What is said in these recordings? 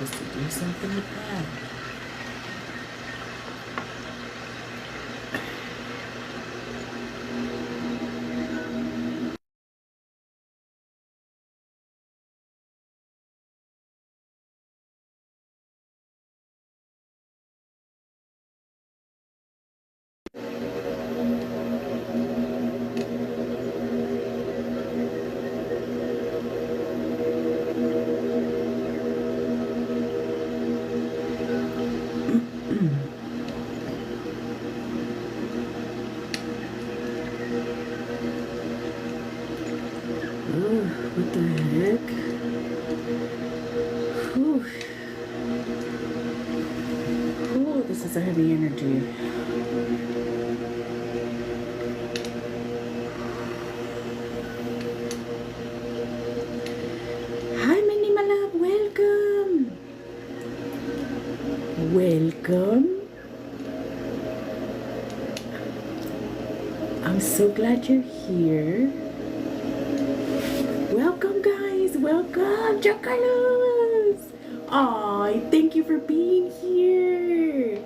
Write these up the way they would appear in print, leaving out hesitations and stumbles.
supposed to do something with that. Ooh, what the heck? Whew. Ooh, this is a heavy energy. Hi, Minnie, my love. Welcome. Welcome. I'm so glad you're here. Welcome, guys. Welcome, Jokalos. Aw, thank you for being here.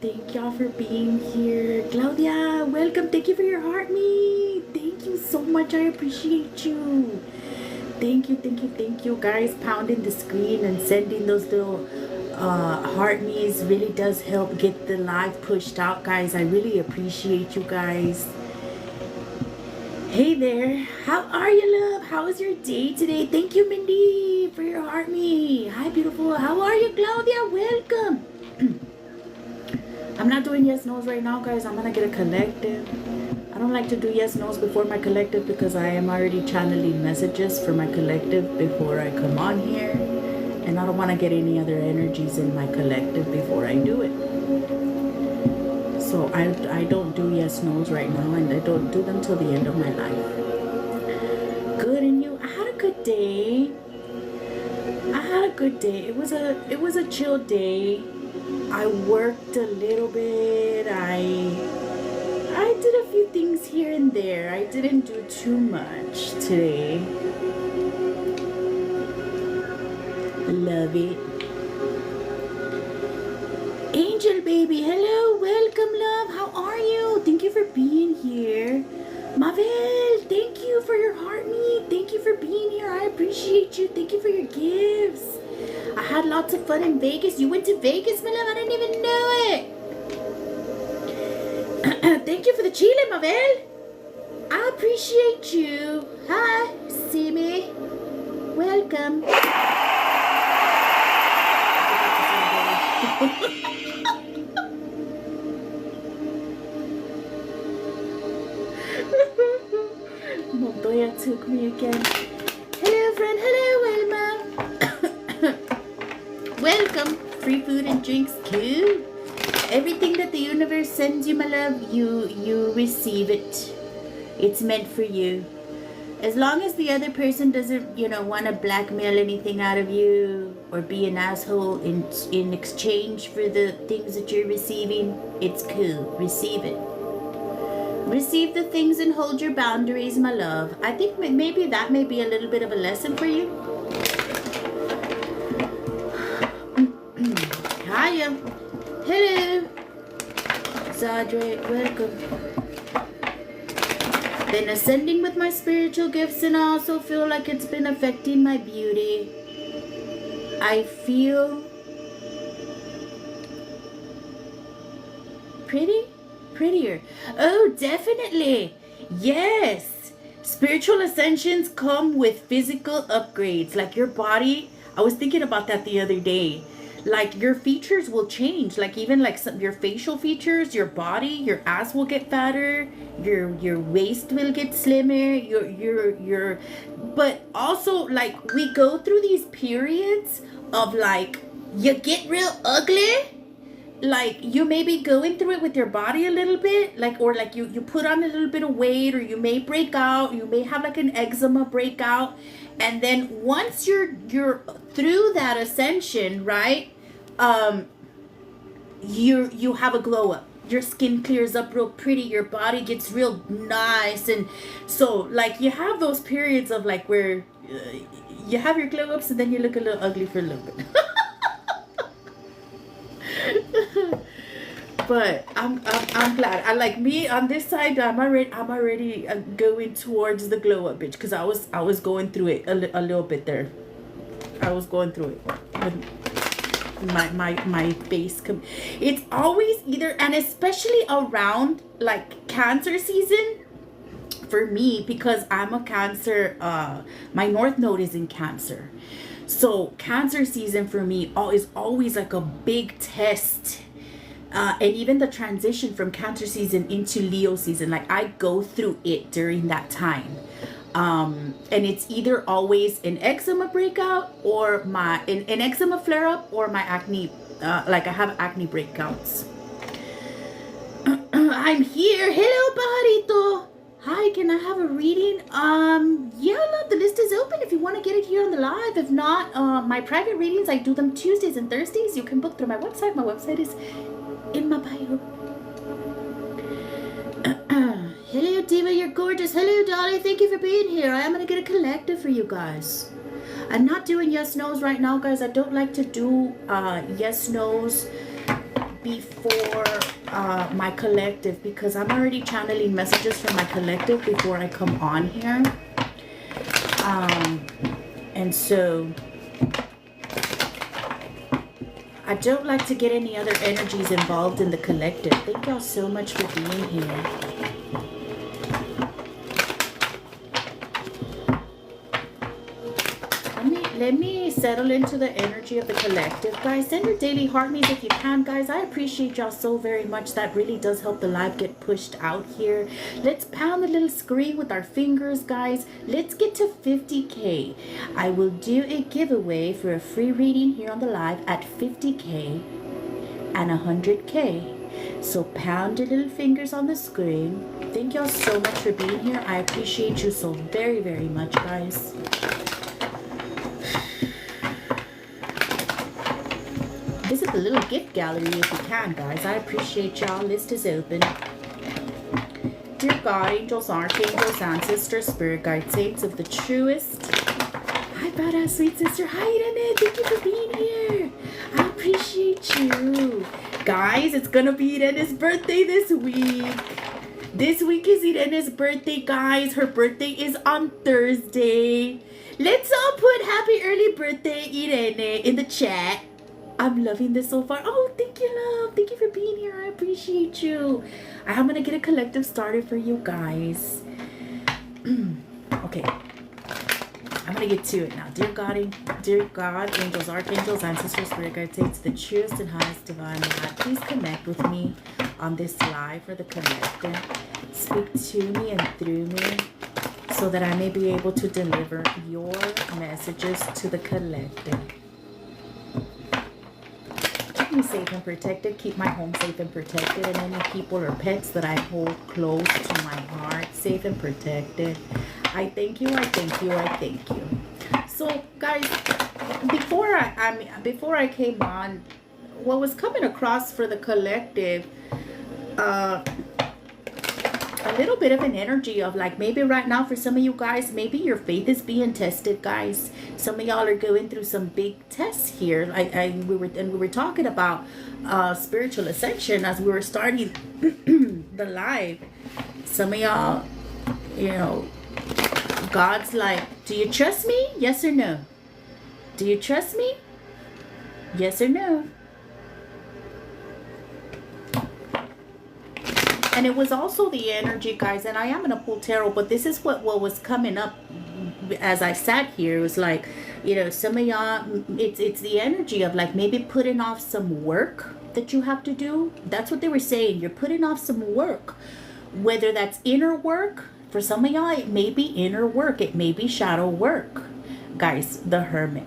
Thank y'all for being here. Claudia, welcome. Thank you for your heart me. Thank you so much. I appreciate you. Thank you, thank you, thank you. Guys, pounding the screen and sending those little heart me's really does help get the live pushed out, guys. I really appreciate you guys. Hey there, how are you, love? How was your day today? Thank you, Mindy, for your heart me. Hi, beautiful. How are you, Claudia? Welcome. I'm not doing yes no's right now, guys. I'm gonna get a collective. I don't like to do yes no's before my collective because I am already channeling messages for my collective before I come on here, and I don't want to get any other energies in my collective before I do it. So I don't do yes no's right now, and I don't do them till the end of my life. Good, and you? I had a good day. I had a good day. It was a chill day. I worked a little bit. I did a few things here and there. I didn't do too much today. Love it. Angel baby, hello, welcome, love. How are you? Thank you for being here. Mavel, thank you for your heart me. Thank you for being here. I appreciate you. Thank you for your gifts. I had lots of fun in Vegas. You went to Vegas, my love? I didn't even know it. Thank you for the chile, Mavel. I appreciate you. Hi, Simi. Welcome. Montoya took me again. Hello, friend. Hello, Wilma. Welcome. Free food and drinks, too. Everything that the universe sends you, my love, you receive it. It's meant for you. As long as the other person doesn't, want to blackmail anything out of you or be an asshole in exchange for the things that you're receiving, it's cool. Receive it. Receive the things and hold your boundaries, my love. I think maybe that may be a little bit of a lesson for you. Hiya. Hello. Zadre, welcome. Been ascending with my spiritual gifts, and I also feel like it's been affecting my beauty. I feel prettier. Oh, definitely. Yes. Spiritual ascensions come with physical upgrades, like your body. I was thinking about that the other day. Like your features will change, like even like your facial features, your body, your ass will get fatter, your waist will get slimmer, your but also like we go through these periods of like you get real ugly, like you may be going through it with your body a little bit, like, or like you put on a little bit of weight, or you may break out, you may have like an eczema breakout, and then once you're through that ascension, right, you have a glow up, your skin clears up real pretty, your body gets real nice. And so like you have those periods of like where you have your glow ups and then you look a little ugly for a little bit. But I'm glad. I like me on this side. I'm already going towards the glow up, bitch, because I was going through it a little bit there. I was going through it with my face. It's always either, and especially around like Cancer season for me, because I'm a Cancer. My North Node is in Cancer, so Cancer season for me is always like a big test. And even the transition from Cancer season into Leo season, like I go through it during that time. And it's either always an eczema breakout or an eczema flare up or my acne, like I have acne breakouts. I'm here. Hello, Pajarito. Hi, can I have a reading? Yeah, love, the list is open if you want to get it here on the live. If not, my private readings, I do them Tuesdays and Thursdays. You can book through my website. My website is in my bio. Hello, Diva, you're gorgeous. Hello, Dolly. Thank you for being here. I am going to get a collective for you guys. I'm not doing yes, no's right now, guys. I don't like to do yes, no's before my collective because I'm already channeling messages from my collective before I come on here. And so I don't like to get any other energies involved in the collective. Thank y'all so much for being here. Let me settle into the energy of the collective, guys. Send your daily heart means if you can, guys. I appreciate y'all so very much. That really does help the live get pushed out here. Let's pound the little screen with our fingers, guys. Let's get to 50K. I will do a giveaway for a free reading here on the live at 50K and 100K. So pound your little fingers on the screen. Thank y'all so much for being here. I appreciate you so very, very much, guys. Visit the little gift gallery if you can, guys. I appreciate y'all. List is open. Dear God, angels, archangels, ancestors, spirit guides, saints of the truest. Hi, badass sweet sister. Hi, Irene. Thank you for being here. I appreciate you. Guys, it's gonna be Irene's birthday this week. This week is Irene's birthday, guys. Her birthday is on Thursday. Let's all put happy early birthday, Irene, in the chat. I'm loving this so far. Oh, thank you, love. Thank you for being here. I appreciate you. I'm going to get a collective started for you guys. Okay. I'm going to get to it now. Dear God, angels, archangels, ancestors, spirit guides, saints, the truest and highest divine God, please connect with me on this live for the collective. Speak to me and through me so that I may be able to deliver your messages to the collective. Keep me safe and protected. Keep my home safe and protected. And any people or pets that I hold close to my heart, safe and protected. I thank you. I thank you. I thank you. So, guys, before I came on, what was coming across for the collective, a little bit of an energy of like maybe right now for some of you guys, maybe your faith is being tested, guys. Some of y'all are going through some big tests here. We were talking about spiritual ascension as we were starting the live. Some of y'all, you know, God's like, do you trust me? Yes or no? Do you trust me? Yes or no? And it was also the energy, guys, and I am going to pull tarot, but this is what was coming up as I sat here. It was like, you know, some of y'all, it's the energy of like maybe putting off some work that you have to do. That's what they were saying. You're putting off some work, whether that's inner work. For some of y'all, it may be inner work. It may be shadow work. Guys, the Hermit.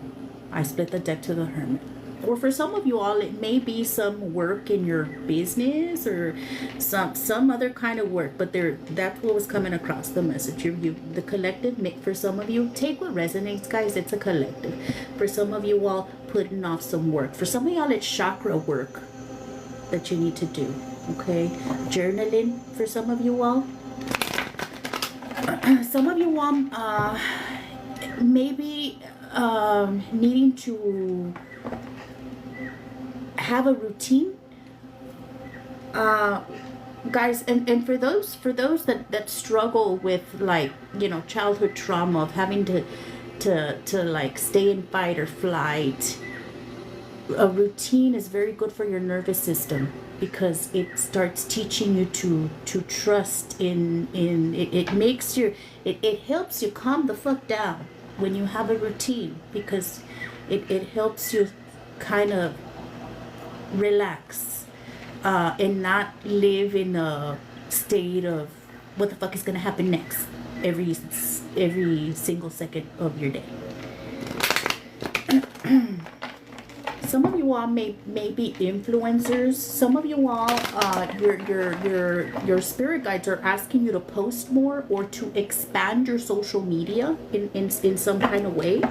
I split the deck to the Hermit. Or for some of you all, it may be some work in your business or some other kind of work. But that's what was coming across the message. The collective, for some of you, take what resonates, guys. It's a collective. For some of you all, putting off some work. For some of y'all, it's chakra work that you need to do. Okay? Journaling for some of you all. Some of you want maybe needing to have a routine, guys, and for those that struggle with, like, childhood trauma of having to like stay in fight or flight, a routine is very good for your nervous system, because it starts teaching you to trust in it makes you, it helps you calm the fuck down when you have a routine, because it helps you kind of relax, and not live in a state of what the fuck is gonna happen next every single second of your day. Some of you all may be influencers. Some of you all, your spirit guides are asking you to post more or to expand your social media in some kind of way.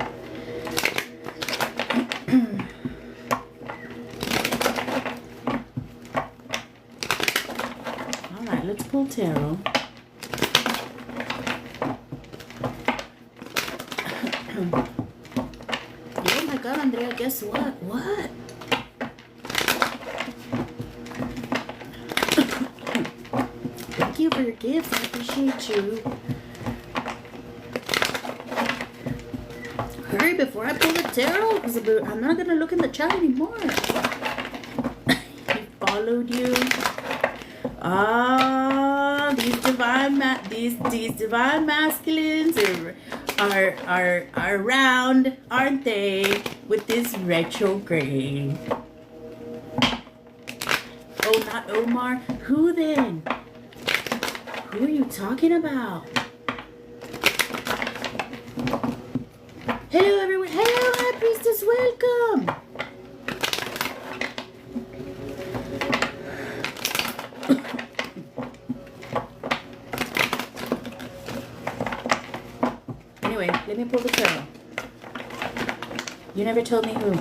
All right, let's pull tarot. Oh my God, Andrea, guess what? What? Thank you for your gifts. I appreciate you. Hurry before I pull the tarot, because I'm not going to look in the chat anymore. He followed you. Ah, these divine masculines are around, aren't they? With this retrograde. Oh, not Omar. Who then? Who are you talking about? Hello, everyone. Hello, High Priestess. Welcome. Anyway, let me pull the tarot. You never told me who.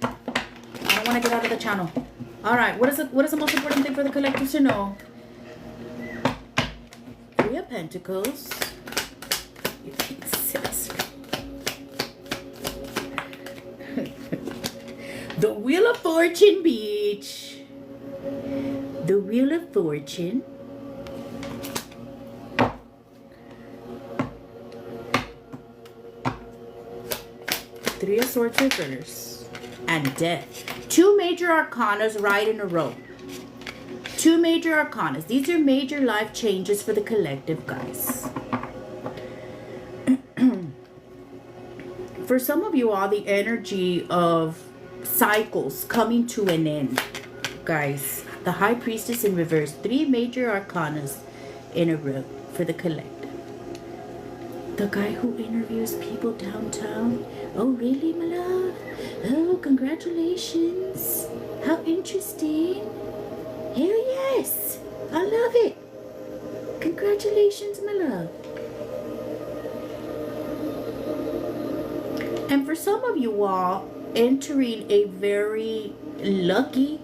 I don't want to get out of the channel. All right. What is the most important thing for the collective to know? Three of Pentacles. The Wheel of Fortune, bitch. The Wheel of Fortune. Three of Swords reverse. And Death. Two major arcanas right in a row. Two major arcanas. These are major life changes for the collective, guys. For some of you all, the energy of cycles coming to an end, guys. The High Priestess in reverse. Three major arcanas in a row for the collective. The guy who interviews people downtown. Oh, really, my love? Oh, congratulations. How interesting. Hell yes. I love it. Congratulations, my love. And for some of you all, entering a very lucky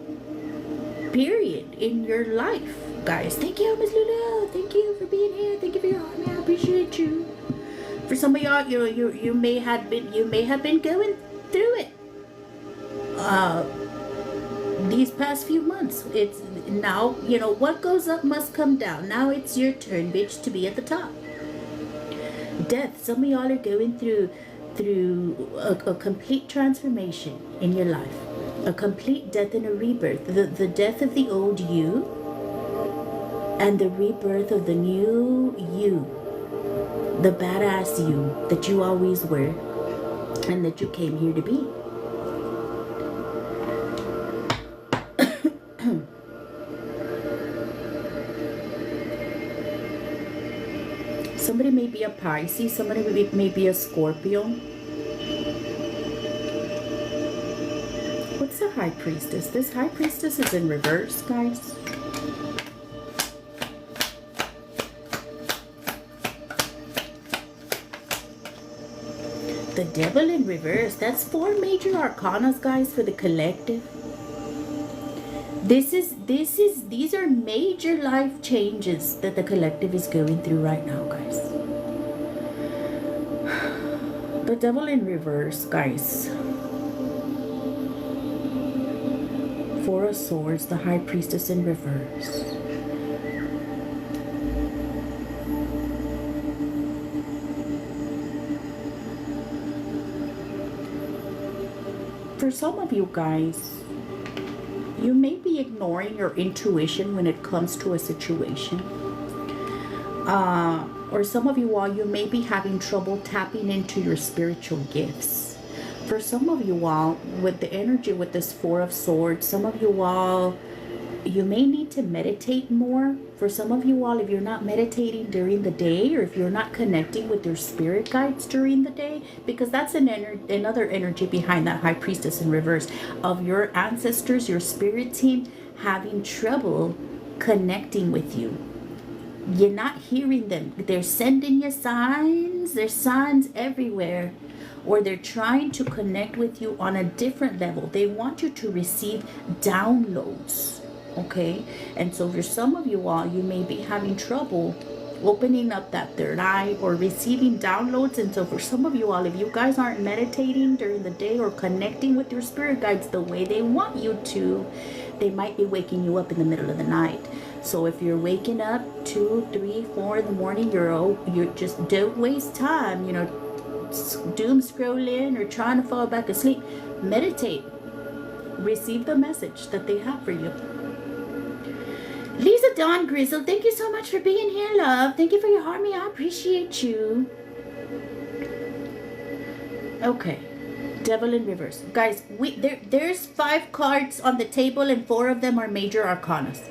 period in your life, guys. Thank you, Miss Lula. Thank you for being here. Thank you for your heart. I appreciate you. For some of y'all, you may have been going through it these past few months. It's now, what goes up must come down. Now it's your turn, bitch, to be at the top. Death. Some of y'all are going through a complete transformation in your life, a complete death and a rebirth. The death of the old you and the rebirth of the new you. The badass you that you always were and that you came here to be. Somebody may be a Pisces, somebody may be a Scorpio. What's the High Priestess? This High Priestess is in reverse, guys. The Devil in reverse. That's four major arcanas, guys, for the collective. These are major life changes that the collective is going through right now, guys. The Devil in reverse, guys. Four of Swords, the High Priestess in reverse. For some of you guys, you may be ignoring your intuition when it comes to a situation. Or some of you all, you may be having trouble tapping into your spiritual gifts. For some of you all, with the energy with this Four of Swords, some of you all, you may need to meditate more. For some of you all, if you're not meditating during the day, or if you're not connecting with your spirit guides during the day, because that's another energy behind that High Priestess in reverse, of your ancestors, your spirit team, having trouble connecting with you. You're not hearing them. They're sending you signs. There's signs everywhere. Or they're trying to connect with you on a different level. They want you to receive downloads. Okay? And so for some of you all, you may be having trouble opening up that third eye or receiving downloads. And so for some of you all, if you guys aren't meditating during the day or connecting with your spirit guides the way they want you to, they might be waking you up in the middle of the night. So if you're waking up 2, 3, 4 in the morning, you're just don't waste time, doom scrolling or trying to fall back asleep. Meditate. Receive the message that they have for you. Lisa Dawn Grizzle, thank you so much for being here, love. Thank you for your harmony. I appreciate you. Okay. Devil in reverse. Guys, there's 5 cards on the table and 4 of them are major arcanas.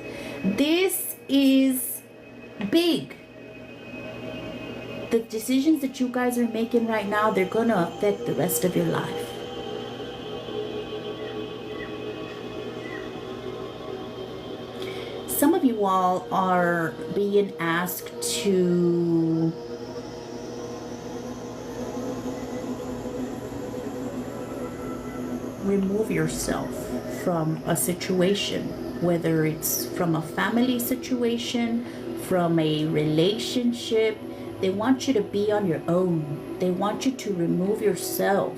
This is big. The decisions that you guys are making right now, they're going to affect the rest of your life. Some of you all are being asked to remove yourself from a situation, whether it's from a family situation, from a relationship. They want you to be on your own. They want you to remove yourself.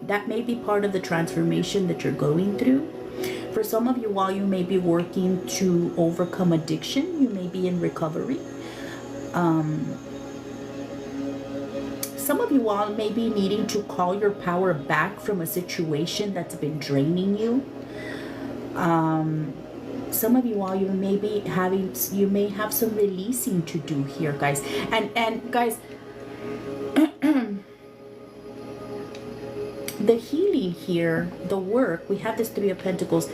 That may be part of the transformation that you're going through. For some of you all, you may be working to overcome addiction. You may be in recovery. Some of you all may be needing to call your power back from a situation that's been draining you. Some of you all, you may have some releasing to do here, guys. And guys, the healing here, the work, we have this 3 of Pentacles.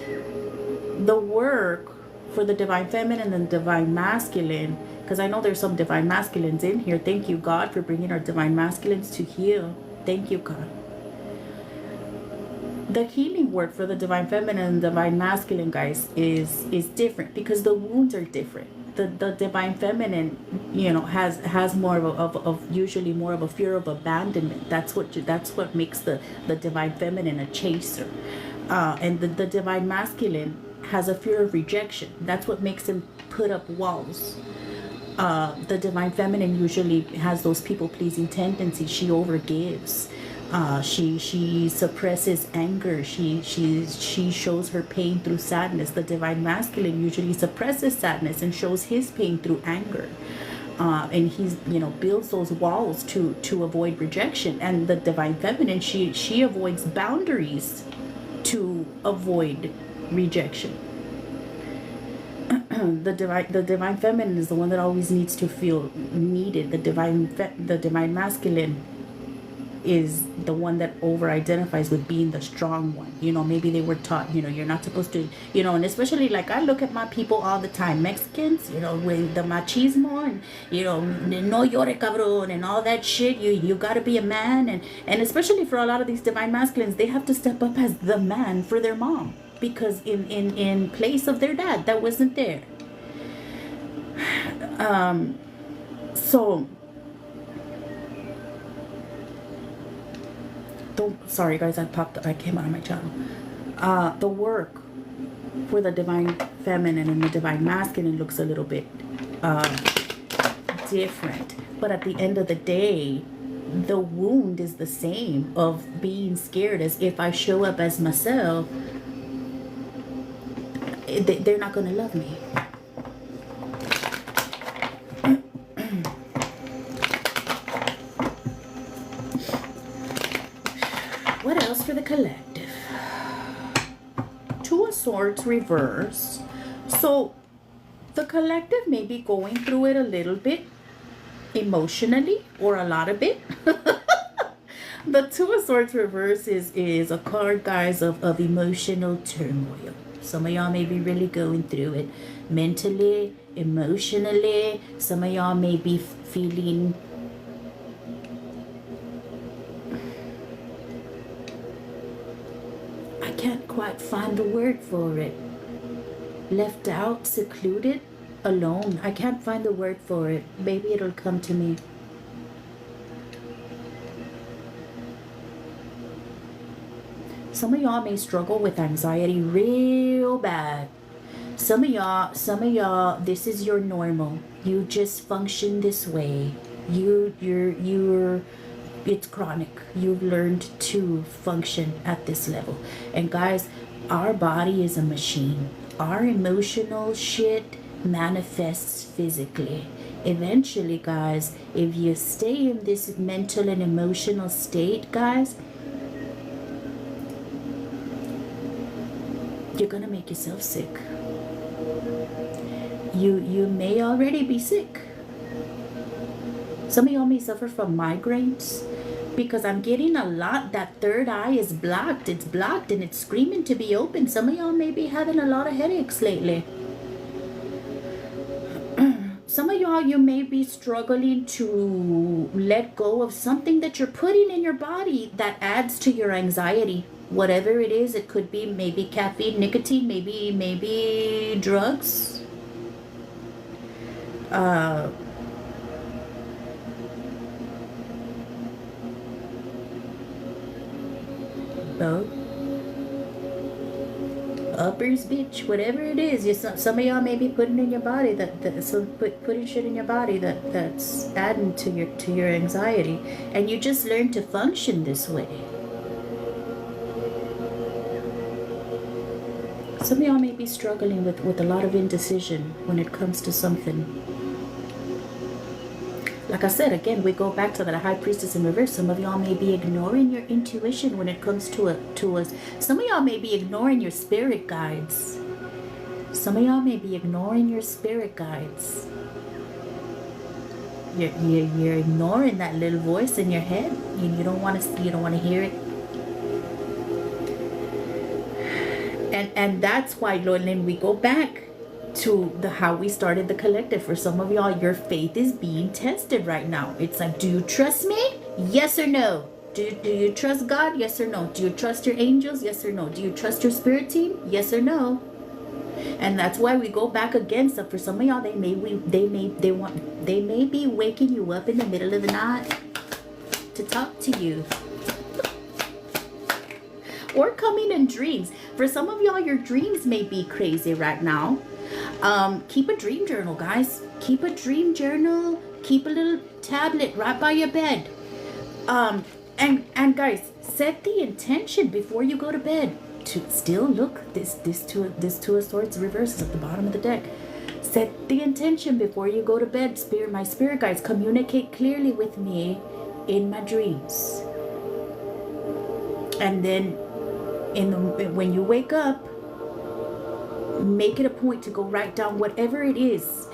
The work for the Divine Feminine and the Divine Masculine, because I know there's some Divine Masculines in here. Thank you, God, for bringing our Divine Masculines to heal. Thank you, God. The healing work for the Divine Feminine and Divine Masculine, guys, is different because the wounds are different. The Divine Feminine, has more of usually more of a fear of abandonment. That's what makes the Divine Feminine a chaser, and the Divine Masculine has a fear of rejection. That's what makes him put up walls. The Divine Feminine usually has those people-pleasing tendencies. She overgives. She suppresses anger. She shows her pain through sadness. The Divine Masculine usually suppresses sadness and shows his pain through anger. And he's builds those walls to avoid rejection. And the Divine Feminine, she avoids boundaries to avoid rejection. The Divine Feminine is the one that always needs to feel needed. The Divine Masculine is the one that over-identifies with being the strong one. Maybe they were taught, you're not supposed to, and especially like I look at my people all the time, Mexicans, with the machismo and, no llore cabrón and all that shit. You gotta be a man. And especially for a lot of these Divine Masculines, they have to step up as the man for their mom. Because in place of their dad that wasn't there. Sorry guys, I came out of my channel. The work for the Divine Feminine and the Divine Masculine looks a little bit different. But at the end of the day, the wound is the same of being scared. As if I show up as myself, they're not going to love me. What else for the collective? Two of Swords reverse. So the collective may be going through it a little bit emotionally, or a lot of it. The Two of Swords reverse is a card, guys, of emotional turmoil. Some of y'all may be really going through it mentally, emotionally. Some of y'all may be feeling I can't quite find the word for it. Left out, secluded, alone. I can't find the word for it. Maybe it'll come to me. Some of y'all may struggle with anxiety real bad. Some of y'all, this is your normal. You just function this way. It's chronic. You've learned to function at this level. And guys, our body is a machine. Our emotional shit manifests physically. Eventually, guys, if you stay in this mental and emotional state, guys, you're gonna make yourself sick. You may already be sick. Some of y'all may suffer from migraines, because I'm getting a lot that third eye is blocked. It's blocked and it's screaming to be open. Some of y'all may be having a lot of headaches lately. Some of y'all, you may be struggling to let go of something that you're putting in your body that adds to your anxiety. Whatever it is, it could be maybe caffeine, nicotine, maybe drugs. Uppers, bitch, whatever it is. Some of y'all may be putting in your body putting shit in your body that's adding to your anxiety, and you just learn to function this way. Some of y'all may be struggling with a lot of indecision when it comes to something. Like I said, again, we go back to that High Priestess in reverse. Some of y'all may be ignoring your intuition when it comes to us. Some of y'all may be ignoring your spirit guides. Some of y'all may be ignoring your spirit guides. You're ignoring that little voice in your head. You don't want to hear it. And that's why, Lord Lynn, we go back to how we started the collective. For some of y'all, your faith is being tested right now. It's like, do you trust me? Yes or no? Do you trust God? Yes or no? Do you trust your angels? Yes or no? Do you trust your spirit team? Yes or no? And that's why we go back again. So for some of y'all, they may be waking you up in the middle of the night to talk to you. Or coming in dreams. For some of y'all, your dreams may be crazy right now. Keep a dream journal, guys. Keep a dream journal. Keep a little tablet right by your bed. And guys, set the intention before you go to bed to still look. This two of swords reverses at the bottom of the deck. Set the intention before you go to bed. My spirit guides, communicate clearly with me in my dreams. And then when you wake up, make it a point to go write down whatever it is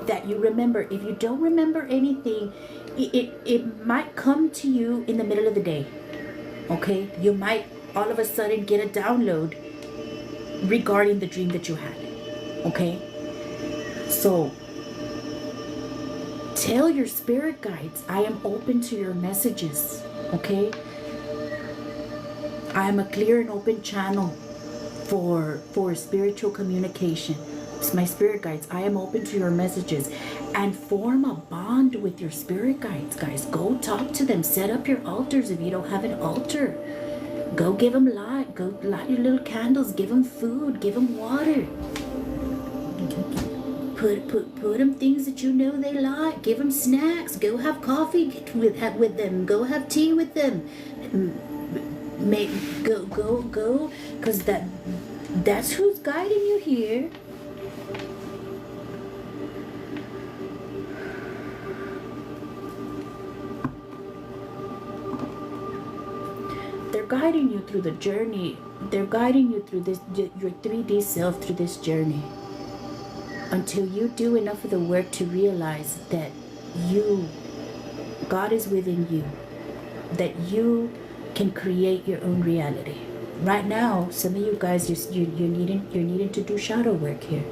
that you remember. If you don't remember anything, it might come to you in the middle of the day. Okay? You might all of a sudden get a download regarding the dream that you had. Okay? So tell your spirit guides, I am open to your messages. Okay? I am a clear and open channel for spiritual communication. It's my spirit guides. I am open to your messages. And form a bond with your spirit guides, guys. Go talk to them. Set up your altars if you don't have an altar. Go give them light. Go light your little candles. Give them food. Give them water. Put them things that you know they like. Give them snacks. Go have coffee with them. Go have tea with them. Go, because that's who's guiding you here. They're guiding you through the journey. They're guiding you through this, your 3D self, through this journey, until you do enough of the work to realize that God is within you, that you can create your own reality. Right now, some of you guys, you're needing to do shadow work here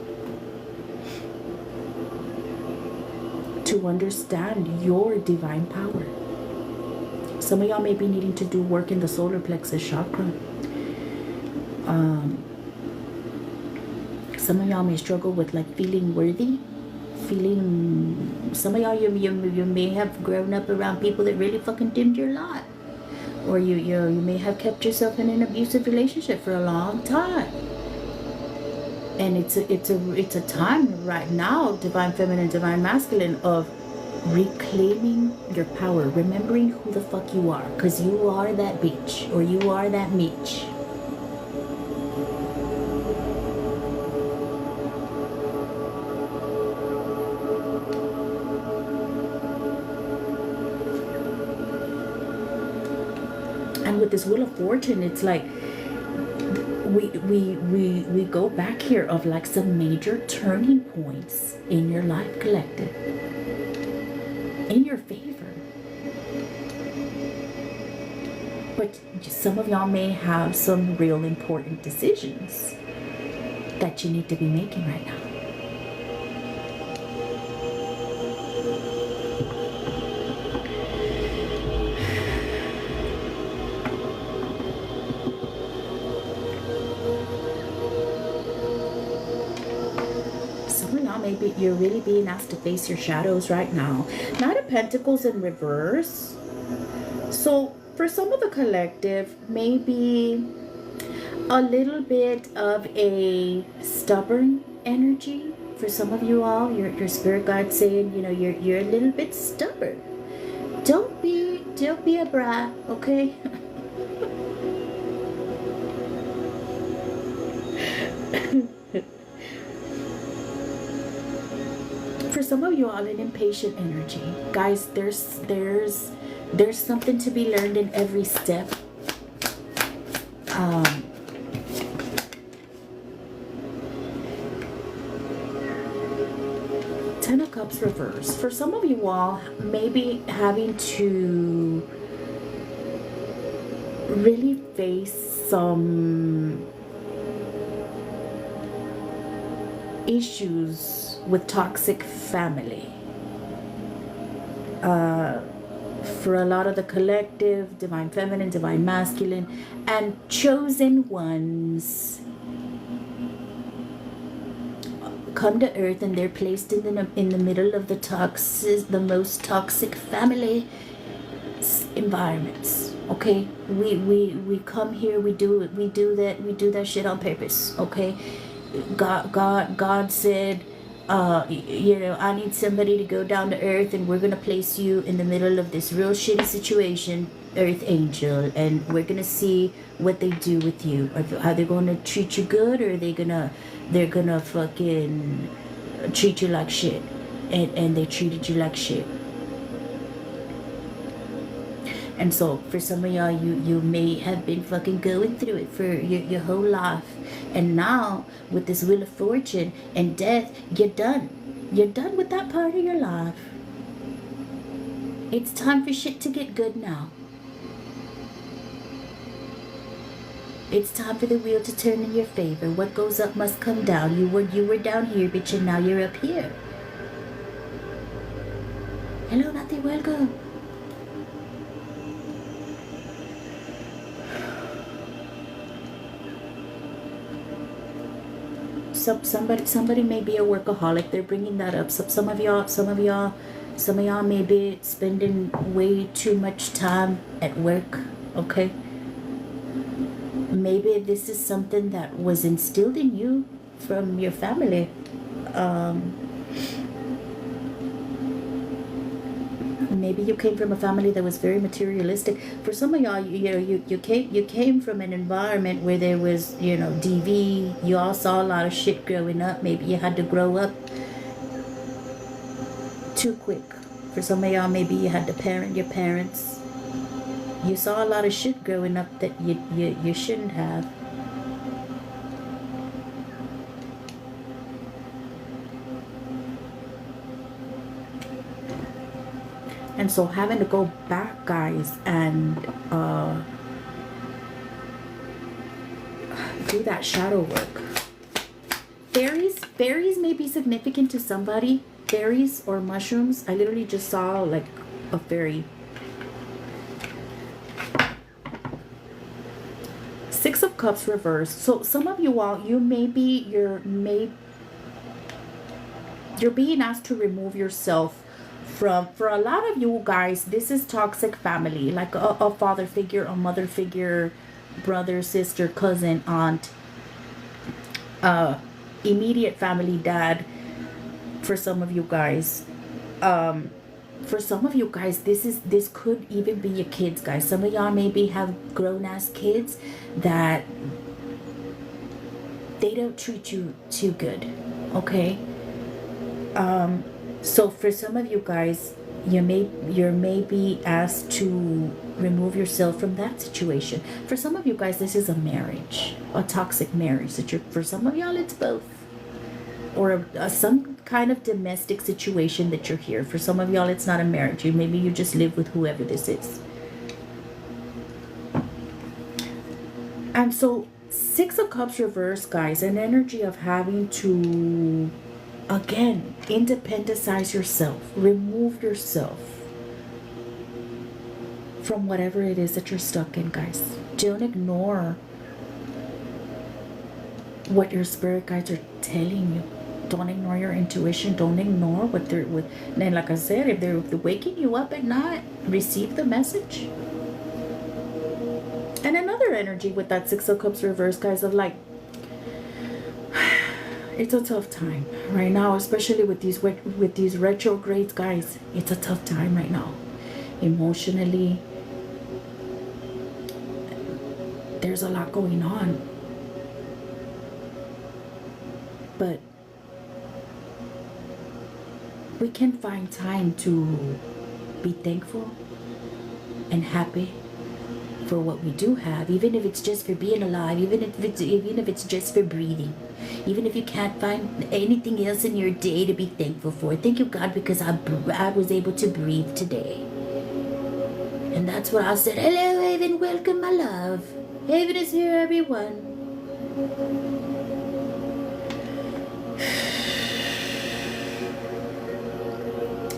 to understand your divine power. Some of y'all may be needing to do work in the solar plexus chakra. Some of y'all may struggle with like feeling worthy, some of y'all you may have grown up around people that really fucking dimmed your light, or you may have kept yourself in an abusive relationship for a long time, and it's a time right now, divine feminine, divine masculine, of reclaiming your power, remembering who the fuck you are, because you are that bitch, or you are that Mitch. And with this Wheel of Fortune, it's like we go back here of like some major turning points in your life, collective, in your favor. But some of y'all may have some real important decisions that you need to be making right now. Maybe you're really being asked to face your shadows right now. Knight of Pentacles in reverse. So for some of the collective, maybe a little bit of a stubborn energy. For some of you all, your spirit guide saying, you know, you're a little bit stubborn. Don't be a brat, okay? For some of you all, an impatient energy. Guys, there's something to be learned in every step. Ten of Cups reverse. For some of you all, maybe having to really face some issues with toxic family. For a lot of the collective, divine feminine, divine masculine, and chosen ones come to earth, and they're placed in the middle of the most toxic family environments. Okay, we come here, we do that shit on purpose. Okay, God said, you know, I need somebody to go down to earth, and we're gonna place you in the middle of this real shitty situation, earth angel, and we're gonna see what they do with you. Are they gonna treat you good, or are they're gonna fucking treat you like shit? And they treated you like shit. And so for some of y'all, you may have been fucking going through it for your whole life. And now, with this Wheel of Fortune and death, you're done. You're done with that part of your life. It's time for shit to get good now. It's time for the wheel to turn in your favor. What goes up must come down. You were down here, bitch, and now you're up here. Hello, Natty, welcome. Somebody may be a workaholic. They're bringing that up. Some of y'all may be spending way too much time at work. Okay, maybe this is something that was instilled in you from your family. maybe you came from a family that was very materialistic. For some of y'all, you came from an environment where there was, DV. You all saw a lot of shit growing up. Maybe you had to grow up too quick. For some of y'all, maybe you had to parent your parents. You saw a lot of shit growing up that you shouldn't have. And so having to go back, guys, and do that shadow work. Fairies may be significant to somebody. Fairies or mushrooms. I literally just saw like a fairy. Six of Cups reversed. So some of you all, you're being asked to remove yourself from, for a lot of you guys, this is toxic family, like a father figure, a mother figure, brother, sister, cousin, aunt, immediate family, dad. For some of you guys, this could even be your kids, guys. Some of y'all maybe have grown-ass kids that they don't treat you too good, okay? So for some of you guys, you may be asked to remove yourself from that situation. For some of you guys, this is a marriage, a toxic marriage. For some of y'all, it's both, or some kind of domestic situation that you're here. For some of y'all, it's not a marriage. Maybe you just live with whoever this is. And so Six of Cups reverse, guys, an energy of having to, again, independendize yourself, remove yourself from whatever it is that you're stuck in, guys. Don't ignore what your spirit guides are telling you. Don't ignore your intuition. Don't ignore what they're with. And like I said, if they're waking you up at night, receive the message. And another energy with that Six of Cups reverse, guys, of like, it's a tough time right now, especially with these retrogrades, guys. It's a tough time right now, emotionally. There's a lot going on, but we can find time to be thankful and happy for what we do have, even if it's just for being alive, even if it's just for breathing, even if you can't find anything else in your day to be thankful for. Thank you, God, because I was able to breathe today. And that's what I said. Hello, Haven. Welcome, my love. Haven is here, everyone.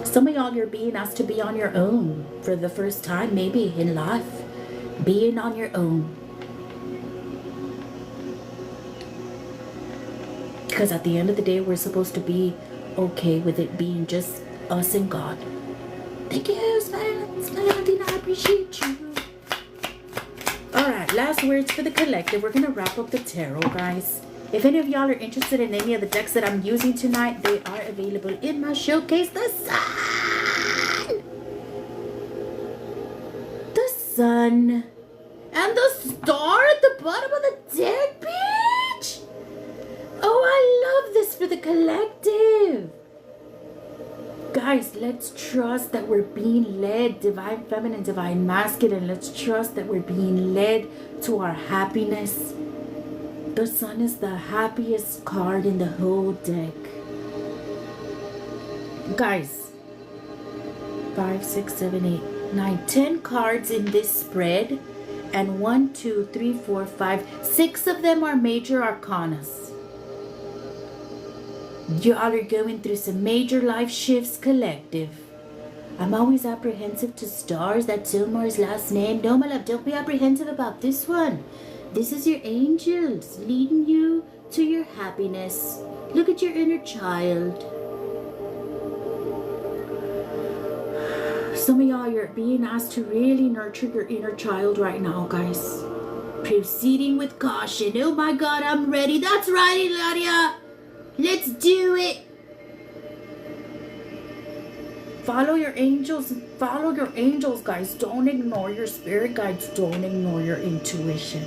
Some of y'all, you're being asked to be on your own for the first time, maybe in life. Being on your own. Because at the end of the day, we're supposed to be okay with it being just us and God. Thank you, Smilandina. I appreciate you. Alright, last words for the collective. We're going to wrap up the tarot, guys. If any of y'all are interested in any of the decks that I'm using tonight, they are available in my showcase. The Sun and the star at the bottom of the deck, bitch. Oh, I love this for the collective. Guys, let's trust that we're being led, divine feminine, divine masculine. Let's trust that we're being led to our happiness. The Sun is the happiest card in the whole deck. Guys, 5, 6, 7, 8, 9, 10 cards in this spread, and 1, 2, 3, 4, 5, 6 of them are major arcanas. You all are going through some major life shifts, collective. I'm always apprehensive to stars. That's Zomar's last name. No, my love, don't be apprehensive about this one. This is your angels leading you to your happiness. Look at your inner child. Some of y'all, you're being asked to really nurture your inner child right now, guys. Proceeding with caution. Oh my God, I'm ready. That's right, Eladia. Let's do it. Follow your angels. Follow your angels, guys. Don't ignore your spirit guides. Don't ignore your intuition.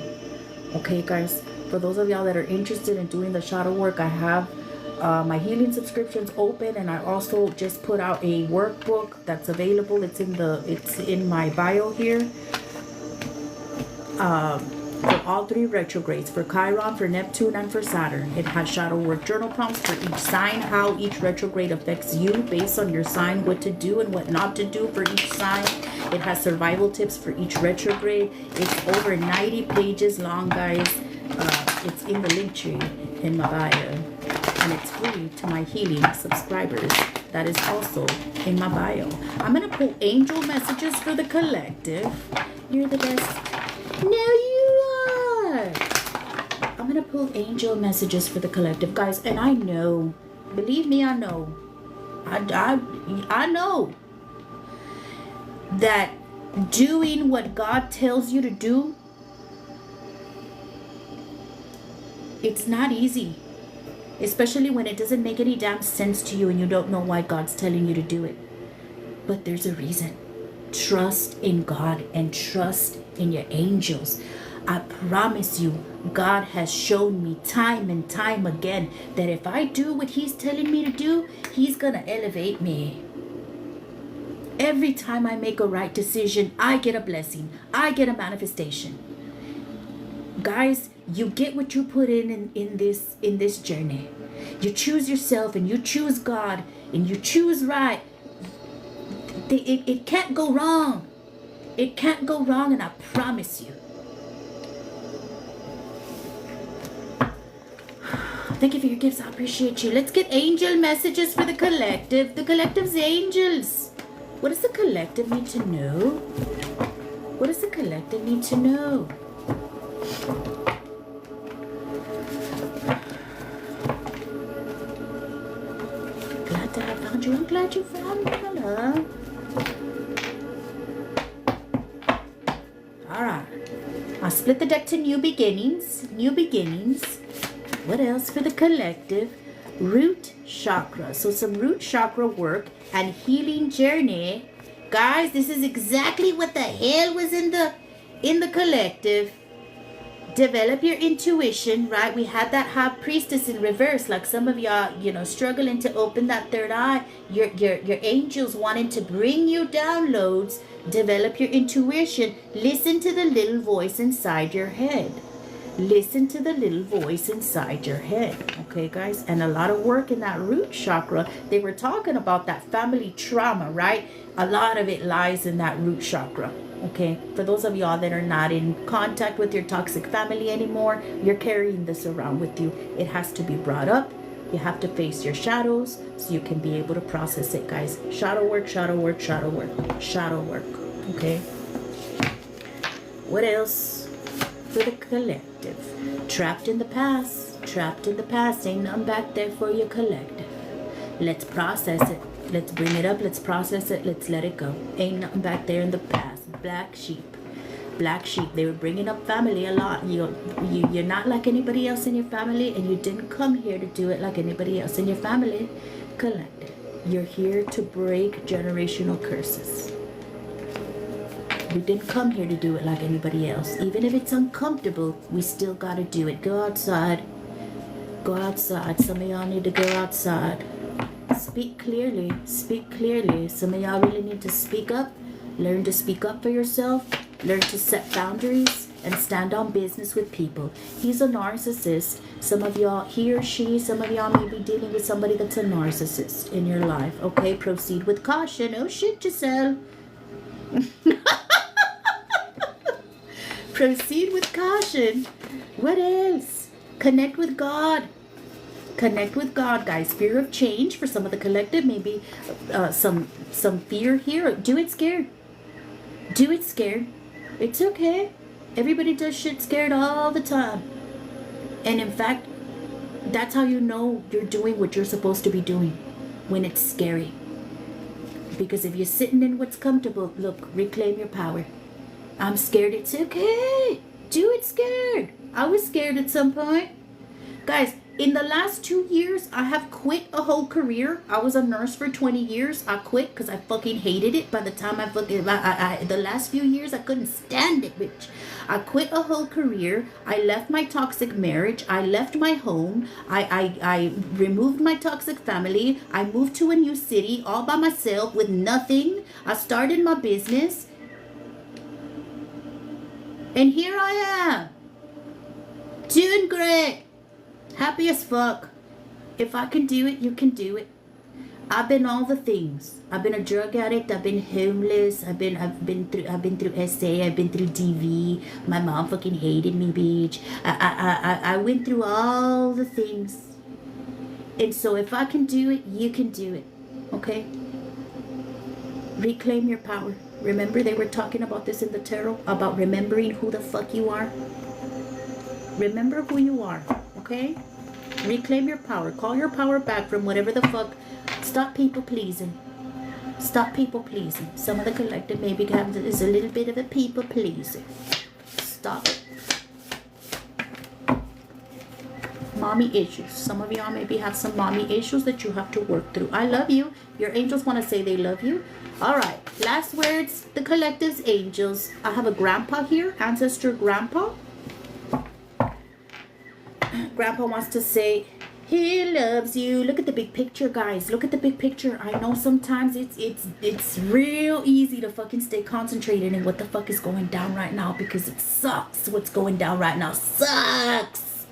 Okay, guys? For those of y'all that are interested in doing the shadow work, I have my healing subscriptions open, and I also just put out a workbook that's available. It's in my bio here. For all three retrogrades, for Chiron, for Neptune, and for Saturn. It has shadow work journal prompts for each sign, how each retrograde affects you based on your sign, what to do and what not to do for each sign. It has survival tips for each retrograde. It's over 90 pages long, guys. It's in the link tree in my bio, and it's free to my healing subscribers. That is also in my bio. I'm gonna pull angel messages for the collective. You're the best. No, you are. I'm gonna pull angel messages for the collective, guys. And I know, believe me, I know. I know that doing what God tells you to do, it's not easy. Especially when it doesn't make any damn sense to you and you don't know why God's telling you to do it. But there's a reason. Trust in God and trust in your angels. I promise you, God has shown me time and time again that if I do what He's telling me to do, He's gonna elevate me. Every time I make a right decision, I get a blessing. I get a manifestation. Guys, you get what you put in this journey. You choose yourself and you choose God and you choose right. It can't go wrong. It can't go wrong, and I promise you. Thank you for your gifts. I appreciate you. Let's get angel messages for the collective. The collective's angels. What does the collective need to know? What does the collective need to know? Glad to have found you. I'm glad you found me. Hello. Alright. I'll split the deck to new beginnings. New beginnings. What else for the collective? Root chakra. So some root chakra work and healing journey. Guys, this is exactly what the hell was in the collective. Develop your intuition, right? We had that high priestess in reverse, like some of y'all, struggling to open that third eye. Your angels wanting to bring you downloads. Develop your intuition. Listen to the little voice inside your head. Listen to the little voice inside your head. Okay, guys? And a lot of work in that root chakra. They were talking about that family trauma, right? A lot of it lies in that root chakra. Okay, for those of y'all that are not in contact with your toxic family anymore, you're carrying this around with you. It has to be brought up. You have to face your shadows so you can be able to process it, guys. Shadow work, shadow work, shadow work, shadow work. Okay. What else for the collective? Trapped in the past. Trapped in the past. Ain't nothing back there for your collective. Let's process it. Let's bring it up. Let's process it. Let's let it go. Ain't nothing back there in the past. Black sheep. Black sheep. They were bringing up family a lot. You're not like anybody else in your family, and you didn't come here to do it like anybody else in your family. Collective. You're here to break generational curses. We didn't come here to do it like anybody else. Even if it's uncomfortable, we still gotta do it. Go outside. Go outside. Some of y'all need to go outside. Speak clearly. Speak clearly. Some of y'all really need to speak up. Learn to speak up for yourself. Learn to set boundaries and stand on business with people. He's a narcissist. Some of y'all, he or she, some of y'all may be dealing with somebody that's a narcissist in your life. Okay, proceed with caution. Oh shit, Giselle. Proceed with caution. What else? Connect with God. Connect with God, guys. Fear of change for some of the collective. Maybe some fear here. Do it scared. Do it scared. It's okay. Everybody does shit scared all the time. And in fact, that's how you know you're doing what you're supposed to be doing. When it's scary. Because if you're sitting in what's comfortable, look, reclaim your power. I'm scared. It's okay. Do it scared. I was scared at some point. Guys, In the last 2 years, I have quit a whole career. I was a nurse for 20 years. I quit because I fucking hated it. By the time the last few years, I couldn't stand it, bitch. I quit a whole career. I left my toxic marriage. I left my home. I removed my toxic family. I moved to a new city all by myself with nothing. I started my business. And here I am. Doing great. Happy as fuck. If I can do it, you can do it. I've been all the things. I've been a drug addict. I've been homeless. I've been through SA. I've been through DV. My mom fucking hated me, bitch. I went through all the things. And so if I can do it, you can do it. Okay? Reclaim your power. Remember they were talking about this in the tarot, about remembering who the fuck you are. Remember who you are. Okay? Reclaim your power. Call your power back from whatever the fuck. Stop people pleasing. Stop people pleasing. Some of the collective maybe is a little bit of a people pleaser. Stop it. Mommy issues. Some of y'all maybe have some mommy issues that you have to work through. I love you. Your angels want to say they love you. All right. Last words. The collective's angels. I have a grandpa here. Ancestor grandpa. Grandpa wants to say he loves you. Look at the big picture, guys. Look at the big picture. I know sometimes it's real easy to fucking stay concentrated in what the fuck is going down right now, because it sucks. What's going down right now sucks.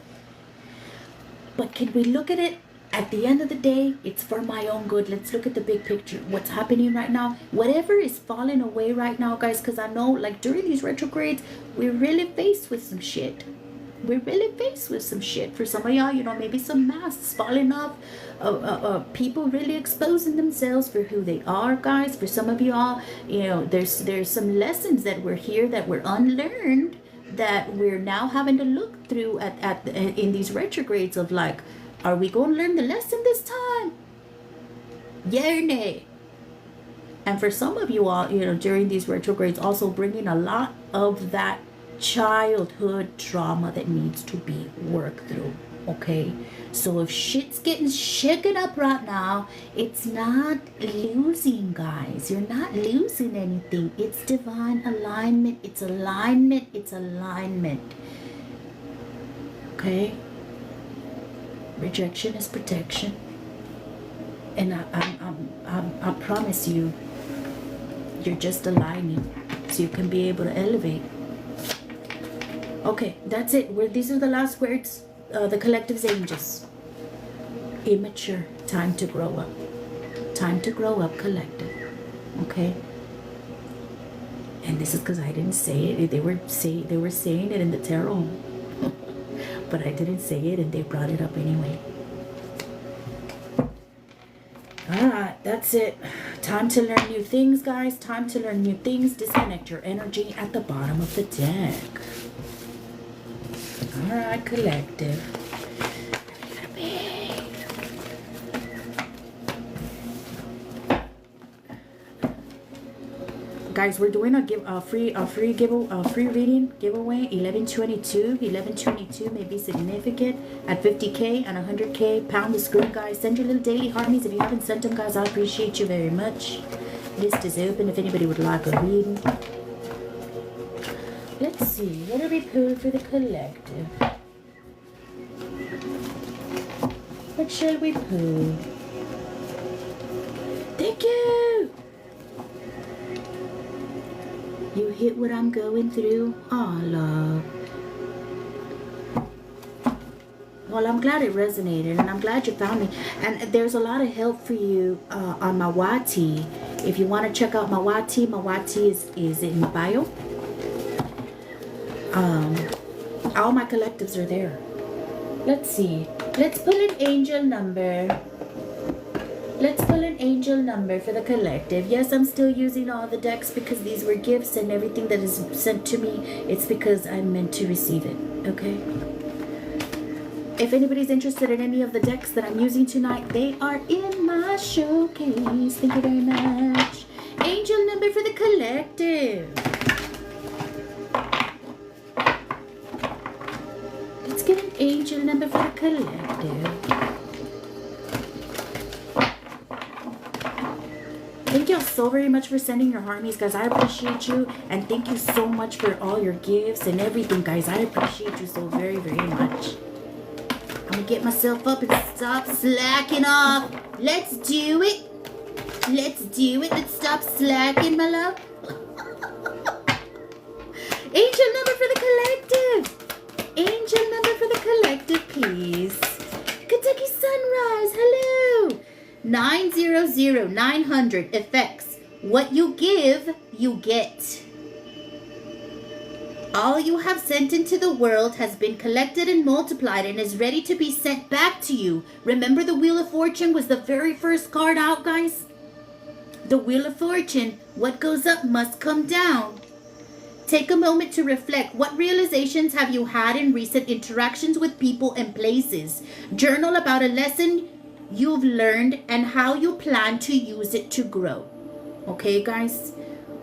But can we look at it? At the end of the day, it's for my own good. Let's look at the big picture. What's happening right now? Whatever is falling away right now, guys, because I know, like, during these retrogrades, we're really faced with some shit. We're really faced with some shit. For some of y'all, you know, maybe some masks falling off. People really exposing themselves for who they are, guys. For some of y'all, you know, there's some lessons that were here that were unlearned, that we're now having to look through in these retrogrades of, like, are we going to learn the lesson this time? Yeah or nay? And for some of you all, you know, during these retrogrades, also bringing a lot of that childhood trauma that needs to be worked through. Okay, so if shit's getting shaken up right now, it's not losing, guys. You're not losing anything. It's divine alignment. It's alignment. It's alignment. Okay, rejection is protection, and I promise you, you're just aligning so you can be able to elevate. Okay, that's it. These are the last words. The collective's angels. Immature. Time to grow up. Time to grow up, collective. Okay? And this is because I didn't say it. They were saying it in the tarot. But I didn't say it, and they brought it up anyway. Alright, that's it. Time to learn new things, guys. Time to learn new things. Disconnect your energy at the bottom of the deck. Alright, collective. Guys, we're doing a free reading giveaway. 1122. 1122 may be significant at 50K and 100K. Pound the screen, guys. Send your little daily harmonies. If you haven't sent them, guys, I appreciate you very much. List is open if anybody would like a reading. Let's see, what do we pull for the collective? What shall we pull? Thank you! You hit what I'm going through? Aw, love. Well, I'm glad it resonated, and I'm glad you found me. And there's a lot of help for you on my YT. If you want to check out my YT is in my bio. All my collectives are there. Let's see. Let's pull an angel number. Let's pull an angel number for the collective. Yes, I'm still using all the decks because these were gifts, and everything that is sent to me, it's because I'm meant to receive it. Okay? If anybody's interested in any of the decks that I'm using tonight, they are in my showcase. Thank you very much. Angel number for the collective. Let's get an angel number for the collective. Thank you so very much for sending your harmies, guys. I appreciate you. And thank you so much for all your gifts and everything, guys. I appreciate you so very, very much. I'm gonna get myself up and stop slacking off. Let's do it. Let's do it. Let's stop slacking, my love. Angel number for the collective. Angel number for the collective, please. Kentucky Sunrise, hello. 900 effects. What you give, you get. All you have sent into the world has been collected and multiplied and is ready to be sent back to you. Remember the Wheel of Fortune was the very first card out, guys? The Wheel of Fortune, what goes up must come down. Take a moment to reflect. What realizations have you had in recent interactions with people and places? Journal about a lesson you've learned and how you plan to use it to grow. Okay, guys?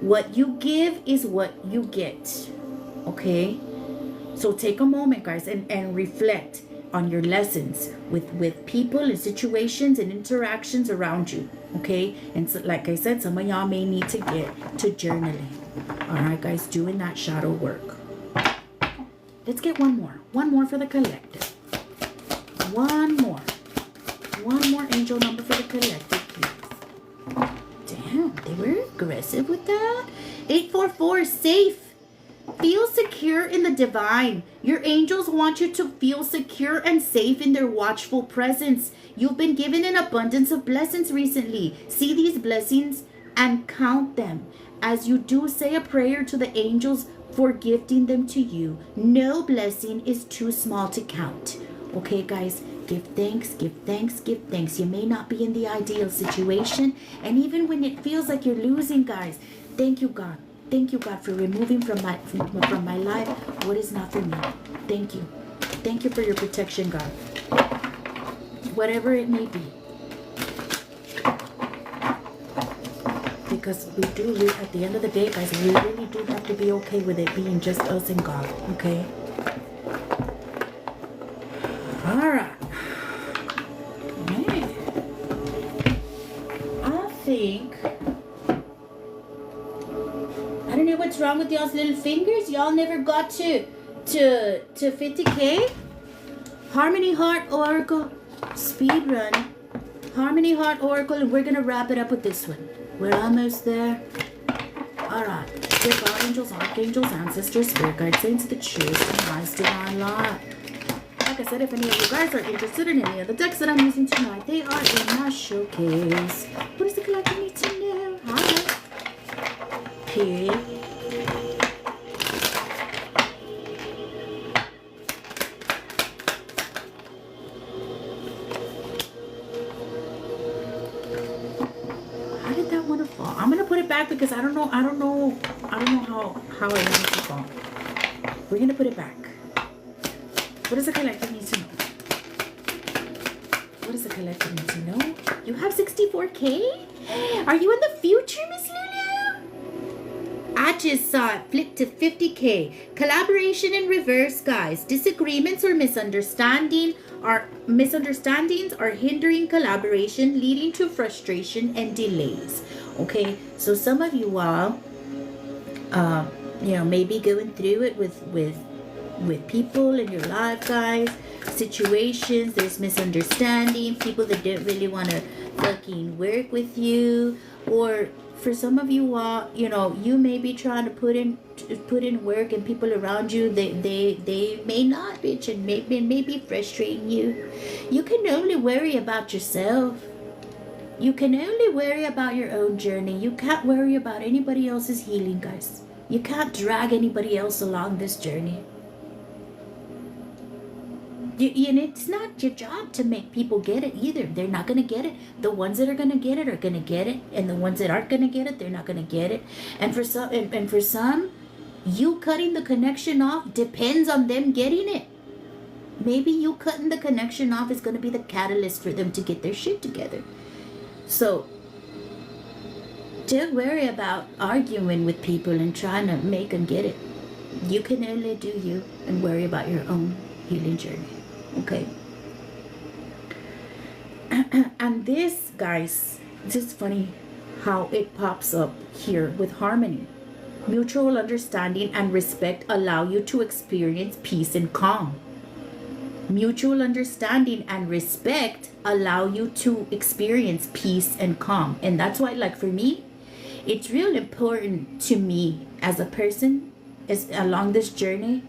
What you give is what you get. Okay? So take a moment, guys, and reflect on your lessons with people and situations and interactions around you. Okay? And so, like I said, some of y'all may need to get to journaling. Alright, guys, doing that shadow work. Let's get one more. One more for the collective. One more. One more angel number for the collective, please. Damn, they were aggressive with that. 844, safe. Feel secure in the divine. Your angels want you to feel secure and safe in their watchful presence. You've been given an abundance of blessings recently. See these blessings and count them. As you do, say a prayer to the angels for gifting them to you. No blessing is too small to count. Okay, guys? Give thanks, give thanks, give thanks. You may not be in the ideal situation. And even when it feels like you're losing, guys, thank you, God. Thank you, God, for removing from my life what is not for me. Thank you. Thank you for your protection, God. Whatever it may be. Because we do, at the end of the day, guys, we really do have to be okay with it being just us and God. Okay? Alright. Man. I think... I don't know what's wrong with y'all's little fingers. Y'all never got to 50K. Harmony Heart Oracle speed run. Harmony Heart Oracle, and we're gonna wrap it up with this one. We're almost there. Alright. Dear God, angels, archangels, ancestors, spirit guides, saints, the truth, and wise divine light. Like I said, if any of you guys are interested in any of the decks that I'm using tonight, they are in my showcase. What does the collector need to know? Hi. Period. How did that one fall? I'm gonna put it back because I don't know how it wants to fall. We're gonna put it back. What does the collector need to know? What does the collector need to know? You have 64K? Are you in the future, Miss Lulu? I just saw it flip to 50K. Collaboration in reverse, guys. Disagreements or misunderstandings are hindering collaboration, leading to frustration and delays. Okay, so some of you all, maybe going through it with people in your life, guys. Situations, there's misunderstanding, people that don't really want to fucking work with you, or for some of you all, you may be trying to put in work, and people around you, they may not, bitch, and may be frustrating you. You can only worry about yourself. You can only worry about your own journey. You can't worry about anybody else's healing, guys. You can't drag anybody else along this journey. And it's not your job to make people get it either. They're not going to get it. The ones that are going to get it are going to get it. And the ones that aren't going to get it, they're not going to get it. And for some, you cutting the connection off depends on them getting it. Maybe you cutting the connection off is going to be the catalyst for them to get their shit together. So, don't worry about arguing with people and trying to make them get it. You can only do you and worry about your own healing journey. Okay. And this, guys, this is funny how it pops up here with harmony. Mutual understanding and respect allow you to experience peace and calm. Mutual understanding and respect allow you to experience peace and calm. And that's why, like, for me, it's real important to me as a person, as along this journey,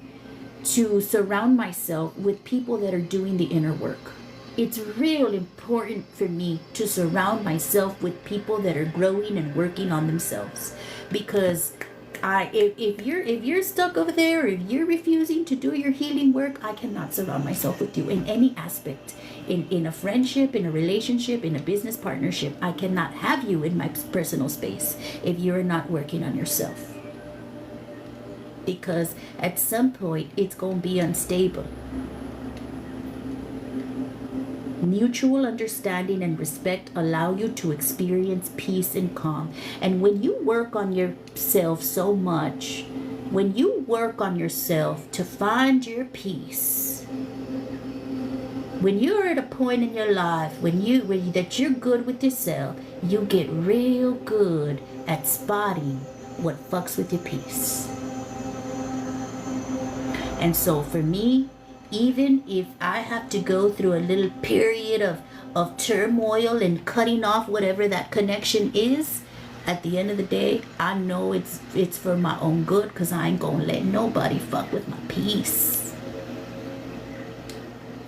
to surround myself with people that are doing the inner work. It's real important for me to surround myself with people that are growing and working on themselves, because if you're stuck over there, or if you're refusing to do your healing work, I cannot surround myself with you in any aspect. In a friendship, in a relationship, in a business partnership, I cannot have you in my personal space if you're not working on yourself. Because at some point, it's going to be unstable. Mutual understanding and respect allow you to experience peace and calm. And when you work on yourself so much, when you work on yourself to find your peace, when you're at a point in your life when that you're good with yourself, you get real good at spotting what fucks with your peace. And so for me, even if I have to go through a little period of turmoil and cutting off whatever that connection is, at the end of the day, I know it's for my own good, because I ain't gonna let nobody fuck with my peace.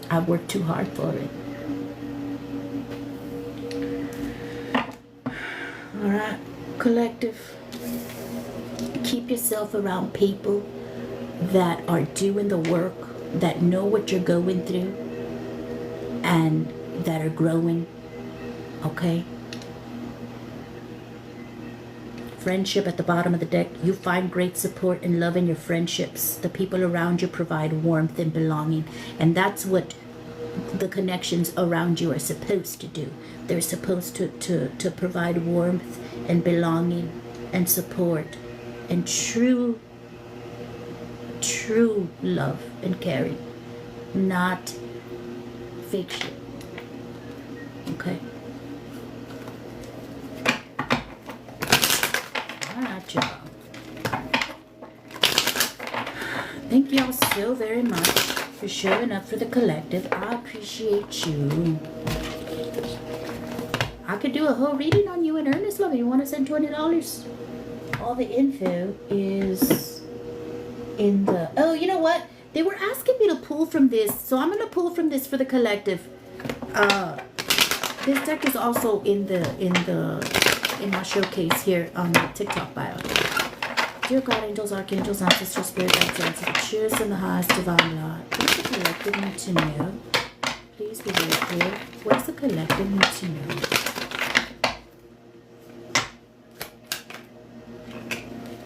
I worked too hard for it. All right, collective. Keep yourself around people that are doing the work, that know what you're going through, and that are growing. Okay? Friendship at the bottom of the deck. You find great support and love in your friendships. The people around you provide warmth and belonging. And that's what the connections around you are supposed to do. They're supposed to provide warmth and belonging and support and true love and caring, not fake shit. Okay? Alright, y'all. Thank y'all so very much for showing up for the collective. I appreciate you. I could do a whole reading on you in earnest, love. You want to send $20? All the info is in the... Oh, you know what? They were asking me to pull from this, so I'm going to pull from this for the collective. This deck is also in my showcase here on the TikTok bio. Dear God, angels, archangels, ancestors, spirit guides, and cheers in the highest divine light. What's the collective need to know? Please be very clear. What's the collective need to know?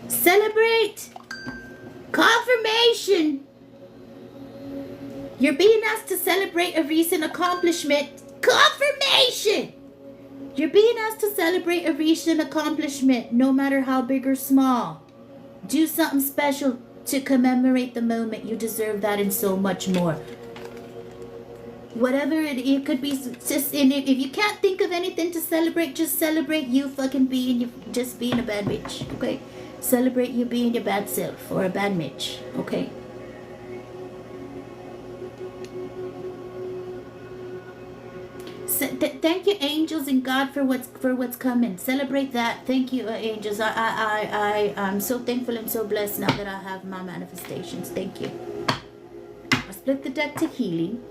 Celebrate! Confirmation! You're being asked to celebrate a recent accomplishment. Confirmation! You're being asked to celebrate a recent accomplishment, no matter how big or small. Do something special to commemorate the moment. You deserve that and so much more. Whatever it could be, just if you can't think of anything to celebrate, just celebrate you fucking being a bad bitch, okay? Celebrate you being your bad self or a bad bitch, okay? Thank you, angels and God, for what's coming. Celebrate that. Thank you, angels. I'm so thankful and so blessed now that I have my manifestations. Thank you. I split the deck to healing.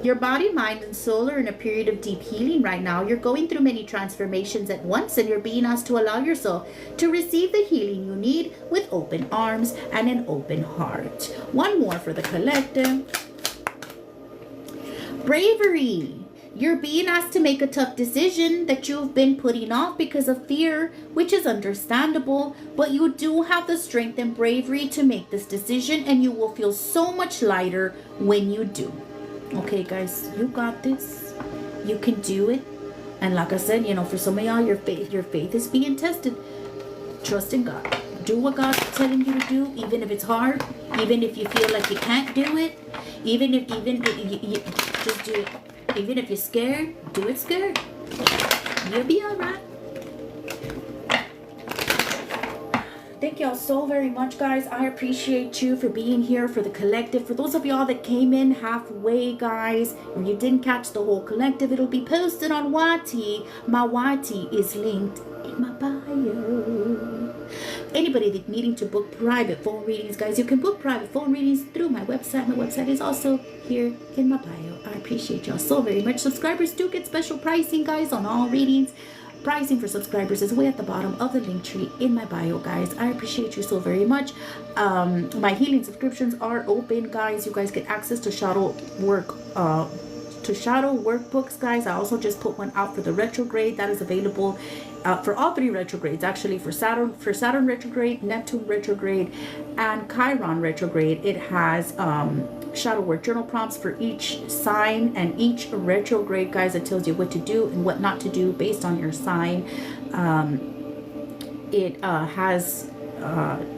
Your body, mind, and soul are in a period of deep healing right now. You're going through many transformations at once, and you're being asked to allow yourself to receive the healing you need with open arms and an open heart. One more for the collective. Bravery. You're being asked to make a tough decision that you've been putting off because of fear, which is understandable, but you do have the strength and bravery to make this decision, and you will feel so much lighter when you do. Okay, guys, you got this. You can do it. And like I said, for some of y'all, your faith is being tested. Trust in God. do what God's telling you to do, even if it's hard, even if you feel like you can't do it, even if you just do it. Even if you're scared, do it scared. You'll be all right. Thank y'all so very much, guys. I appreciate you for being here, for the collective. For those of y'all that came in halfway, guys, and you didn't catch the whole collective, it'll be posted on YT. My YT is linked in my bio. Anybody that needing to book private phone readings, guys, you can book private phone readings through my website. My website is also here in my bio. I appreciate y'all so very much. Subscribers do get special pricing, guys, on all readings. Pricing for subscribers is way at the bottom of the link tree in my bio, guys. I appreciate you so very much. My healing subscriptions are open, guys. You guys get access to shadow workbooks, guys. I also just put one out for the retrograde that is available for all three retrogrades, actually, for Saturn retrograde, Neptune retrograde, and Chiron retrograde. It has shadow work journal prompts for each sign and each retrograde, guys. It tells you what to do and what not to do based on your sign. It has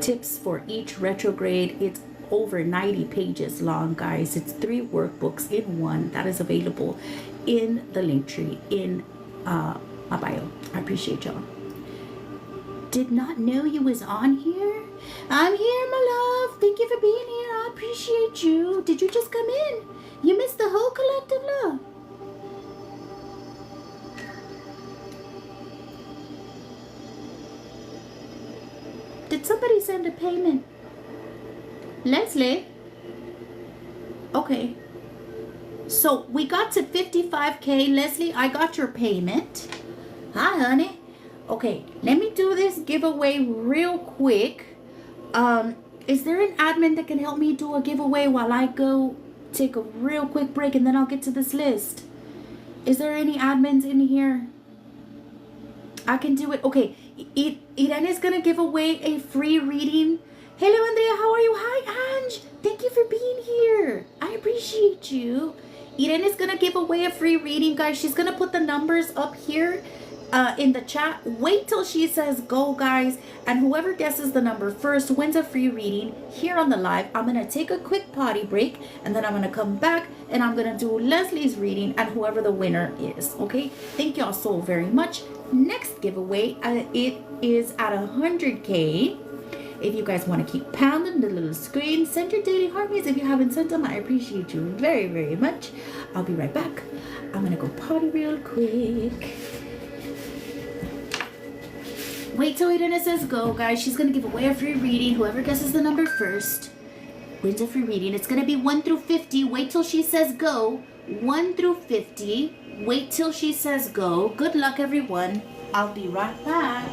tips for each retrograde. It's over 90 pages long, guys. It's 3 workbooks in one that is available in the link tree in my bio. I appreciate y'all. Did not know you was on here. I'm here, my love. Thank you for being here. I appreciate you. Did you just come in? You missed the whole collective, love. Did somebody send a payment? Leslie? Okay. So we got to 55K. Leslie, I got your payment. Hi, honey. Okay, let me do this giveaway real quick. Is there an admin that can help me do a giveaway while I go take a real quick break and then I'll get to this list? Is there any admins in here? I can do it. Okay, Irene is gonna give away a free reading. Hello, Andrea, how are you? Hi, Ange. Thank you for being here. I appreciate you. Irene is gonna give away a free reading, guys. She's gonna put the numbers up here in the chat. Wait till she says go, guys, and whoever guesses the number first wins a free reading here on the live. I'm gonna take a quick potty break and then I'm gonna come back and I'm gonna do Leslie's reading and whoever the winner is. Okay, thank y'all so very much. Next giveaway, it is at 100K. If you guys want to keep pounding the little screen, send your daily heartbeats. If you haven't sent them, I appreciate you very, very much. I'll be right back. I'm gonna go potty real quick. Wait till Irene says go, guys. She's gonna give away a free reading. Whoever guesses the number first wins a free reading. It's gonna be 1 through 50. Wait till she says go. 1 through 50. Wait till she says go. Good luck, everyone. I'll be right back.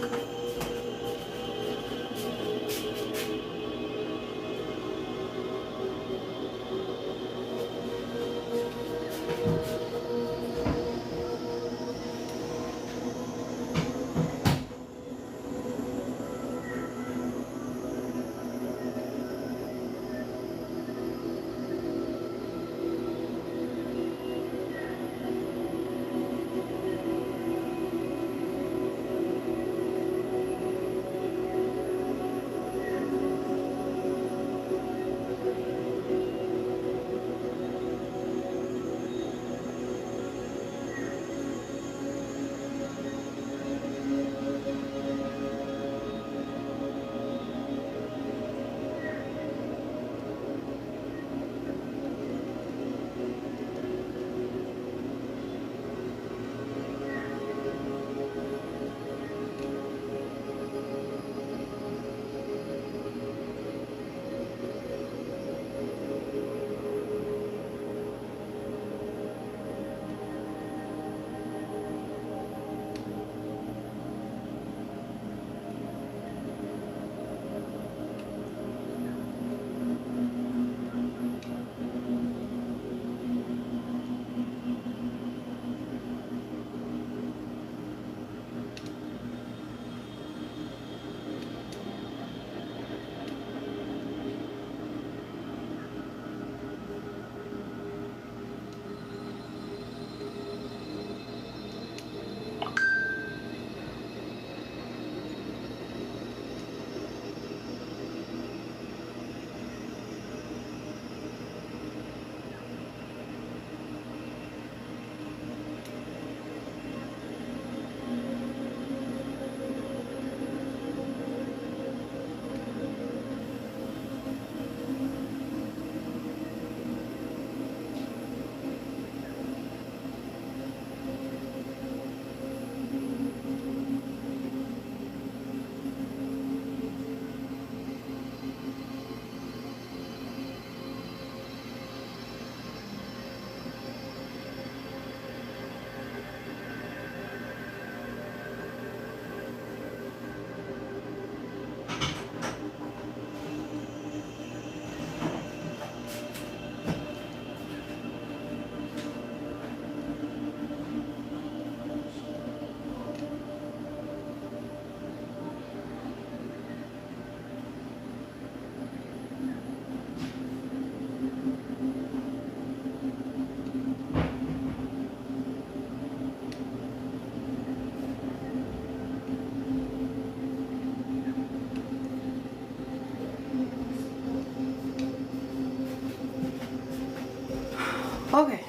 Okay.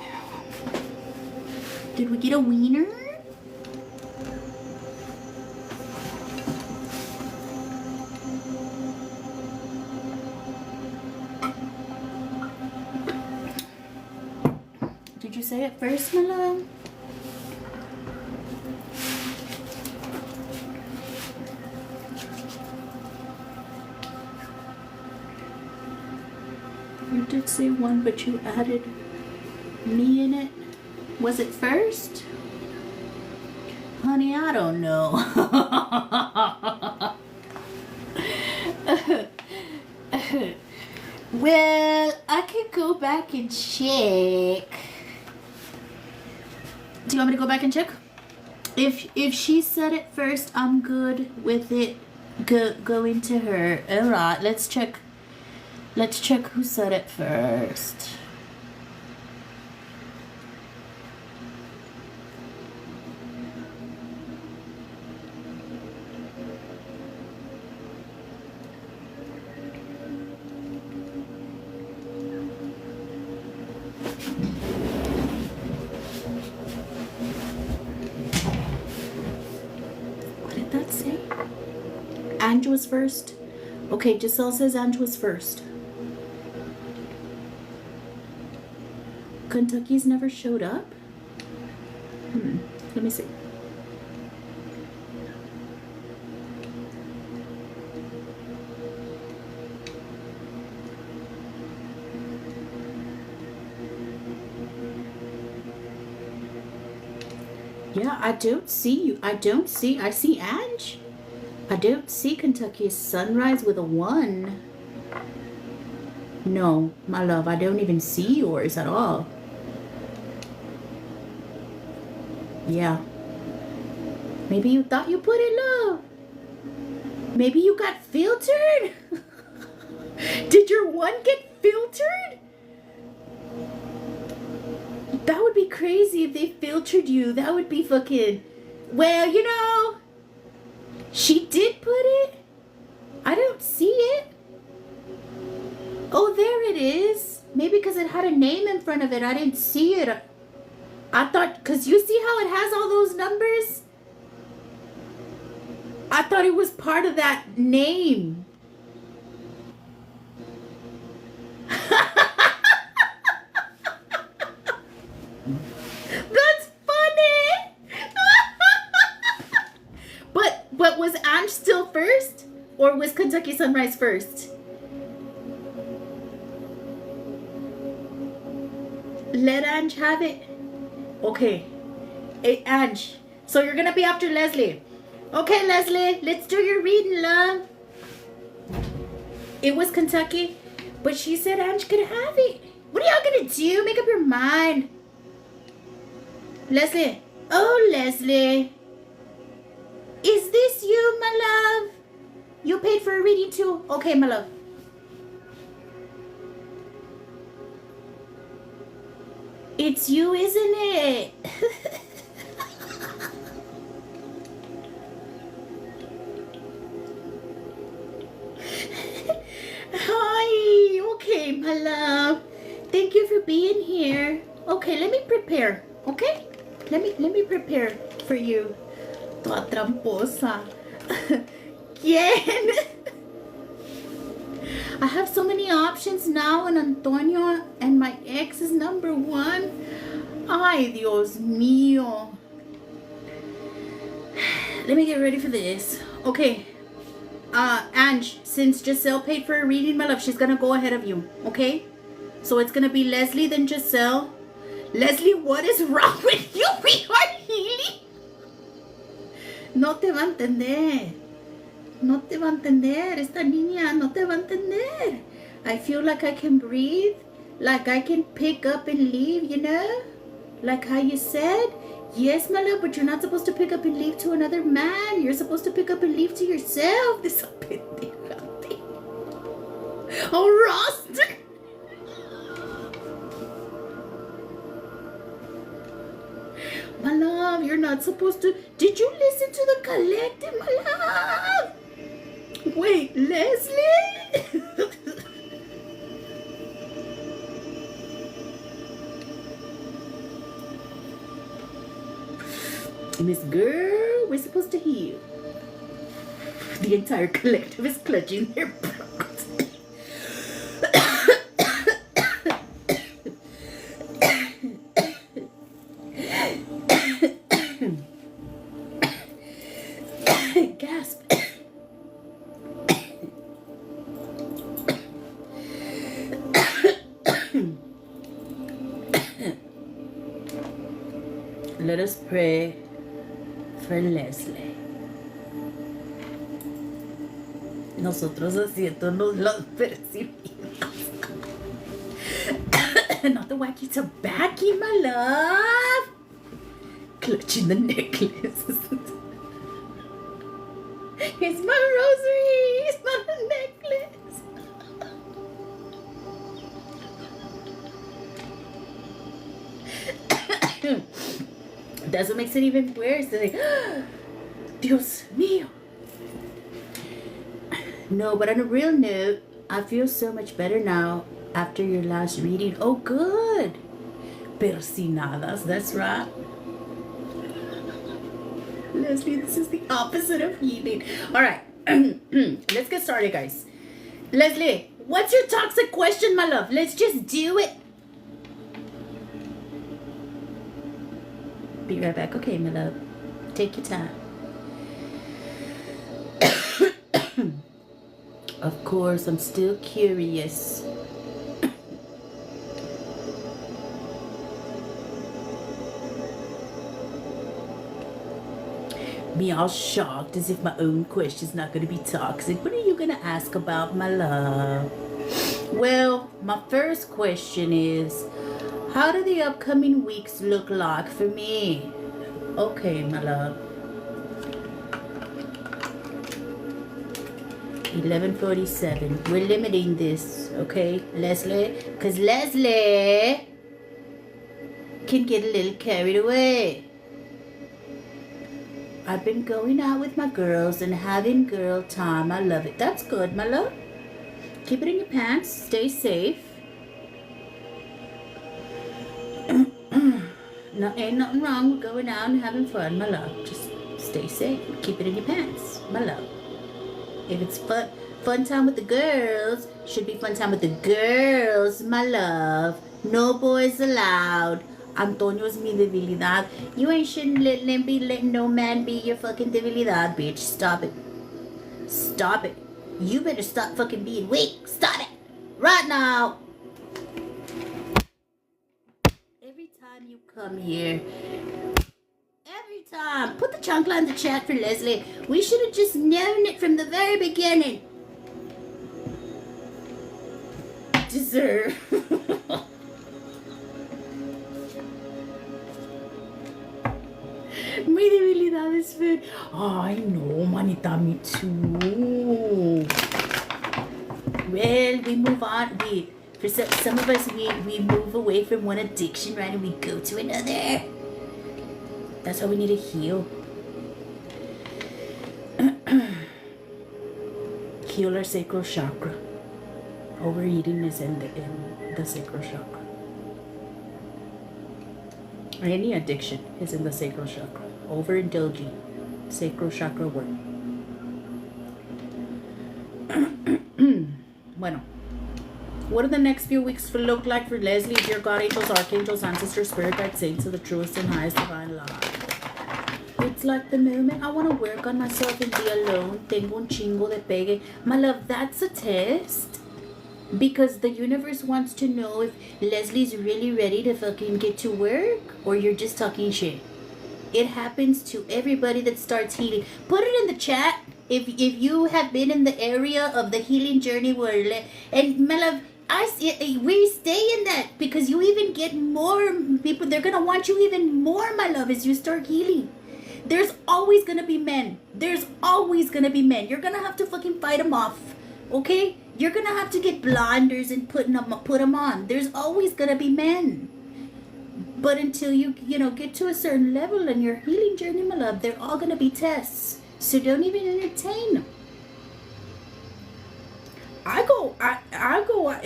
Did we get a wiener? Did you say it first, my love? You did say one, but you added me in it. Was it first? Honey, I don't know. Well, I could go back and check. Do you want me to go back and check? If she said it first, I'm good with it going to her. Alright, let's check. Let's check who said it first. What did that say? Ange was first. Okay, Giselle says Ange was first. Kentucky's never showed up? Let me see. Yeah, I don't see you. I see Ange. I don't see Kentucky's Sunrise with a 1. No, my love, I don't even see yours at all. Yeah. Maybe you thought you put it low. Maybe you got filtered? Did your 1 get filtered? That would be crazy if they filtered you. That would be fucking... Well, you know, she did put it. I don't see it. Oh, there it is. Maybe because it had a name in front of it, I didn't see it. I thought, because you see how it has all those numbers? I thought it was part of that name. That's funny. But was Ange still first? Or was Kentucky Sunrise first? Let Ange have it. Okay. Hey, Ange. So you're gonna be after Leslie. Okay, Leslie. Let's do your reading, love. It was Kentucky. But she said Ange could have it. What are y'all gonna do? Make up your mind. Leslie. Oh, Leslie. Is this you, my love? You paid for a reading too? Okay, my love. It's you, isn't it? Hi. Okay, my love. Thank you for being here. Okay, let me prepare. Okay? Let me prepare for you. Toda tramposa. ¿Quién? I have so many options now, and Antonio and my ex is number 1. Ay, Dios mío. Let me get ready for this. Okay. Ange, since Giselle paid for a reading, my love, she's gonna go ahead of you. Okay? So it's gonna be Leslie, then Giselle. Leslie, what is wrong with you? We are healing. No te va a entender. No te va a entender. Esta niña no te va a entender. I feel like I can breathe. Like I can pick up and leave, you know? Like how you said. Yes, my love, but you're not supposed to pick up and leave to another man. You're supposed to pick up and leave to yourself. This pendeja thing. Oh, Ross. My love, you're not supposed to. Did you listen to the collective, my love? Wait, Leslie? Miss Girl, we're supposed to heal. The entire collective is clutching their pearls. Gasp. Let us pray for Leslie. Nosotros haciéndonos los percibidos. Not the wacky tobacco, my love. Clutching the necklace. It's my rosary. It's not a necklace. That's what makes it even worse. They're like, Dios mío. No, but on a real note, I feel so much better now after your last reading. Oh, good. Persinadas, that's right. Leslie, this is the opposite of healing. All right, let's get started, guys. Leslie, what's your toxic question, my love? Let's just do it. Be right back. Okay, my love. Take your time. Of course, I'm still curious. Me all shocked as if my own question's not going to be toxic. What are you going to ask about, my love? Well, my first question is, how do the upcoming weeks look like for me? Okay, my love. 11:47. We're limiting this, okay, Leslie? Because Leslie can get a little carried away. I've been going out with my girls and having girl time. I love it. That's good, my love. Keep it in your pants. Stay safe. No, ain't nothing wrong with going out and having fun, my love. Just stay safe. Keep it in your pants, my love. If it's fun time with the girls, should be fun time with the girls, my love. No boys allowed. Antonio's mi debilidad. You ain't shouldn't be letting no man be your fucking debilidad, bitch. Stop it. Stop it. You better stop fucking being weak. Stop it. Right now. Every time you come here, every time. Put the chancla in the chat for Leslie. We should have just known it from the very beginning. Deserve. Mi debilidad is food. Oh, I know, manita, me too. Well, we move on. For some of us, we move away from one addiction, right, and we go to another. That's how we need to heal. Heal our sacral chakra. Overeating is in the sacral chakra. Any addiction is in the sacral chakra. Overindulging, sacral chakra work. Bueno. What do the next few weeks look like for Leslie, dear God, angels, archangels, ancestors, spirit guides, saints of the truest and highest divine love? It's like the moment I want to work on myself and be alone. Tengo un chingo de pegue. My love, that's a test. Because the universe wants to know if Leslie's really ready to fucking get to work or you're just talking shit. It happens to everybody that starts healing. Put it in the chat if you have been in the area of the healing journey where and my love, we stay in that because you even get more people. They're gonna want you even more, my love, as you start healing. There's always gonna be men. There's always gonna be men. You're gonna have to fucking fight them off, okay? You're gonna have to get blinders and put them on. There's always gonna be men. But until you get to a certain level in your healing journey, my love, they're all gonna be tests. So don't even entertain them. I go out,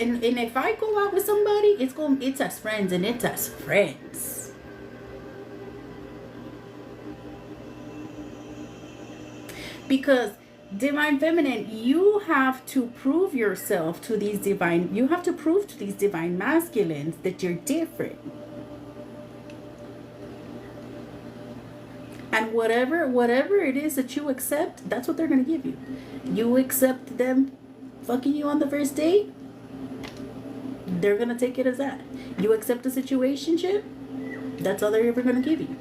and if I go out with somebody, it's as friends, and it's as friends. Because divine feminine, you have to prove yourself to these divine, you have to prove to these divine masculines that you're different. And whatever it is that you accept, that's what they're going to give you. You accept them fucking you on the first date, they're going to take it as that. You accept a situationship, that's all they're ever going to give you.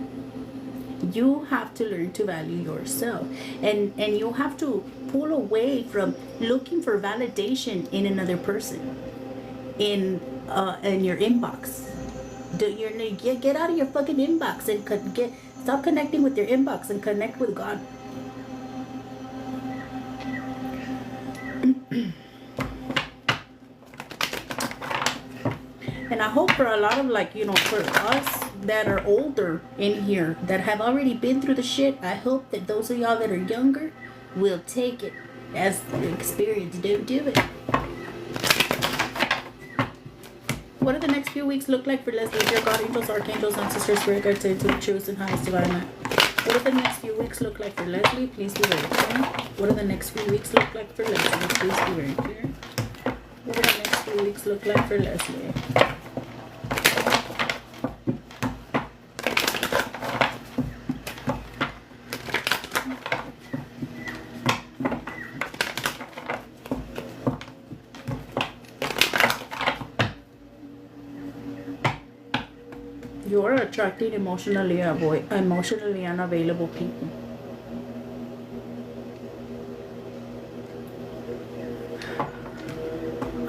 You have to learn to value yourself, and you have to pull away from looking for validation in another person, in your inbox. Get out of your fucking inbox and stop connecting with your inbox and connect with God. And I hope for a lot of, like, you know, for us that are older in here that have already been through the shit, I hope that those of y'all that are younger will take it as an experience. Don't do it. What do the next few weeks look like for Leslie? Dear God, angels, archangels, ancestors, spirit guides, to the truest and highest divine light. What do the next few weeks look like for Leslie? Please be very clear. What do the next few weeks look like for Leslie? Please be very clear. What do the next few weeks look like for Leslie? You're attracting emotionally unavailable people.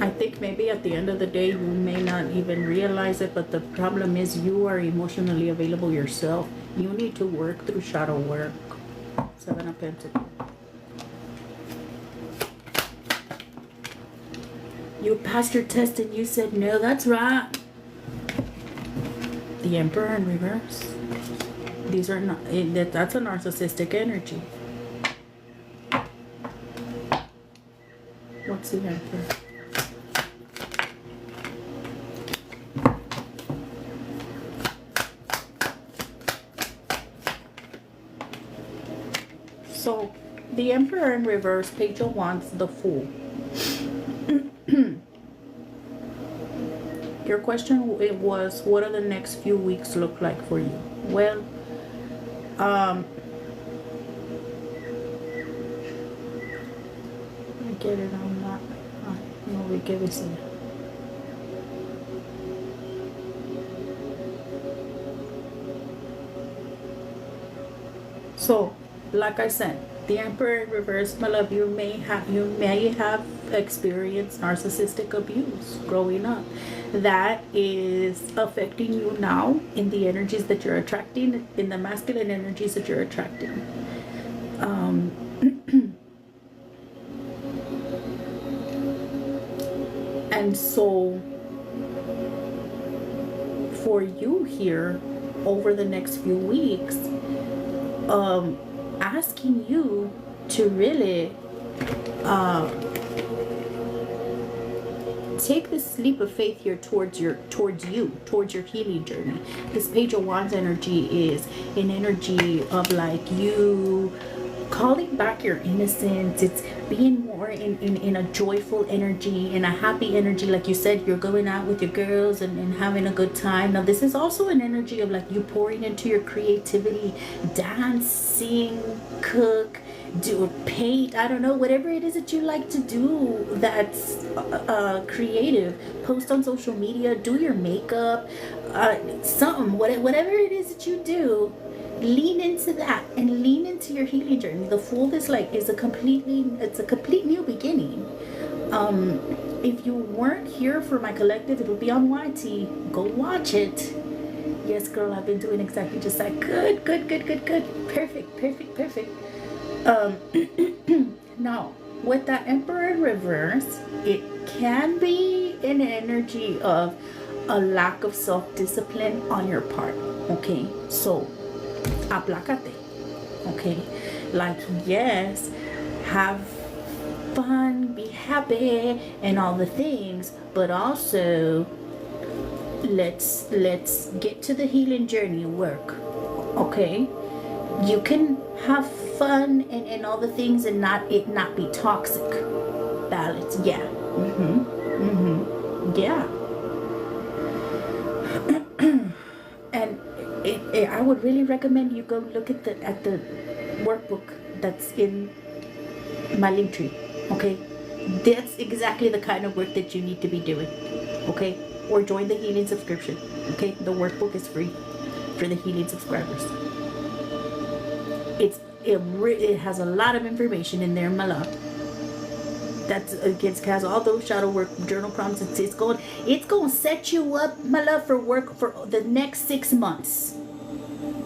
I think maybe at the end of the day you may not even realize it, but the problem is you are emotionally available yourself. You need to work through shadow work. Seven of Pentacles. You passed your test and you said no, that's right. The Emperor in reverse. These are not, that's a narcissistic energy. What's the Emperor? So, the Emperor in reverse, Page of Wands, the Fool. Your question was, what do the next few weeks look like for you? Well, I get it on that. No, we give it some. So, like I said, the Emperor in reverse, my love, you may have experienced narcissistic abuse growing up. That is affecting you now in the energies that you're attracting, in the masculine energies that you're attracting. And so for you here over the next few weeks, asking you to really take this leap of faith here towards your healing journey. This Page of Wands energy is an energy of like you calling back your innocence. It's being more in a joyful energy, in a happy energy. Like you said, you're going out with your girls and having a good time. Now this is also an energy of like you pouring into your creativity, dance, sing, cook, do paint, I don't know, whatever it is that you like to do that's creative. Post on social media, do your makeup, something, whatever it is that you do, lean into that and lean into your healing journey. The Fool is a complete new beginning. If you weren't here for my collective, it'll be on YT. Go watch it. Yes, girl, I've been doing exactly just that. Good. Perfect. Now, with that Emperor in reverse, it can be an energy of a lack of self-discipline on your part. Okay, so aplácate. Okay, like, yes, have fun, be happy, and all the things, but also let's get to the healing journey work. Okay, you can have fun and all the things, and not be toxic. Balance, yeah. Yeah. And I would really recommend you go look at the workbook that's in my link tree. Okay, that's exactly the kind of work that you need to be doing. Okay, or join the healing subscription. Okay, the workbook is free for the healing subscribers. It has a lot of information in there, my love. That's against has all those shadow work journal prompts. It's going to set you up, my love, for work for the next 6 months.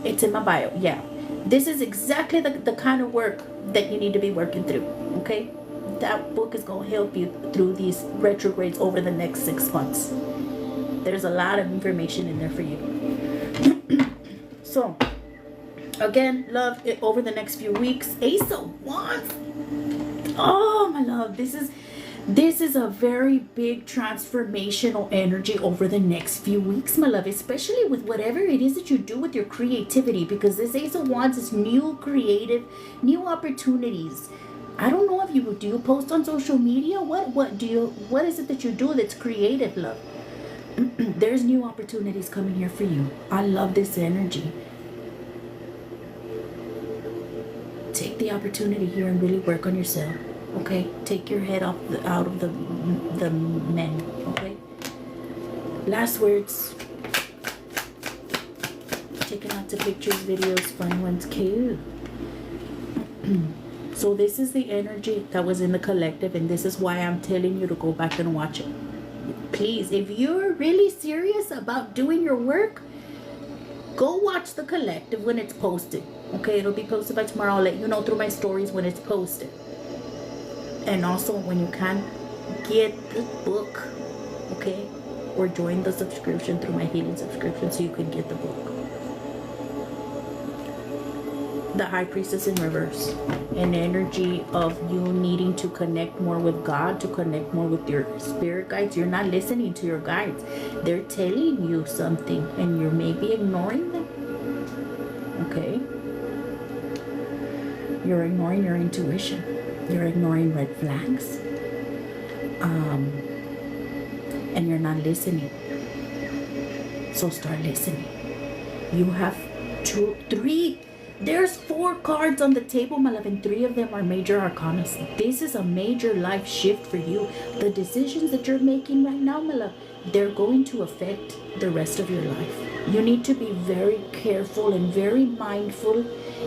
It's in my bio. Yeah, this is exactly the kind of work that you need to be working through. Okay, that book is going to help you through these retrogrades over the next 6 months. There's a lot of information in there for you. So again, love, over the next few weeks, Ace of Wands. Oh, my love, this is a very big transformational energy over the next few weeks, my love, especially with whatever it is that you do with your creativity, because this Ace of Wands is new new opportunities. I don't know if you do post on social media. What is it that you do that's creative, love? There's new opportunities coming here for you. I love this energy. Take the opportunity here and really work on yourself. Okay, take your head out of the men. Okay, last words. Taking lots of pictures, videos, fun ones, cute. So this is the energy that was in the collective, and this is why I'm telling you to go back and watch it. Please, if you're really serious about doing your work, go watch the collective when it's posted. Okay, it'll be posted by tomorrow. I'll let you know through my stories when it's posted. And also when you can, get the book, okay? Or join the subscription through my healing subscription so you can get the book. The High Priestess in reverse. An energy of you needing to connect more with God, to connect more with your spirit guides. You're not listening to your guides. They're telling you something and you're maybe ignoring them. Okay? You're ignoring your intuition. You're ignoring red flags. And you're not listening. So start listening. You have 3. There's 4 cards on the table, my love, and 3 of them are major arcana. This is a major life shift for you. The decisions that you're making right now, my love, they're going to affect the rest of your life. You need to be very careful and very mindful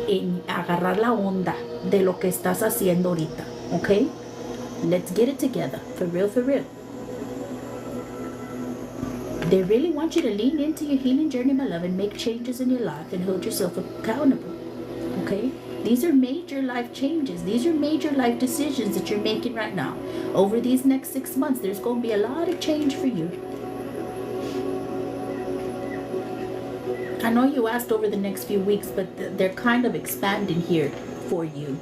en agarrar la onda de lo que estás haciendo ahorita. Okay? Let's get it together. For real, for real. They really want you to lean into your healing journey, my love, and make changes in your life and hold yourself accountable. Okay? These are major life changes. These are major life decisions that you're making right now. Over these next 6 months, there's going to be a lot of change for you. I know you asked over the next few weeks, but they're kind of expanding here for you.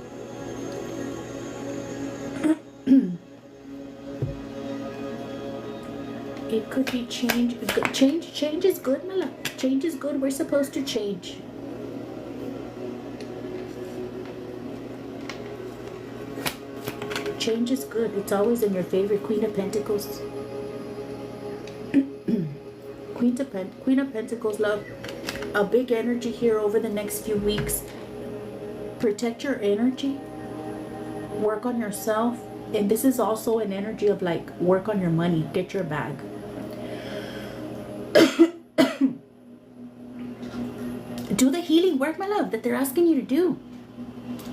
It could be change. Change is good, my love. Change is good. We're supposed to change. Change is good. It's always in your favor. Queen of Pentacles. Queen of Pentacles, love. A big energy here over the next few weeks. Protect your energy. Work on yourself. And this is also an energy of like, work on your money. Get your bag. Do the healing work, my love, that they're asking you to do.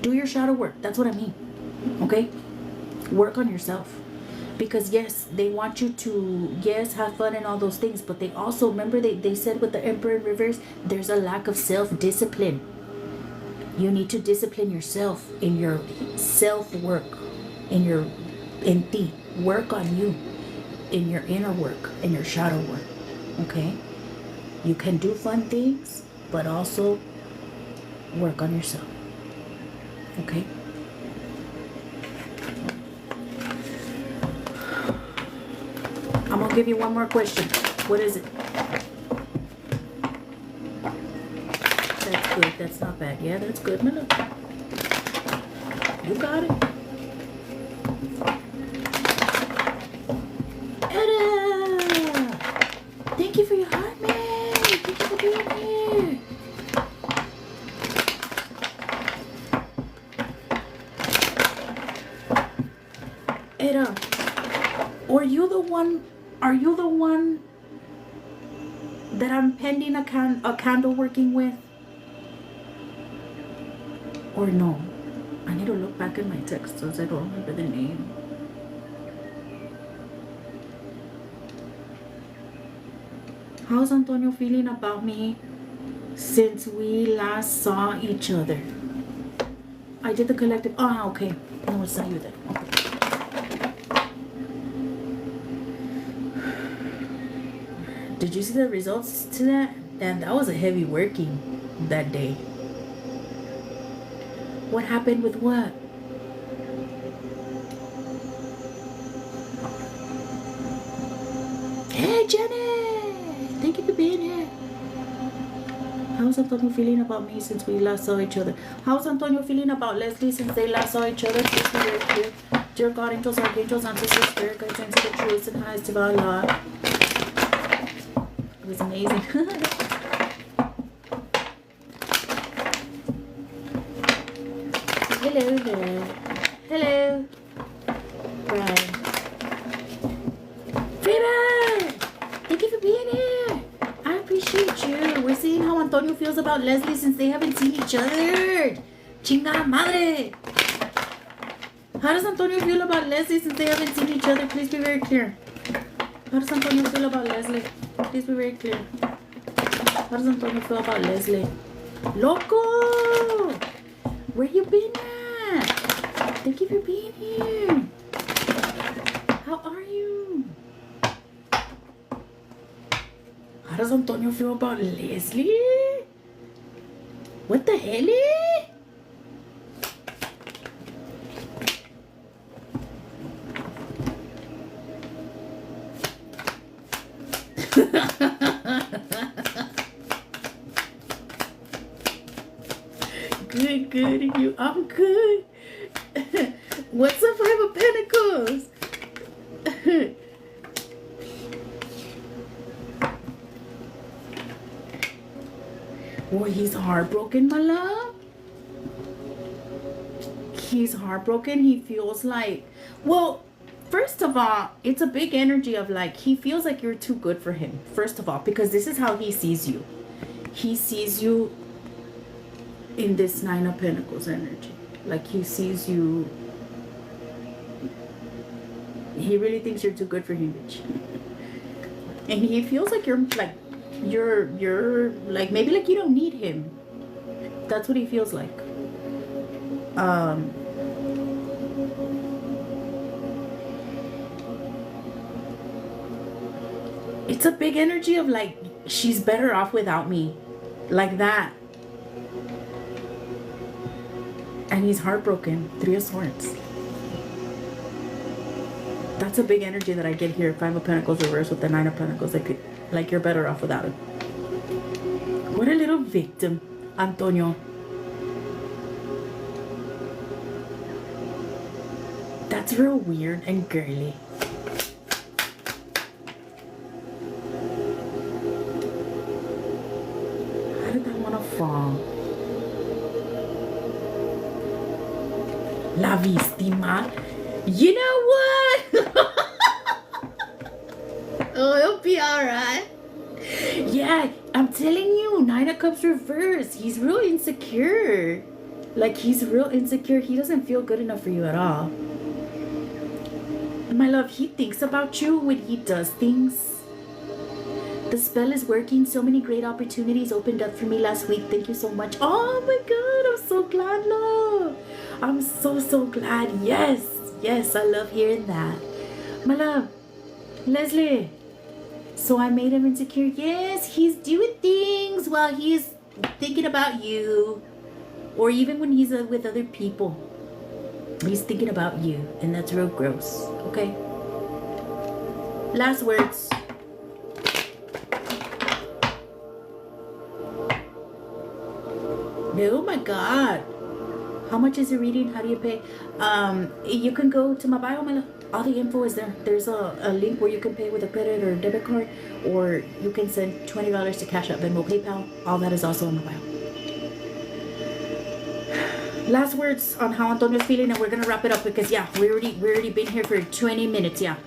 Do your shadow work. That's what I mean. Okay? Work on yourself. Because yes, they want you to, yes, have fun and all those things, but they also, remember they said with the Emperor in reverse, there's a lack of self-discipline. You need to discipline yourself in your self-work, in the work on you, in your inner work, in your shadow work. Okay? You can do fun things, but also work on yourself. Okay? I'm gonna give you one more question. What is it? That's good. That's not bad. Yeah, that's good, my love. You got it. Etta! Thank you for your heart, man. Thank you for being here. Etta, are you the one that I'm pending a candle working with? Or no? I need to look back at my texts because I don't remember the name. How's Antonio feeling about me since we last saw each other? I did the collective. Oh, okay. No, it's not you then. Okay. Did you see the results to that? And that was a heavy working that day. What happened with what? Hey, Jenny! Thank you for being here. How's Antonio feeling about me since we last saw each other? How's Antonio feeling about Leslie since they last saw each other? Please be very clear. Dear God, angels, archangels, ancestors, spirit guides, into the truths and highest divine law. It was amazing. Hello there. Hello. Brian. Freeman! Thank you for being here. I appreciate you. We're seeing how Antonio feels about Leslie since they haven't seen each other. Chingada madre. How does Antonio feel about Leslie since they haven't seen each other? Please be very clear. How does Antonio feel about Leslie? Please be very clear. How does Antonio feel about Leslie? Loco! Where you been at? Thank you for being here. How are you? How does Antonio feel about Leslie? What the hell? Good, and you? I'm good. What's the Five of Pentacles? Well, he's heartbroken, my love. He's heartbroken. He feels like, well, first of all, it's a big energy of like, he feels like you're too good for him, first of all, because this is how he sees you. He sees you in this Nine of Pentacles energy. Like he sees you, he really thinks you're too good for him, bitch. And he feels like you're like, maybe like you don't need him. That's what he feels like. It's a big energy of like, she's better off without me. Like that. And he's heartbroken. Three of Swords. That's a big energy that I get here. Five of Pentacles reversed with the Nine of Pentacles. Like you're better off without him. What a little victim, Antonio. That's real weird and girly. How did that want to fall? La víctima. You know what? Oh, it'll be alright. Yeah, I'm telling you, Nine of Cups reverse. He's real insecure. Like, he's real insecure. He doesn't feel good enough for you at all. My love, he thinks about you when he does things. The spell is working. So many great opportunities opened up for me last week. Thank you so much. Oh my God, I'm so glad, love. I'm so glad. Yes, I love hearing that. My love, Leslie. So I made him insecure. Yes, he's doing things while he's thinking about you. Or even when he's with other people. He's thinking about you. And that's real gross. Okay? Last words. Oh my God. How much is your reading? How do you pay? You can go to my bio, my love. All the info is there. There's a link where you can pay with a credit or debit card, or you can send $20 to Cash App, Venmo, PayPal. All that is also on my bio. Last words on how Antonio's feeling, and we're gonna wrap it up because yeah, we already been here for 20 minutes. Yeah.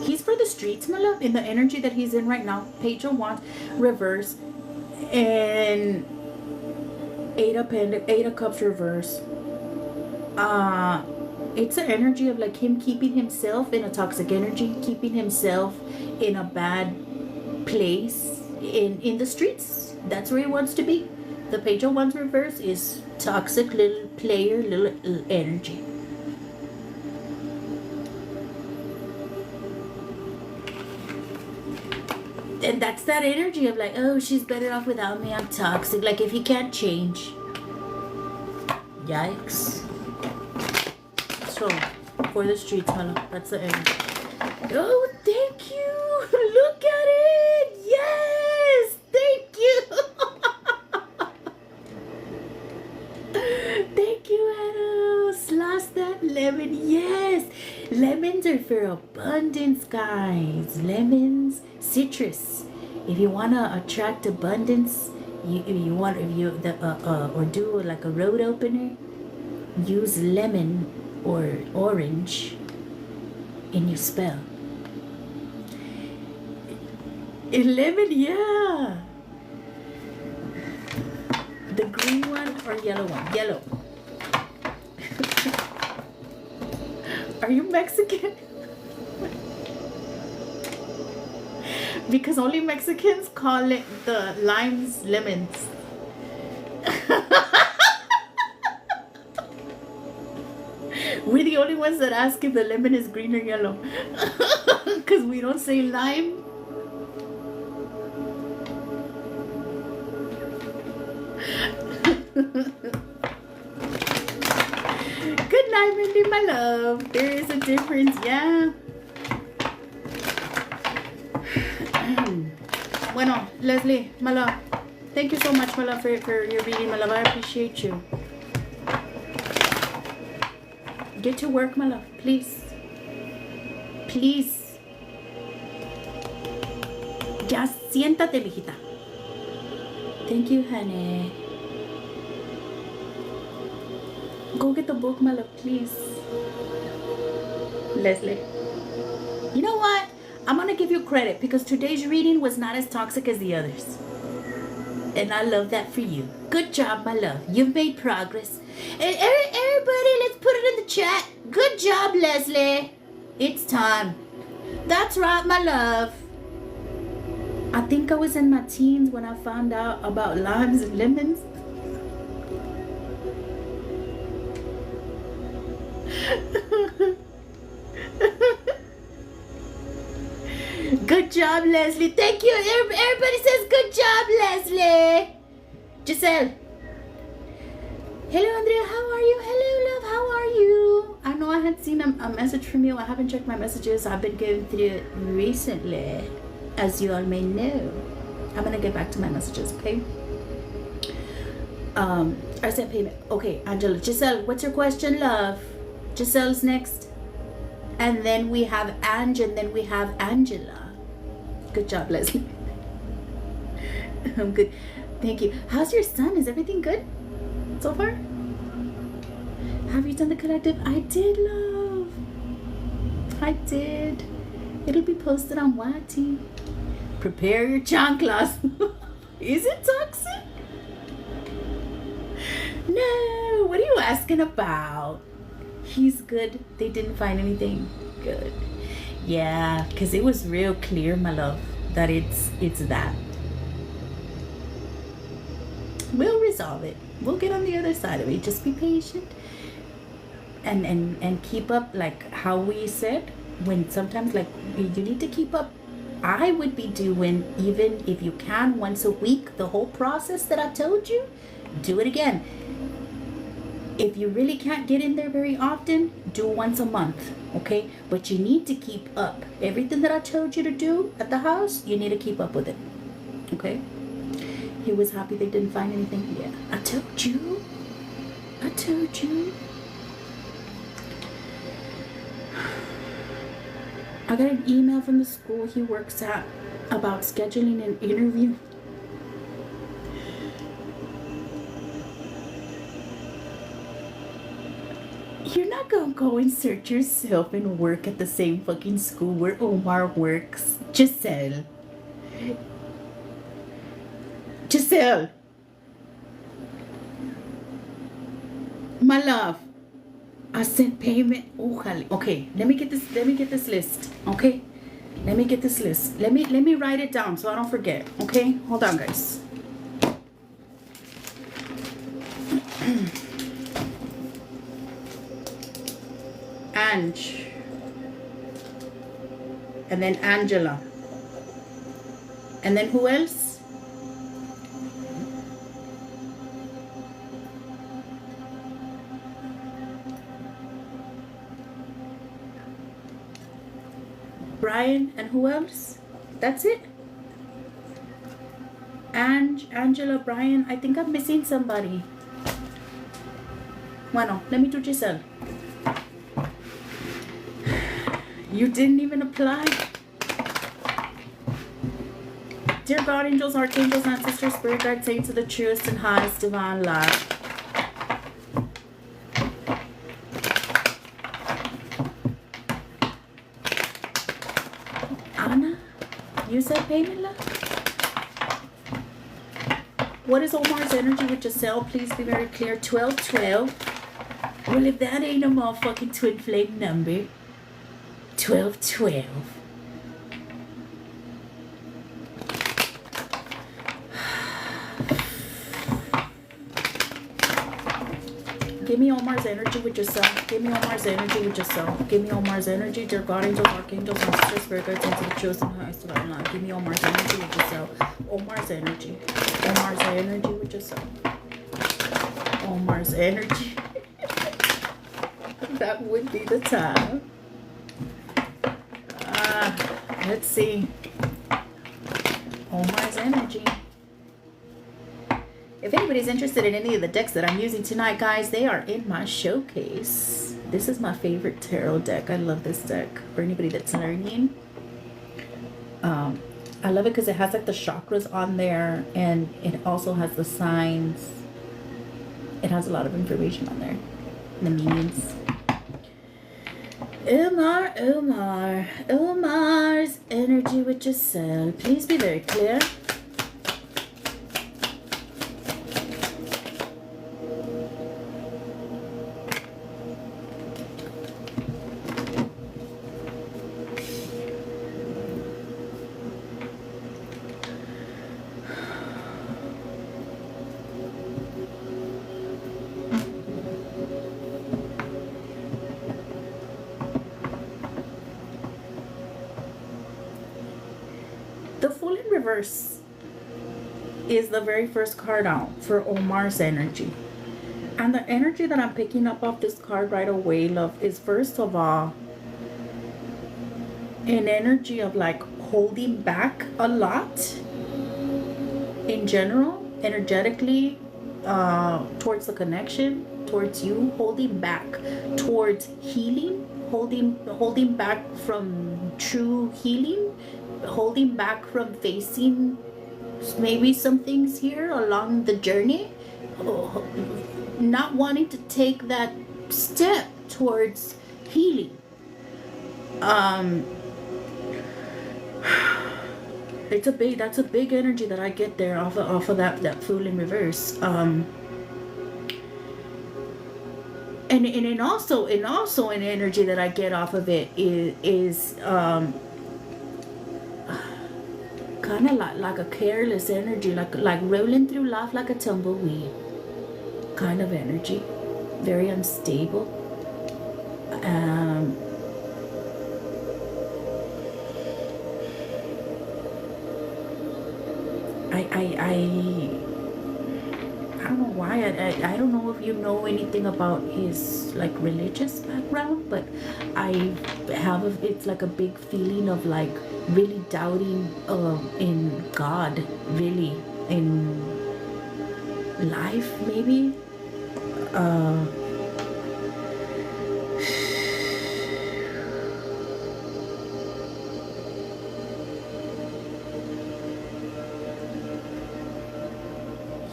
He's for the streets, my love, in the energy that he's in right now. Page of Wands, reverse, and Eight of Cups, reverse. It's an energy of like him keeping himself in a toxic energy, keeping himself in a bad place in the streets. That's where he wants to be. The Page of Wands reverse is toxic little player, little energy. And that's that energy of like, oh, she's better off without me. I'm toxic. Like if he can't change. Yikes. So, for the streets, my love. That's the energy. Oh, thank you. Look at it. Yes. Thank you. Thank you, Anna. Slash that lemon. Yes. Lemons are for abundance, guys. Lemons, citrus. If you want to attract abundance, or do like a road opener, use lemon or orange in your spell. Lemon, yeah. The green one or yellow one? Yellow. Are you Mexican? Because only Mexicans call it the limes lemons. We're the only ones that ask if the lemon is green or yellow. Because we don't say lime. Good night, Mindy, my love. There is a difference, yeah. Bueno, Leslie, my love. Thank you so much, my love, for your reading, my love. I appreciate you. Get to work, my love, please. Please. Ya siéntate, mijita. Thank you, honey. Go get the book, my love, please. Leslie. You know what? I'm going to give you credit because today's reading was not as toxic as the others. And I love that for you. Good job, my love. You've made progress. And everybody, let's put it in the chat. Good job, Leslie. It's time. That's right, my love. I think I was in my teens when I found out about limes and lemons. Good job, Leslie. Thank you. Everybody says good job, Leslie. Giselle. Hello, Andrea. How are you? Hello, love. How are you? I know I had seen a message from you. I haven't checked my messages. I've been going through it recently, as you all may know. I'm going to get back to my messages, okay? I said payment. Okay, Angela. Giselle, what's your question, love? Giselle's next. And then we have Ange, and then we have Angela. Good job, Leslie. I'm good. Thank you. How's your son? Is everything good so far? Have you done the collective? I did, love. I did. It'll be posted on YT. Prepare your chanclas. Is it toxic? No. What are you asking about? He's good. They didn't find anything. Good. Yeah, because it was real clear, my love, that it's that. We'll resolve it. We'll get on the other side of it. Just be patient. And keep up, like how we said, when sometimes like you need to keep up. I would be doing, even if you can, once a week, the whole process that I told you. Do it again. If you really can't get in there very often, do once a month, okay? But you need to keep up. Everything that I told you to do at the house, you need to keep up with it, okay? He was happy they didn't find anything. Yeah, I told you. I told you. I got an email from the school he works at about scheduling an interview. You're not gonna go insert yourself and work at the same fucking school where Omar works. Giselle. Giselle. My love. I sent payment. Okay, let me get this list. Okay? Let me get this list. Let me write it down so I don't forget. Okay? Hold on, guys. Ange. And then Angela. And then who else? Brian, and who else? That's it? Angela, Brian, I think I'm missing somebody. Bueno, let me do Giselle. You didn't even apply? Dear God, angels, archangels, ancestors, spirit guides, saints of the truest and highest divine light. Anna, you said payment, love? What is Omar's energy with Giselle? Please be very clear. 1212. Well, if that ain't a motherfucking twin flame number. 1212. Give me Omar's energy with yourself. Give me Omar's energy with yourself. Give me Omar's energy. Dear God, angels, archangels, ancestors, spirit guides, into the chosen highest of our life. Give me Omar's energy with yourself. Omar's energy. Omar's energy with yourself. Omar's energy. That would be the time. Let's see. Omar's energy. If anybody's interested in any of the decks that I'm using tonight, guys, they are in my showcase. This is my favorite tarot deck. I love this deck. For anybody that's learning, I love it because it has like the chakras on there, and it also has the signs. It has a lot of information on there. The meanings. Omar's energy with Giselle. Please be very clear. The Fool in Reverse is the very first card out for Omar's energy. And the energy that I'm picking up off this card right away, love, is first of all an energy of like holding back a lot in general, energetically, towards the connection, towards you, holding back towards healing, holding back from true healing, holding back from facing maybe some things here along the journey, not wanting to take that step towards healing. That's a big energy that I get there off of that Fool in Reverse. And also an energy that I get off of it is kind of like a careless energy, like rolling through life like a tumbleweed kind of energy, very unstable. I don't know why. I don't know if you know anything about his like religious background, but I have it's like a big feeling of like really doubting in God, really in life, maybe. Uh,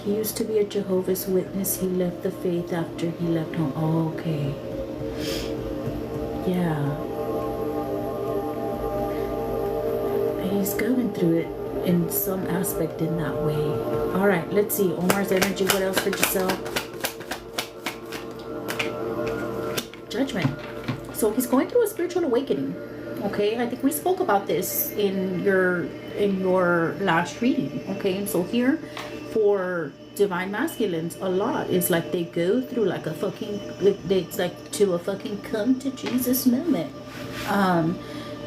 He used to be a Jehovah's Witness. He left the faith after he left home. Oh, okay. Yeah. He's going through it in some aspect in that way. All right, let's see. Omar's energy. What else for Giselle? Judgment. So he's going through a spiritual awakening. Okay, I think we spoke about this in your last reading. Okay, and so here for divine masculines, a lot is like they go through like a fucking, it's like to a fucking come to Jesus moment.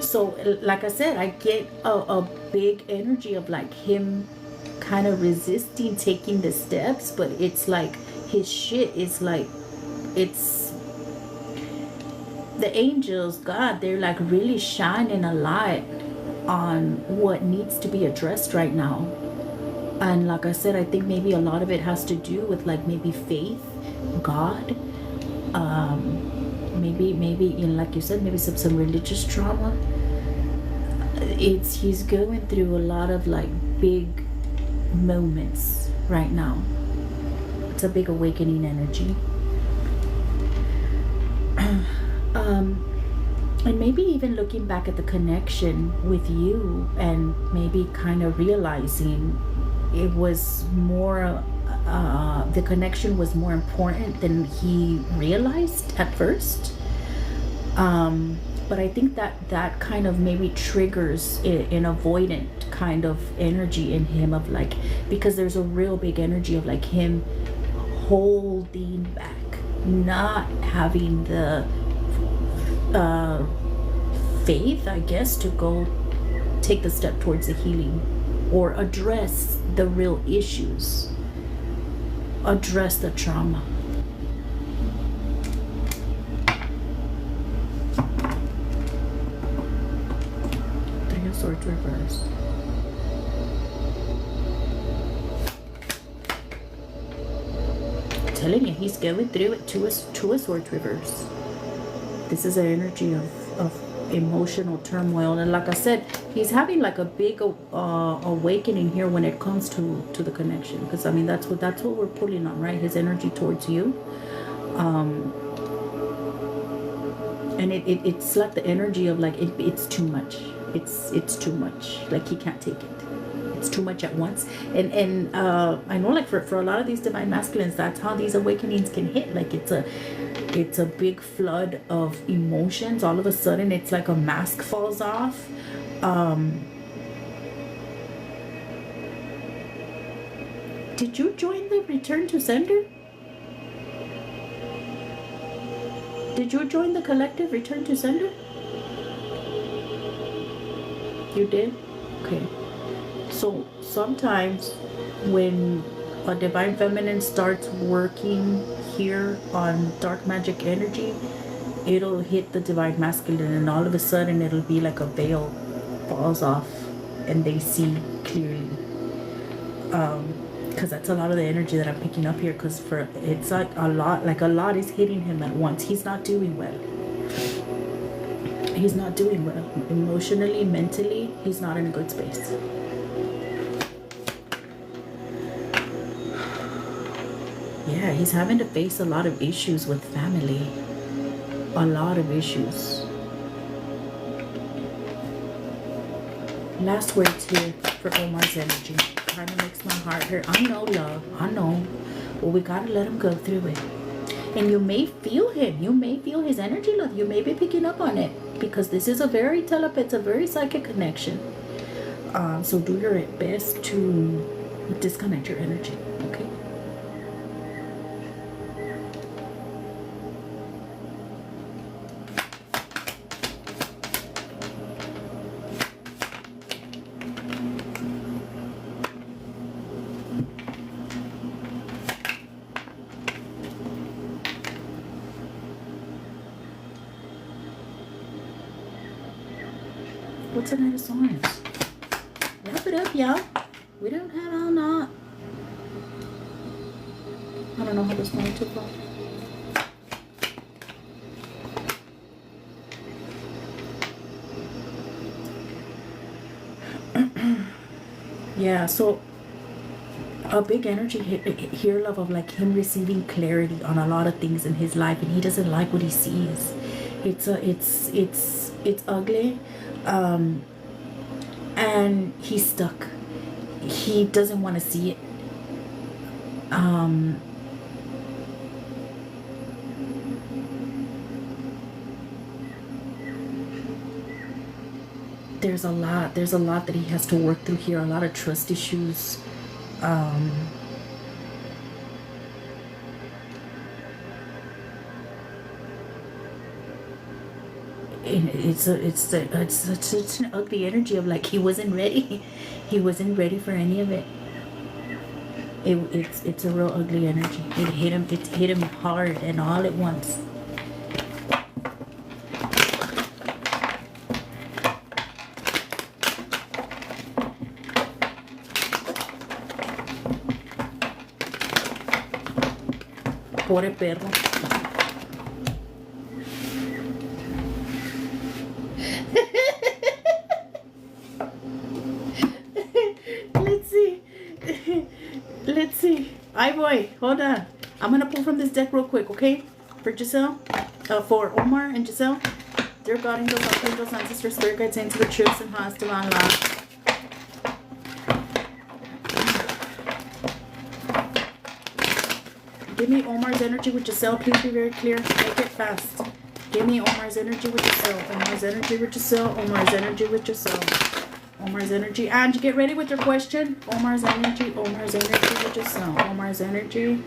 So like I said, I get a big energy of like him kind of resisting taking the steps, but it's like his shit is like, it's the angels, God, they're like really shining a light on what needs to be addressed right now. And like I said, I think maybe a lot of it has to do with like maybe faith, God, maybe you know, like you said, maybe some religious trauma. He's going through a lot of like big moments right now. It's a big awakening energy. And maybe even looking back at the connection with you and maybe kind of realizing it was more, the connection was more important than he realized at first. But I think that kind of maybe triggers an avoidant kind of energy in him of like, because there's a real big energy of like him holding back, not having the faith, I guess, to go take the step towards the healing or address the real issues, address the trauma. Three of Swords reversed. I'm telling you, he's going through it. Two of Swords reverse. This is an energy of emotional turmoil, and like I said, he's having like a big awakening here when it comes to the connection, because I mean that's what we're pulling on, right? His energy towards you, and it's like the energy of like it's too much. It's too much. Like he can't take it. It's too much at once. And I know like for a lot of these divine masculines, that's how these awakenings can hit. Like it's a big flood of emotions. All of a sudden it's like a mask falls off. Did you join the Return to Sender? Did you join the collective Return to Sender? You did? Okay. So sometimes when a divine feminine starts working here on dark magic energy, it'll hit the divine masculine, and all of a sudden it'll be like a veil falls off and they see clearly. Because that's a lot of the energy that I'm picking up here, because it's like a lot is hitting him at once. He's not doing well. He's not doing well. Emotionally, mentally, he's not in a good space. Yeah, he's having to face a lot of issues with family. A lot of issues. Last words here for Omar's energy. Kind of makes my heart hurt. I know, love. I know. But we gotta let him go through it. And you may feel him. You may feel his energy, love. You may be picking up on it. Because this is a very telepathic, a very psychic connection. So do your best to disconnect your energy. Okay? What's a Knight of Swords? Wrap it up, y'all. We don't have all not. I don't know how this one took off. Yeah, so a big energy here, love, of like him receiving clarity on a lot of things in his life, and he doesn't like what he sees. It's ugly, and he's stuck. He doesn't want to see it. There's a lot that he has to work through here, a lot of trust issues. It's such an ugly energy of like he wasn't ready. He wasn't ready for any of it. It's a real ugly energy. It hit him hard and all at once. Pobre perro. Let's see. Ay, boy, hold on. I'm gonna pull from this deck real quick, okay? For Giselle, for Omar and Giselle. Dear God, angels, archangels, ancestors, spirit guides, into the truths and hearts to unlock. Give me Omar's energy with Giselle. Please be very clear. Make it fast. Give me Omar's energy with Giselle. Omar's energy with Giselle. Omar's energy with Giselle. Omar's energy. Angie, get ready with your question. Omar's energy. Omar's energy with Giselle. Omar's energy.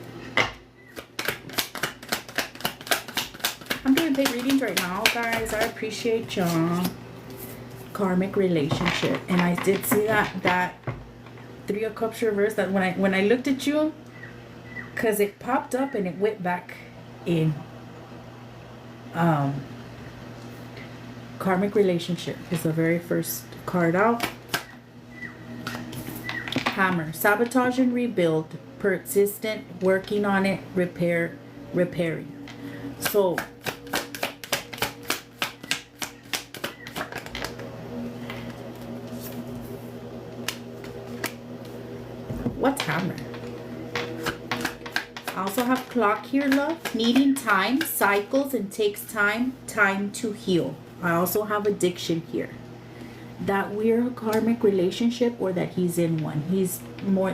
I'm doing paid readings right now, guys. I appreciate y'all. Karmic relationship. And I did see that Three of Cups reverse. That when I looked at you, because it popped up and it went back in. Karmic relationship is the very first card out. Hammer. Sabotage and rebuild. Persistent. Working on it. Repairing. So what's hammer? I also have clock here, love. Needing time, cycles, and takes time to heal. I also have addiction here. That we're a karmic relationship, or that he's in one. He's more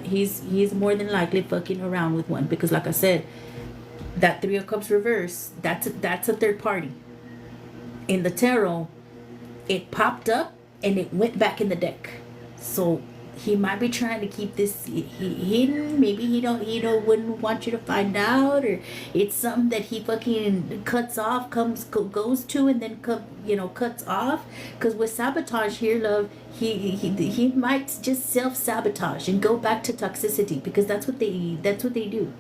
than likely fucking around with one, because like I said, that Three of Cups reverse, that's a third party. In the tarot, it popped up and it went back in the deck. So he might be trying to keep this hidden. Maybe he wouldn't want you to find out, or it's something that he fucking cuts off, goes to, and then cuts off. Because with sabotage here, love, he might just self-sabotage and go back to toxicity, because that's what they do.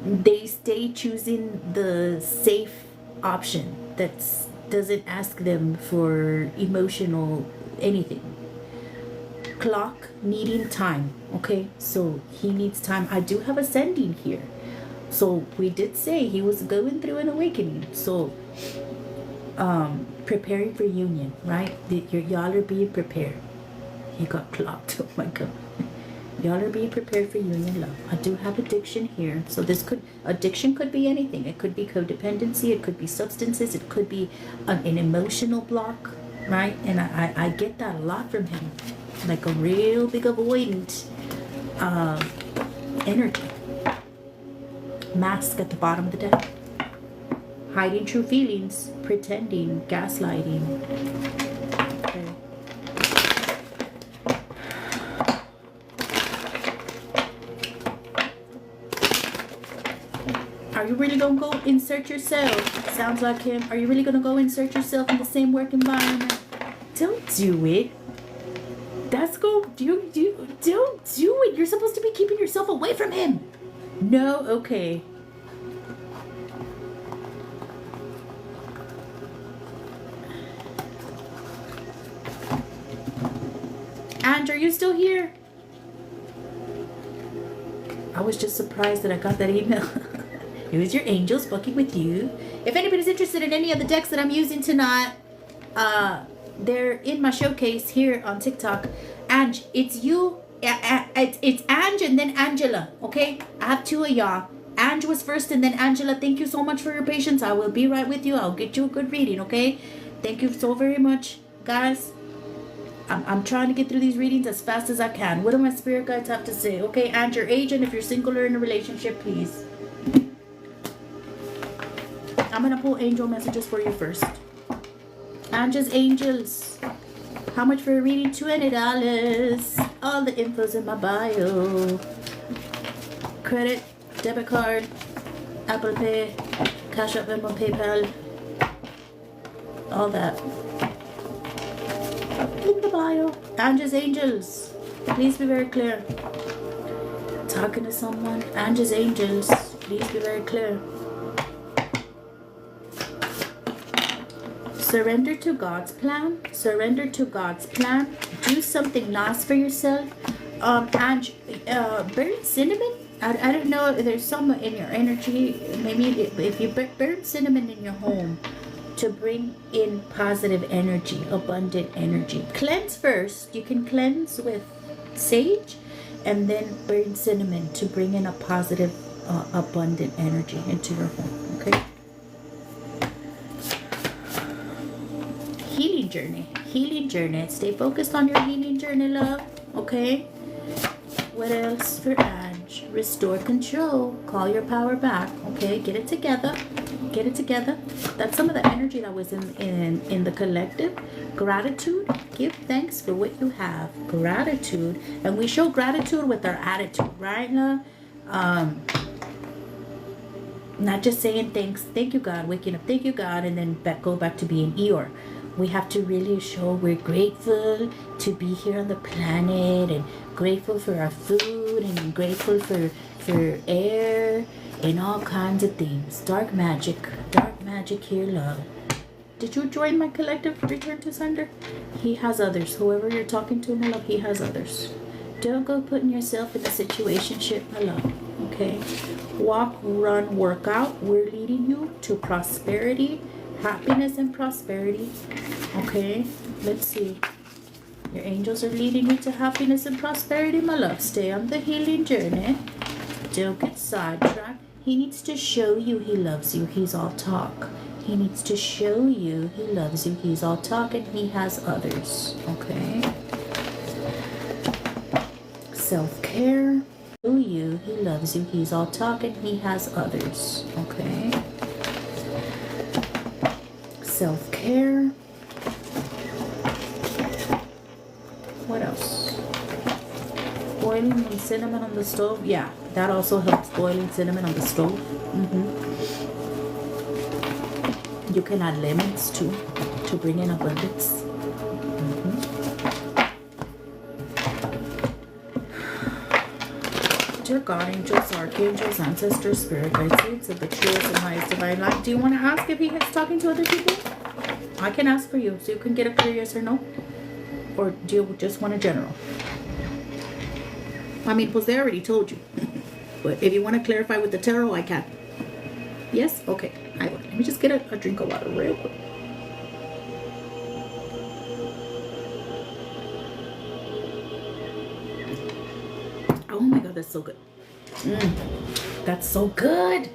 They stay choosing the safe option that doesn't ask them for emotional anything. Clock, needing time. Okay, so he needs time. I do have ascending here, so we did say he was going through an awakening. So preparing for union, right? Y'all are being prepared. He got clocked. Oh my God. Y'all are being prepared for union, love. I do have addiction here. So addiction could be anything. It could be codependency. It could be substances. It could be an emotional block, right? And I get that a lot from him. Like a real big avoidant energy. Mask at the bottom of the deck. Hiding true feelings. Pretending. Gaslighting. Okay. Are you really gonna go insert yourself? Sounds like him. Are you really gonna go insert yourself in the same work environment? Don't do it. Don't do it. You're supposed to be keeping yourself away from him. No, okay. Ange, are you still here? I was just surprised that I got that email. It was your angels fucking with you. If anybody's interested in any of the decks that I'm using tonight, they're in my showcase here on TikTok. Ange, it's you. It's Ange and then Angela. Okay, I have two of y'all. Ange was first and then Angela. Thank you so much for your patience. I will be right with you. I'll get you a good reading. Okay, thank you so very much, guys. I'm trying to get through these readings as fast as I can. What do my spirit guides have to say? Okay, Ange, your age, and if you're single or in a relationship, please. I'm gonna pull angel messages for you first. Ange's angels. How much for a reading? $20. All the info's in my bio. Credit, debit card, Apple Pay, Cash App, Venmo, PayPal. All that. In the bio. Ange's angels. Please be very clear. Talking to someone. Ange's angels. Please be very clear. Surrender to God's plan. Surrender to God's plan. Do something nice for yourself. And burn cinnamon. I don't know. There's some in your energy. Maybe if you burn cinnamon in your home to bring in positive energy, abundant energy. Cleanse first. You can cleanse with sage, and then burn cinnamon to bring in a positive, abundant energy into your home. Okay. Healing journey. Healing journey. Stay focused on your healing journey, love. Okay. What else for Ange? Restore control. Call your power back. Okay. Get it together. Get it together. That's some of the energy that was in the collective. Gratitude. Give thanks for what you have. Gratitude. And we show gratitude with our attitude, right, love? Not just saying thanks. Thank you, God. Waking up. Thank you, God. And then go back to being Eeyore. We have to really show we're grateful to be here on the planet, and grateful for our food, and grateful for air and all kinds of things. Dark magic here, love. Did you join my collective Return to Sender? He has others. Whoever you're talking to, my love, he has others. Don't go putting yourself in a situationship, my love. Okay? Walk, run, work out. We're leading you to prosperity, happiness, and prosperity. Okay, let's see. Your angels are leading you to happiness and prosperity, my love. Stay on the healing journey. Don't get sidetracked. He needs to show you he loves you. He's all talk. He needs to show you he loves you. He's all talk, and he has others. Okay. Self-care. Show you he loves you. He's all talk, and he has others. Okay. Self-care. What else? Boiling cinnamon on the stove. Yeah, that also helps. Boiling cinnamon on the stove. You can add lemons too to bring in abundance. Dear God, angels, archangels, ancestors, spirit guides, saints of the truest and highest divine light. Do you want to ask if he is talking to other people? I can ask for you, so you can get a clear yes or no. Or do you just want a general? I mean, Jose already told you. But if you want to clarify with the tarot, I can. Yes? Okay, I will. Let me just get a drink of water real quick. Oh my God, that's so good. That's so good.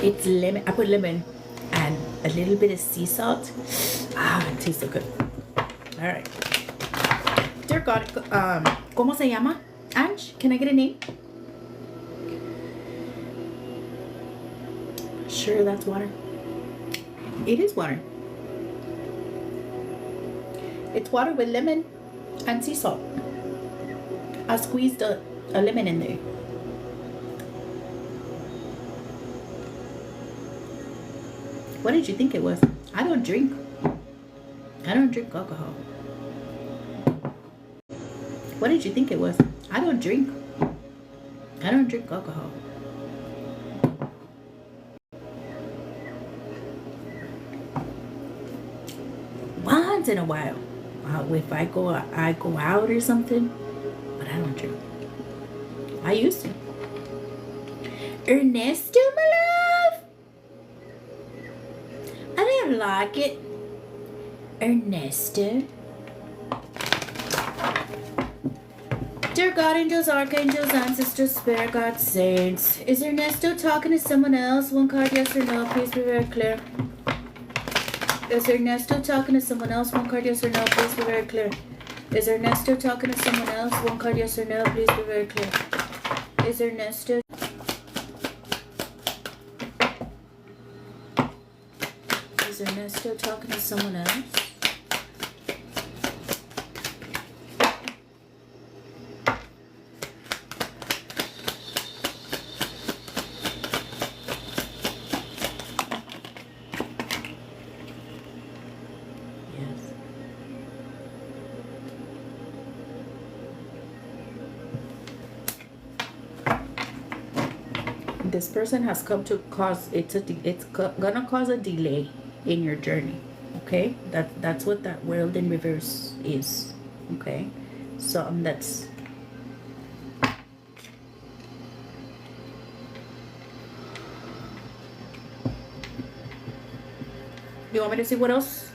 It's lemon. I put lemon and a little bit of sea salt. It tastes so good. All right. Dear God, ¿cómo se llama? Ange, can I get a name? Sure, that's water. It is water. It's water with lemon and sea salt. I squeezed a lemon in there. What did you think it was? I don't drink alcohol. What did you think it was? I don't drink alcohol. Once in a while. if I go out or something, but I don't drink. I used to. Ernesto, my love. I didn't like it. Ernesto. Dear God, angels, archangels, ancestors, spirit guides, saints. Is Ernesto talking to someone else? One card, yes or no? Please be very clear. Is Ernesto talking to someone else? One card, yes or no? Please be very clear. Is Ernesto talking to someone else? One card, yes or no? Please be very clear. Is Ernesto... Is Ernesto talking to someone else? This person has come to cause it's gonna cause a delay in your journey. Okay, that's what that world in reverse is. Okay, so that's you want me to see what else?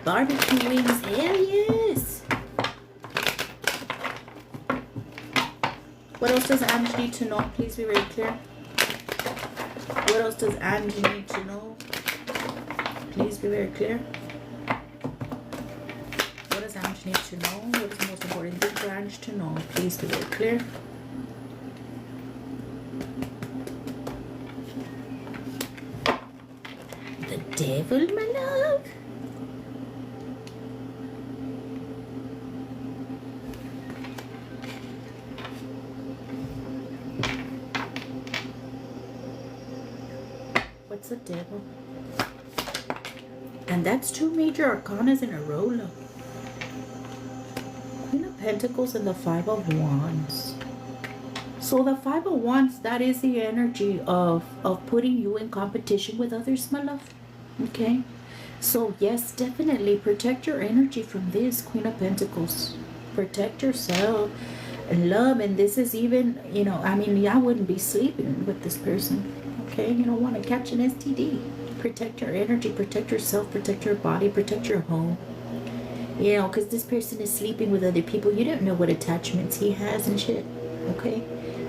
Barbecue wings, hell yes. What else does Ange need to know? Please be very clear. What else does Ange need to know? Please be very clear. What does Ange need to know? What is the most important thing for Ange to know? Please be very clear. The devil, my love. What's the devil? And that's 2 major arcanas in a row, love. Queen of Pentacles and the 5 of Wands. So the 5 of Wands, that is the energy of putting you in competition with others, my love. Okay? So yes, definitely protect your energy from this, Queen of Pentacles. Protect yourself and love. And this is even, you know, I mean, I wouldn't be sleeping with this person. Okay? You don't want to catch an STD. Protect your energy, protect yourself, protect your body, protect your home. You know, because this person is sleeping with other people. You don't know what attachments he has and shit. Okay?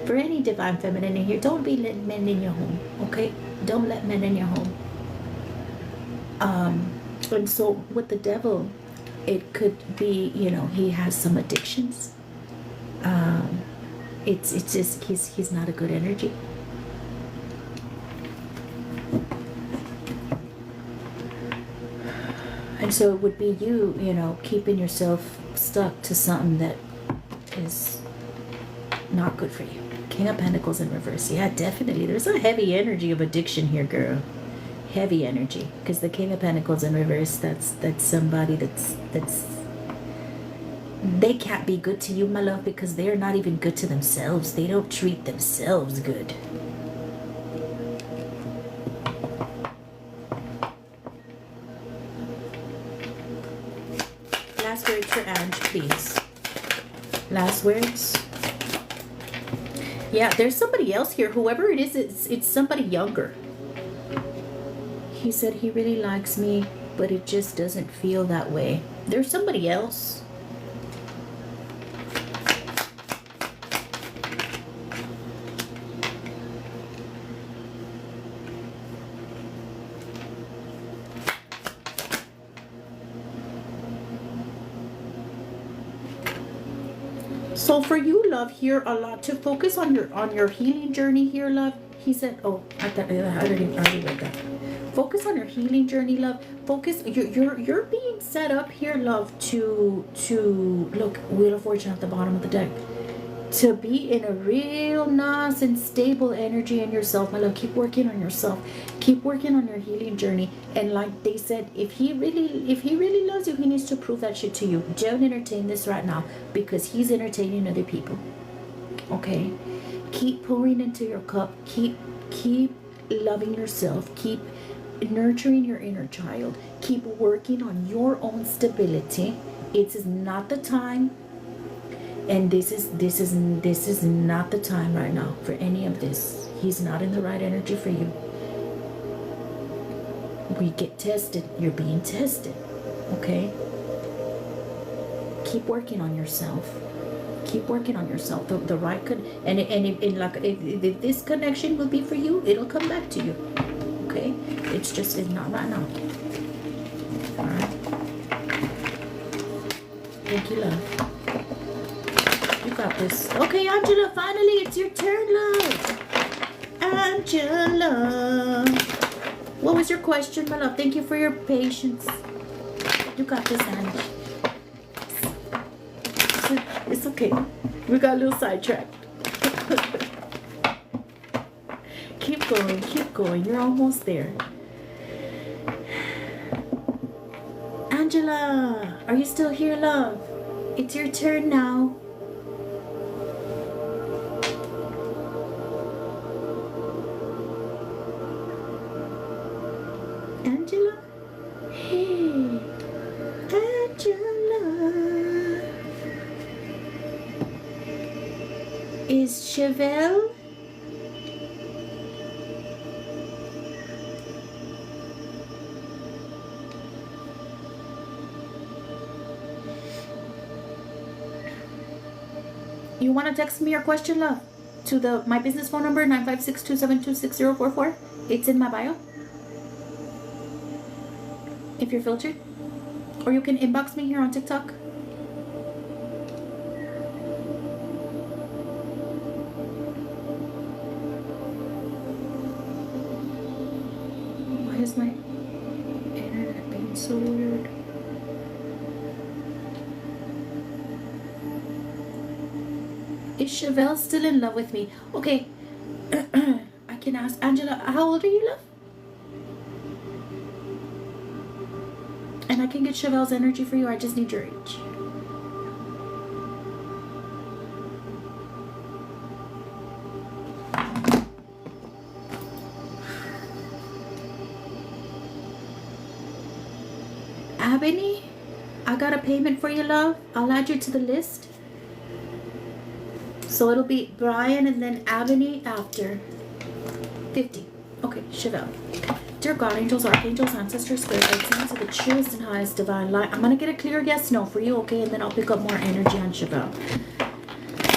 For any divine feminine in here, don't be letting men in your home. Okay? Don't let men in your home. And so with the devil, it could be, you know, he has some addictions. It's just he's not a good energy. And so it would be you, you know, keeping yourself stuck to something that is not good for you. King of Pentacles in reverse. Yeah, definitely. There's a heavy energy of addiction here, girl. Heavy energy. Because the King of Pentacles in reverse, that's somebody that's they can't be good to you, my love, because they're not even good to themselves. They don't treat themselves good. Last words for Ange, please. Last words. Yeah, there's somebody else here. Whoever it is, it's somebody younger. He said he really likes me, but it just doesn't feel that way. There's somebody else. So for you, love, here a lot to focus on your healing journey here, love. He said, oh, I already read that. Focus on your healing journey, love. Focus. You're being set up here, love, to look, Wheel of Fortune at the bottom of the deck. To be in a real nice and stable energy in yourself, my love. Keep working on yourself. Keep working on your healing journey. And like they said, if he really loves you, he needs to prove that shit to you. Don't entertain this right now, because he's entertaining other people. Okay? Keep pouring into your cup. Keep loving yourself. Keep nurturing your inner child. Keep working on your own stability. It is not the time, and this is not the time right now for any of this. He's not in the right energy for you. We get tested. You're being tested. Okay? Keep working on yourself. Keep working on yourself. The right if this connection will be for you, it'll come back to you. Okay? It's not right now. Alright? Thank you, love. You got this. Okay, Angela, finally it's your turn, love. Angela. What was your question, my love? Thank you for your patience. You got this, Angie. It's okay. We got a little sidetracked. Keep going, keep going. You're almost there. Angela, are you still here, love? It's your turn now. Angela? Hey, Angela. Is Chevelle? You want to text me your question, love, to my business phone number 956-272-6044. It's in my bio. If you're filtered, or you can inbox me here on TikTok. Why is my internet being so weird? Is Chevelle still in love with me? Okay. I can ask Angela, how old are you, love? And I can get Chevelle's energy for you. I just need your age. Ebony, I got a payment for you, love. I'll add you to the list. So it'll be Brian and then Ebony after. 50. Okay, Chevelle. Dear God, angels, archangels, ancestors, spirit guides, to the truest and highest divine light. I'm going to get a clear yes, no for you, okay? And then I'll pick up more energy on Chevelle.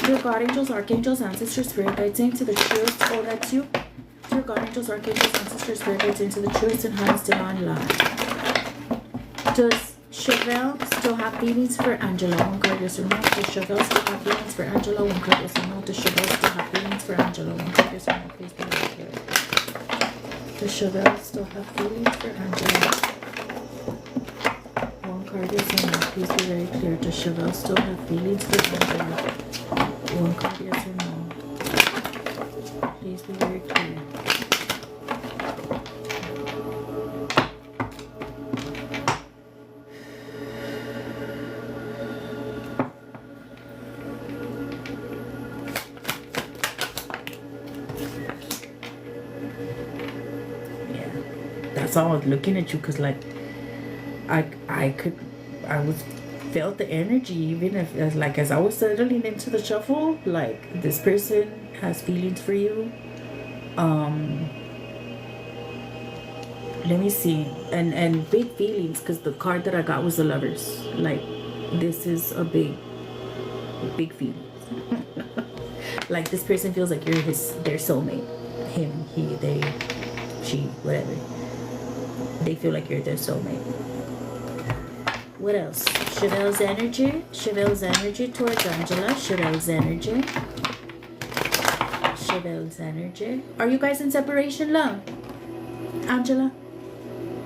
Dear God, angels, archangels, ancestors, spirit guides, to the truest. Oh, that's you. Dear God, angels, archangels, ancestors, spirit guides, to the truest and highest divine light. Does Chevelle still have feelings for Angela? One card, yes or no. Does Chevelle still have feelings for Angela? One card, yes or no. Does Chevelle still have feelings for Angela? One card, yes or no. Please be very clear. Does Chevelle still have feelings for Angela? One card, yes or no. Please be very clear. Does Chevelle still have feelings for Angela? One card, yes or no. Please be very clear. I was looking at you because like I felt the energy, even if as I was settling into the shuffle, like this person has feelings for you. Let me see, and big feelings, because the card that I got was the Lovers. Like this is a big feeling. Like this person feels like you're their soulmate. Him, he, they, she, whatever. They feel like you're their soulmate. What else? Chevelle's energy. Chevelle's energy towards Angela. Chevelle's energy. Chevelle's energy. Are you guys in separation, love? Angela?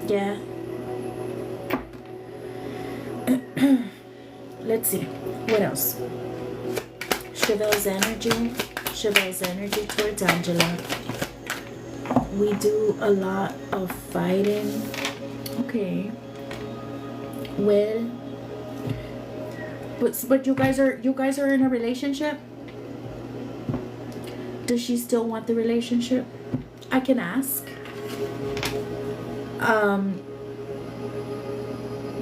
Yeah. Let's see. What else? Chevelle's energy. Chevelle's energy towards Angela. We do a lot of fighting. Okay. Well, but you guys are in a relationship? Does she still want the relationship? I can ask. Um,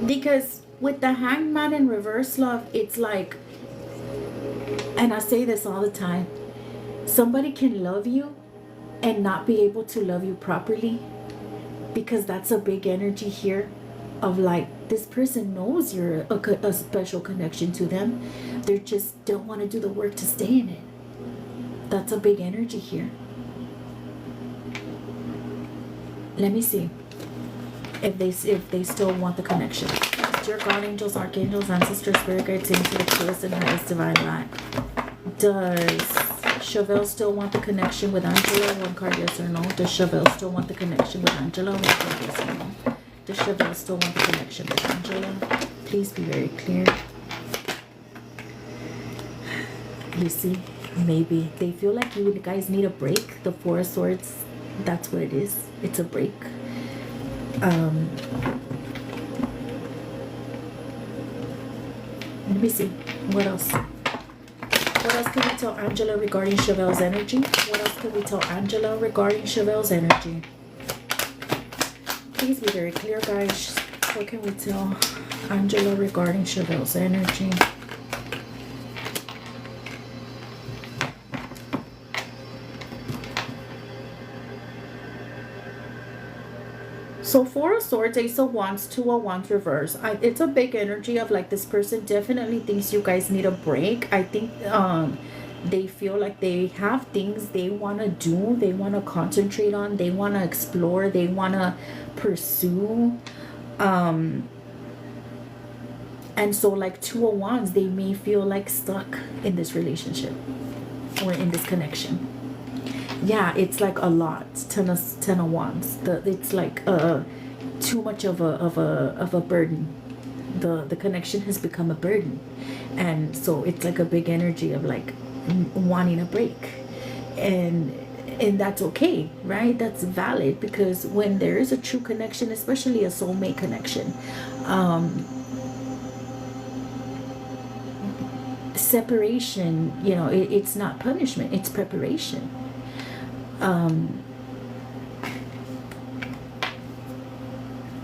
because with the Hangman in reverse love, it's like, and I say this all the time, somebody can love you and not be able to love you properly, because that's a big energy here of like, this person knows you're a special connection to them. They just don't want to do the work to stay in it. That's a big energy here. Let me see if they still want the connection. Dear God, angels, archangels, ancestors, spirit guides, into the truest and highest divine light. Does Chevelle still want the connection with Angela? One card, yes or no. Does Chevelle still want the connection with Angela? One card, yes or no. Does Chevelle still want the connection with Angela? Please be very clear. You see, maybe they feel like you guys need a break. The Four of Swords, that's what it is. It's a break. Let me see. What else? What else can we tell Angela regarding Chevelle's energy? What else can we tell Angela regarding Chevelle's energy? Please be very clear, guys. What can we tell Angela regarding Chevelle's energy? So Four of Swords, Ace of Wands, Two of Wands reverse. It's a big energy of like, this person definitely thinks you guys need a break. I think they feel like they have things they want to do, they want to concentrate on, they want to explore, they want to pursue. And so like Two of Wands, they may feel like stuck in this relationship or in this connection. Yeah, it's like a lot. Ten of Wands. It's like too much of a burden. The connection has become a burden, and so it's like a big energy of like wanting a break, and that's okay, right? That's valid, because when there is a true connection, especially a soulmate connection, separation, you know, it's not punishment, it's preparation.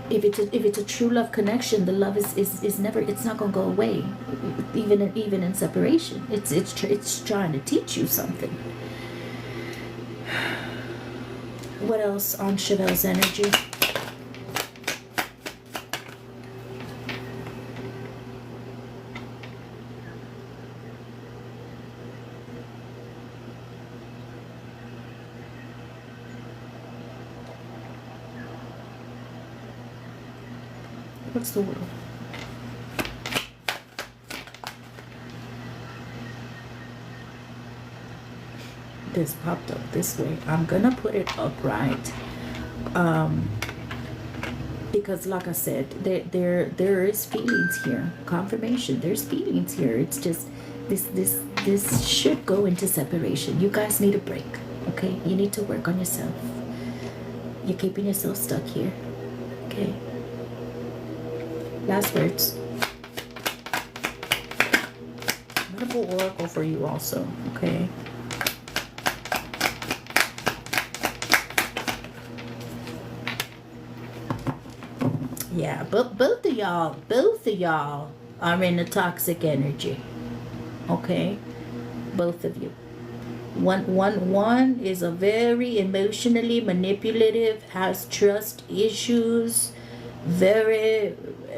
If it's a true love connection, the love is never, it's not gonna go away, even in separation. It's trying to teach you something. What else on Chevelle's energy? What's the word? This popped up this way. I'm gonna put it upright, because like I said, there is feelings here. Confirmation. There's feelings here. It's just this should go into separation. You guys need a break. Okay, you need to work on yourself. You're keeping yourself stuck here. Okay. Last words. I'm gonna pull Oracle for you also, okay? Yeah, but both of y'all are in a toxic energy. Okay? Both of you. One is a very emotionally manipulative, has trust issues, very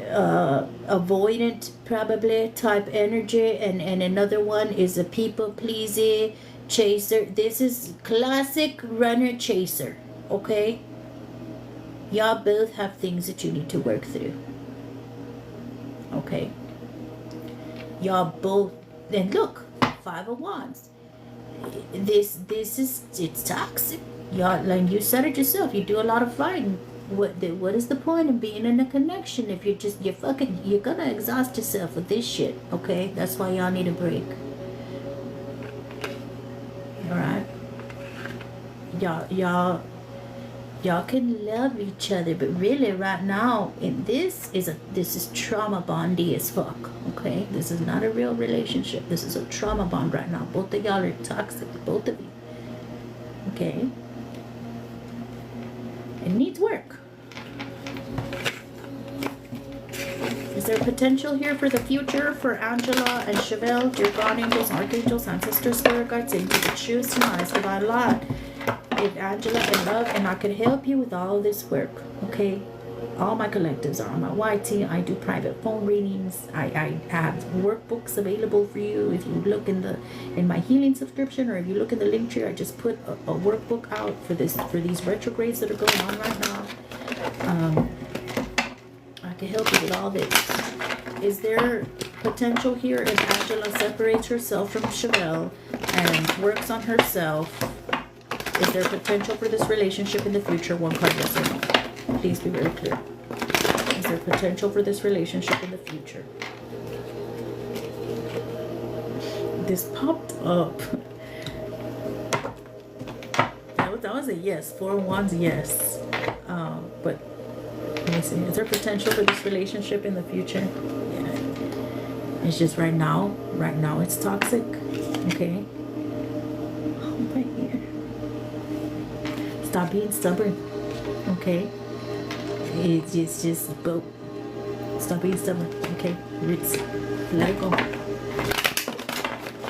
avoidant probably type energy, and another one is a people pleasing chaser. This is classic runner chaser. Okay, y'all both have things that you need to work through. Okay, y'all both, and look, Five of Wands. This is, it's toxic. Y'all, like you said it yourself, you do a lot of fighting. What is the point of being in a connection if you're gonna exhaust yourself with this shit? Okay, that's why y'all need a break. All right, y'all can love each other, but really right now this is trauma bondy as fuck. Okay, this is not a real relationship. This is a trauma bond right now. Both of y'all are toxic, both of you. Okay, it needs work. there potential here for the future for Angela and Chevelle, dear God angels, archangels, ancestors, spirit guides, angels to choose to ask divine lot? If Angela in love and I could help you with all this work, okay? All my collectives are on my YT. I do private phone readings. I have workbooks available for you. If you look in my healing subscription, or if you look in the link tree, I just put a workbook out for these retrogrades that are going on right now. I can help you with all this. Is there potential here if Angela separates herself from Chevelle and works on herself? Is there potential for this relationship in the future? One card, yes or no? Please be very clear. Is there potential for this relationship in the future? This popped up. That was a yes. 4 of Wands, yes. But let me see. Is there potential for this relationship in the future? Yeah. It's just right now. Right now it's toxic. Okay. Oh, right here. Stop being stubborn. Okay. It's just go. Stop being stubborn. Okay. Let it go.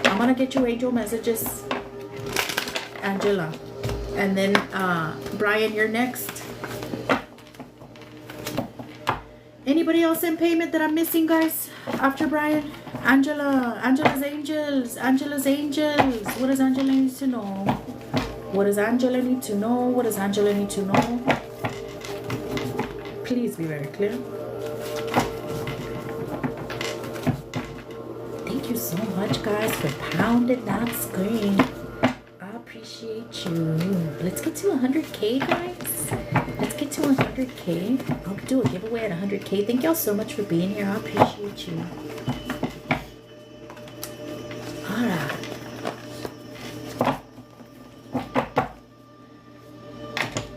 I'm gonna get you angel messages, Angela. And then Brian, you're next. Anybody else in payment that I'm missing, guys? After Brian? Angela's angels. Angela's angels. What does Angela need to know? What does Angela need to know? What does Angela need to know? Please be very clear. Thank you so much, guys, for pounding that screen. I appreciate you. Let's get to 100K, guys. Let's get to 100K. I'll do a giveaway at 100K. Thank y'all so much for being here. I appreciate you. All right.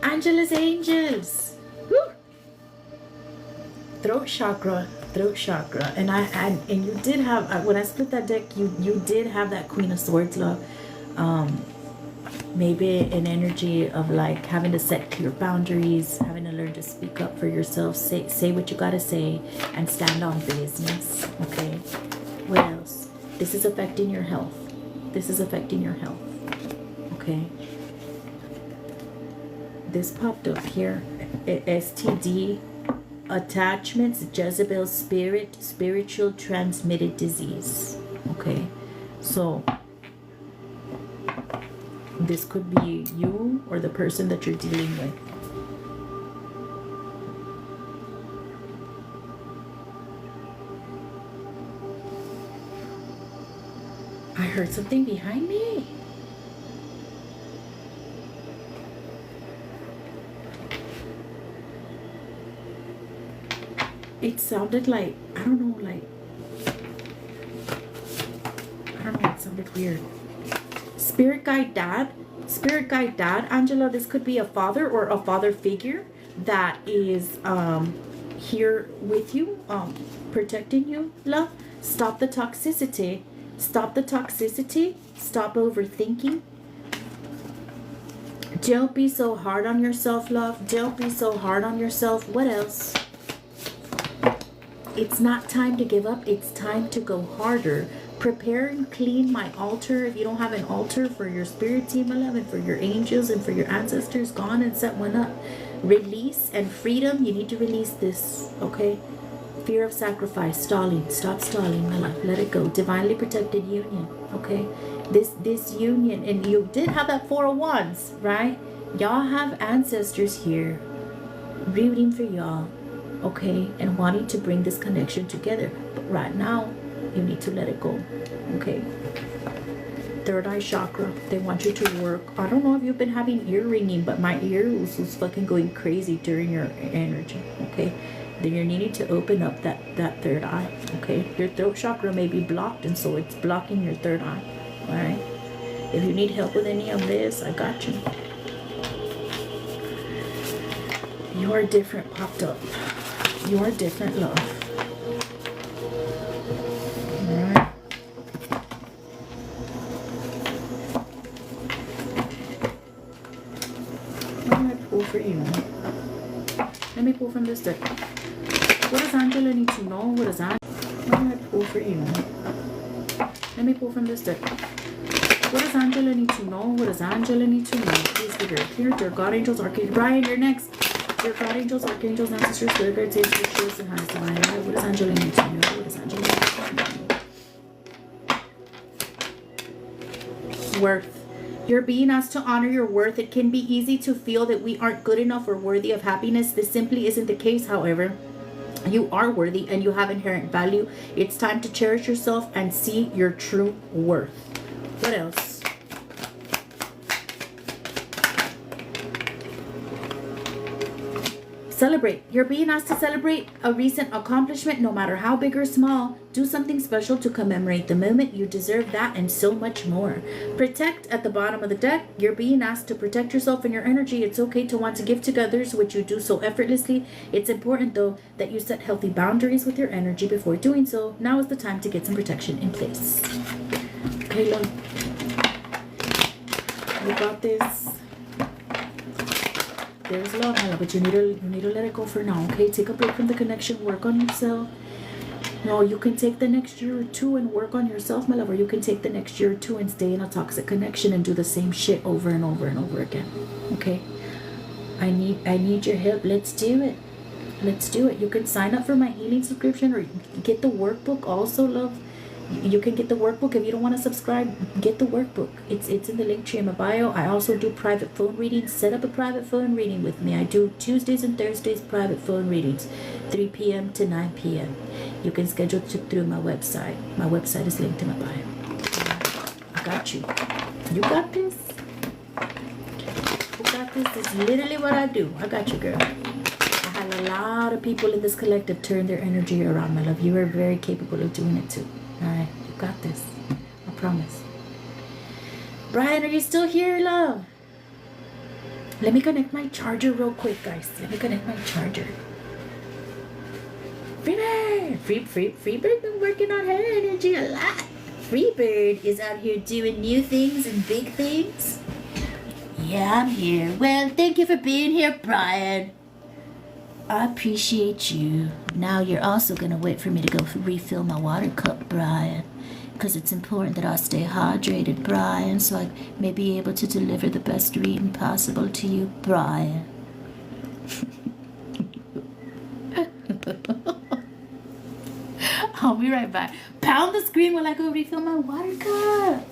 Angela's angels. Woo. Throat chakra, and you did have, when I split that deck, you did have that Queen of Swords, love. Maybe an energy of like having to set clear boundaries, having to learn to speak up for yourself, say what you gotta say, and stand on business. Okay. What else? This is affecting your health. This is affecting your health. Okay. This popped up here. STD. Attachments, Jezebel spirit, spiritual transmitted disease. Okay, so this could be you or the person that you're dealing with. I heard something behind me. It sounded like, I don't know, it sounded weird. Spirit guide dad, Angela, this could be a father or a father figure that is here with you, protecting you, love. Stop the toxicity, stop overthinking. Don't be so hard on yourself, love. Don't be so hard on yourself. What else? It's not time to give up. It's time to go harder. Prepare and clean my altar. If you don't have an altar for your spirit team, my love, and for your angels and for your ancestors, go on and set one up. Release and freedom. You need to release this, okay? Fear of sacrifice, stalling. Stop stalling, my love. Let it go. Divinely protected union, okay? This union, and you did have that 4 of Wands, right? Y'all have ancestors here rooting for y'all. Okay, and wanting to bring this connection together. But right now, you need to let it go. Okay. Third eye chakra. They want you to work. I don't know if you've been having ear ringing, but my ears was fucking going crazy during your energy. Okay. Then you're needing to open up that third eye. Okay. Your throat chakra may be blocked, and so it's blocking your third eye. All right. If you need help with any of this, I got you. You are different popped up. You are different, love. Alright. What do I pull for you? Let me pull from this deck. What does Angela need to know? What does Angela... What do I pull for you? Let me pull from this deck. What does Angela need to know? What does Angela need to know? Please be very clear. Dear God, angels, archangels. Brian, you're next. Dear God, angels, archangels, ancestors, spirit guides, angels, shields, and highest divine. What does Angela need to know? What does Angela need to know? Worth. You're being asked to honor your worth. It can be easy to feel that we aren't good enough or worthy of happiness. This simply isn't the case, however. You are worthy and you have inherent value. It's time to cherish yourself and see your true worth. What else? Celebrate. You're being asked to celebrate a recent accomplishment, no matter how big or small. Do something special to commemorate the moment. You deserve that and so much more. Protect. At the bottom of the deck, you're being asked to protect yourself and your energy. It's okay to want to give to others, which you do so effortlessly. It's important, though, that you set healthy boundaries with your energy before doing so. Now is the time to get some protection in place. Okay, love. You got this. There's love, Hella, but you need to let it go for now, okay? Take a break from the connection, work on yourself. No, you can take the next year or two and work on yourself, my love, or you can take the next year or two and stay in a toxic connection and do the same shit over and over and over again. Okay? I need your help. Let's do it. Let's do it. You can sign up for my healing subscription or get the workbook also, love. You can get the workbook. If you don't want to subscribe, get the workbook. It's in the link tree in my bio. I also do private phone readings. Set up a private phone reading with me. I do Tuesdays and Thursdays private phone readings, 3 p.m. to 9 p.m. You can schedule through my website. My website is linked in my bio. I got you. You got this. You got this. This is literally what I do. I got you, girl. I had a lot of people in this collective turn their energy around, my love. You are very capable of doing it too. Alright, you got this. I promise. Brian, are you still here, love? Let me connect my charger real quick, guys. Let me connect my charger. Freebird! Freebird been working on her energy a lot. Freebird is out here doing new things and big things. Yeah, I'm here. Well, thank you for being here, Brian. I appreciate you. Now you're also gonna wait for me to go refill my water cup, Brian. Because it's important that I stay hydrated, Brian, so I may be able to deliver the best reading possible to you, Brian. I'll be right back. Pound the screen while I go refill my water cup.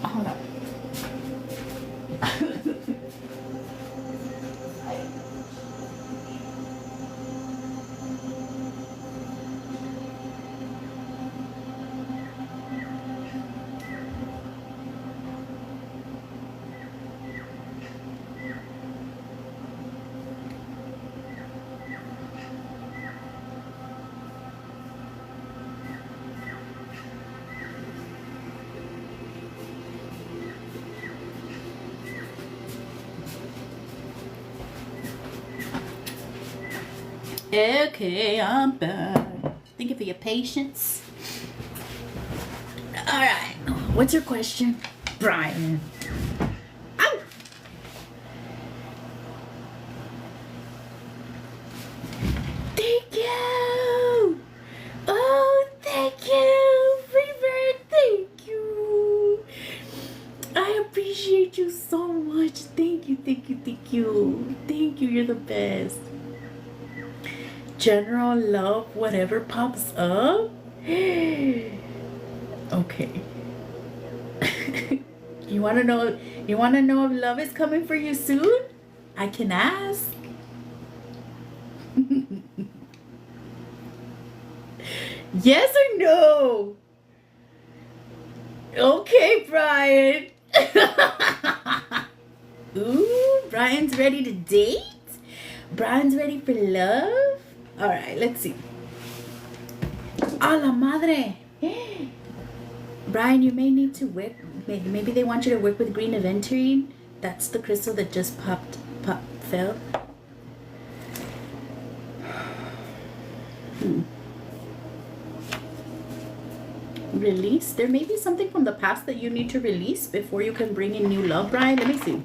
Hold on. Okay, I'm back. Thank you for your patience. Alright, what's your question, Brian? Ow! Thank you! Oh, thank you! Freebird, thank you! I appreciate you so much. Thank you, thank you, thank you. Thank you, you're the best. General love, whatever pops up. Okay. You wanna know if love is coming for you soon? I can ask. Yes or no? Okay, Brian. Ooh, Brian's ready to date? Brian's ready for love? Alright, let's see. A la madre. Brian, you may need to work. Maybe they want you to work with green aventurine. That's the crystal that just fell. Release. There may be something from the past that you need to release before you can bring in new love, Brian. Let me see.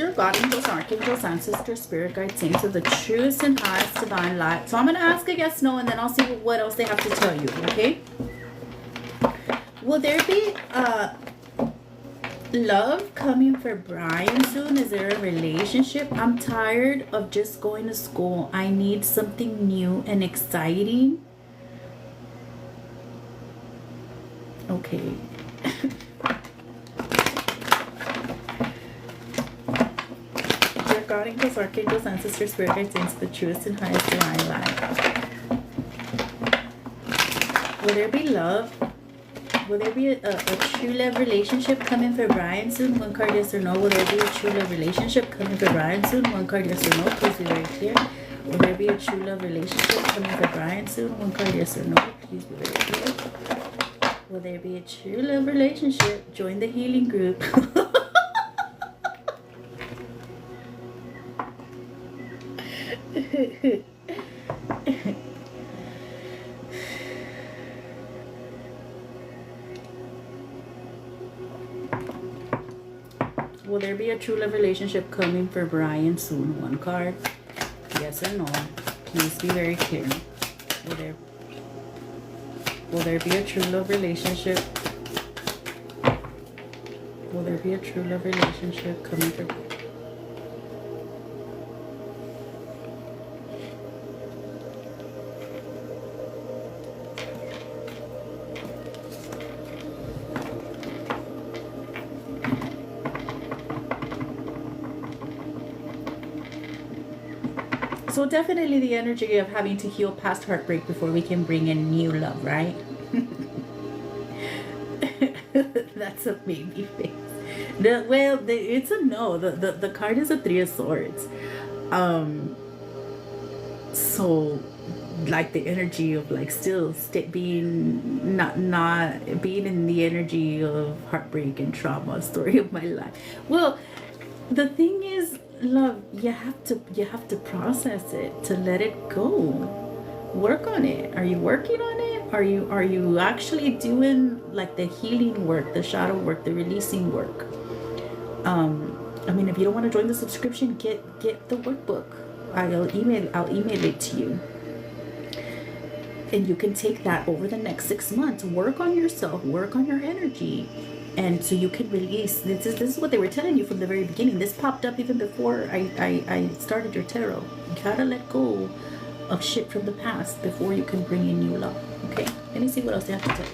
dear God, angels, archangels, ancestors, spirit guides, saints of the truest and highest divine light. So I'm going to ask a yes, no, and then I'll see what else they have to tell you, okay? Will there be love coming for Brian soon? Is there a relationship? I'm tired of just going to school. I need something new and exciting. Okay. Dear God, angels, archangels, ancestors, spirit guides, saints, the truest and highest divine light. Will there be love? Will there be a true love relationship coming for Brian soon? One card, yes or no. Will there be a true love relationship coming for Brian soon? One card, yes or no. Please be very clear. Will there be a true love relationship coming for Brian soon? One card, yes or no. Please be very clear. Will there be a true love relationship? Join the healing group. Will there be a true love relationship coming for Brian soon? One card. Yes or no? Please be very clear. Will there be a true love relationship? Will there be a true love relationship coming for Brian? So definitely the energy of having to heal past heartbreak before we can bring in new love, right? That's a baby face. It's a no. The card is a Three of Swords. So like the energy of like still being not being in the energy of heartbreak and trauma, story of my life. Well, the thing is, love, you have to process it, to let it go. Work on it. Are you working on it? Are you actually doing like the healing work, the shadow work, the releasing work? I mean, if you don't want to join the subscription, get the workbook. I'll email it to you. And you can take that over the next 6 months. Work on yourself, work on your energy. And so you can release. This is what they were telling you from the very beginning. This popped up even before I started your tarot. You gotta let go of shit from the past before you can bring in new love. Okay? Let me see what else they have to tell you.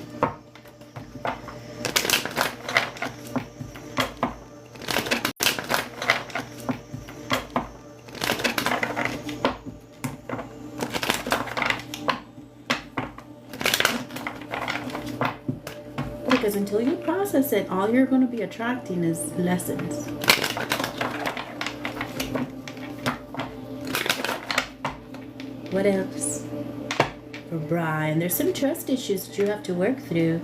Because until you process it, all you're going to be attracting is lessons. What else? For Brian, there's some trust issues that you have to work through.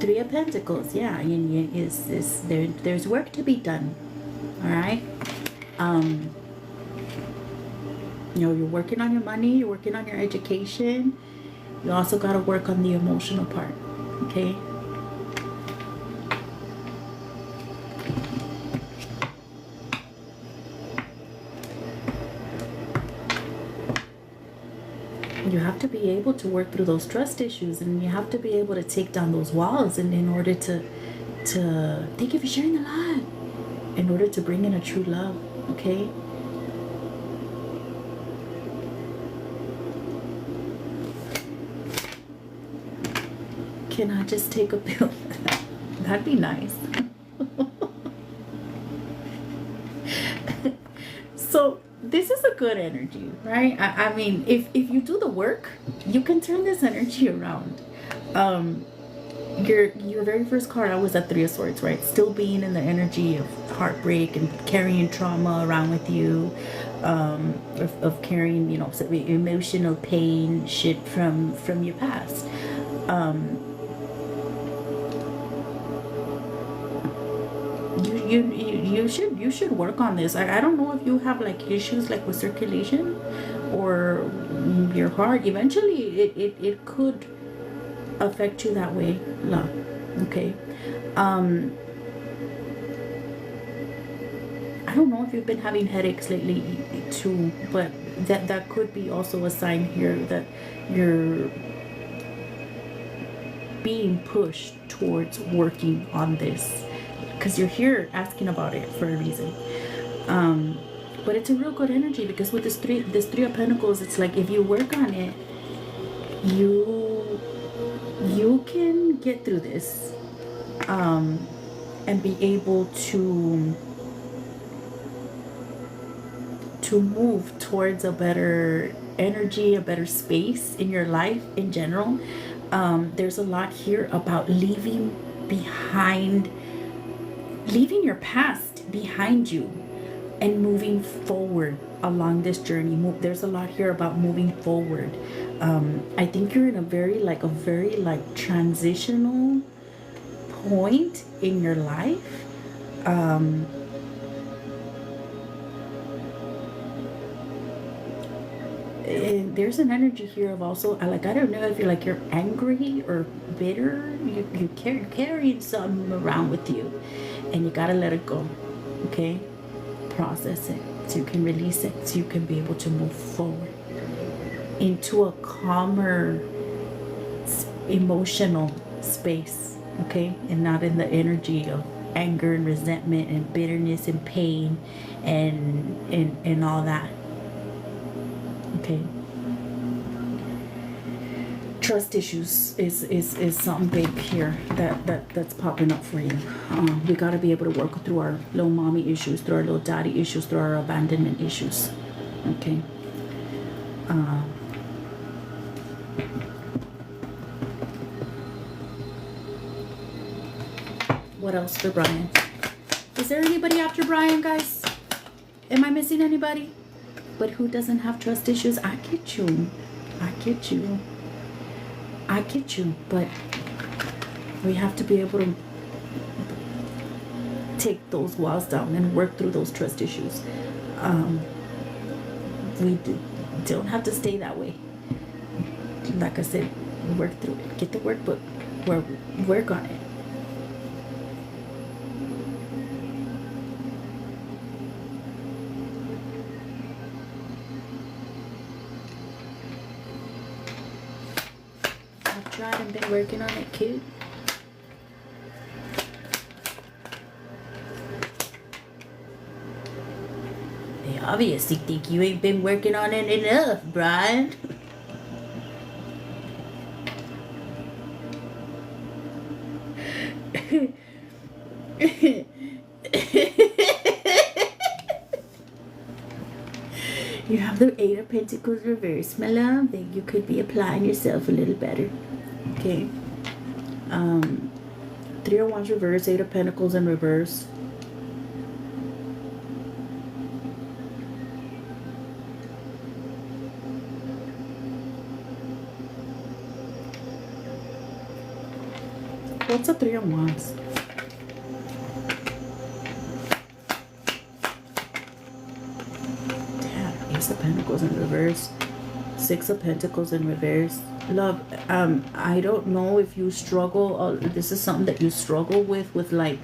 Three of Pentacles, yeah, there's work to be done. All right. You're working on your money, you're working on your education. You also got to work on the emotional part. Okay. You have to be able to work through those trust issues, and you have to be able to take down those walls in order to thank you for sharing the live, in order to bring in a true love. Okay. Can I just take a pill? That'd be nice. So this is a good energy, right? I mean, if you do the work, you can turn this energy around. Your very first card, I was at Three of Swords, right? Still being in the energy of heartbreak and carrying trauma around with you, of carrying, emotional pain, shit from your past. You should work on this. I don't know if you have like issues like with circulation or your heart. Eventually it could affect you that way, love. Okay. I don't know if you've been having headaches lately too, but that could be also a sign here that you're being pushed towards working on this, because you're here asking about it for a reason. But it's a real good energy, because with this three of Pentacles, it's like if you work on it, you can get through this, and be able to move towards a better energy, a better space in your life in general. There's a lot here about leaving your past behind you and moving forward along this journey. There's a lot here about moving forward. I think you're in a very transitional point in your life. And there's an energy here of also, I don't know if you're angry or bitter. You're carrying something around with you, and you gotta let it go. Okay, process it so you can release it, so you can be able to move forward into a calmer emotional space. Okay, and not in the energy of anger and resentment and bitterness and pain and all that. Okay. Trust issues is something big here that's popping up for you. We got to be able to work through our little mommy issues, through our little daddy issues, through our abandonment issues. Okay. What else for Brian? Is there anybody after Brian, guys? Am I missing anybody? But who doesn't have trust issues? I get you. But we have to be able to take those walls down and work through those trust issues. We don't have to stay that way. Like I said, work through it. Get the workbook. Work on it. Tried and been working on it, kid. They obviously think you ain't been working on it enough, Brian. You have the Eight of Pentacles reversed, my love. Then you could be applying yourself a little better. Okay. Three of Wands reverse, Eight of Pentacles in reverse. What's a Three of Wands? Damn, Ace of Pentacles in reverse. Six of Pentacles in reverse. Love, I don't know if you struggle, this is something that you struggle with like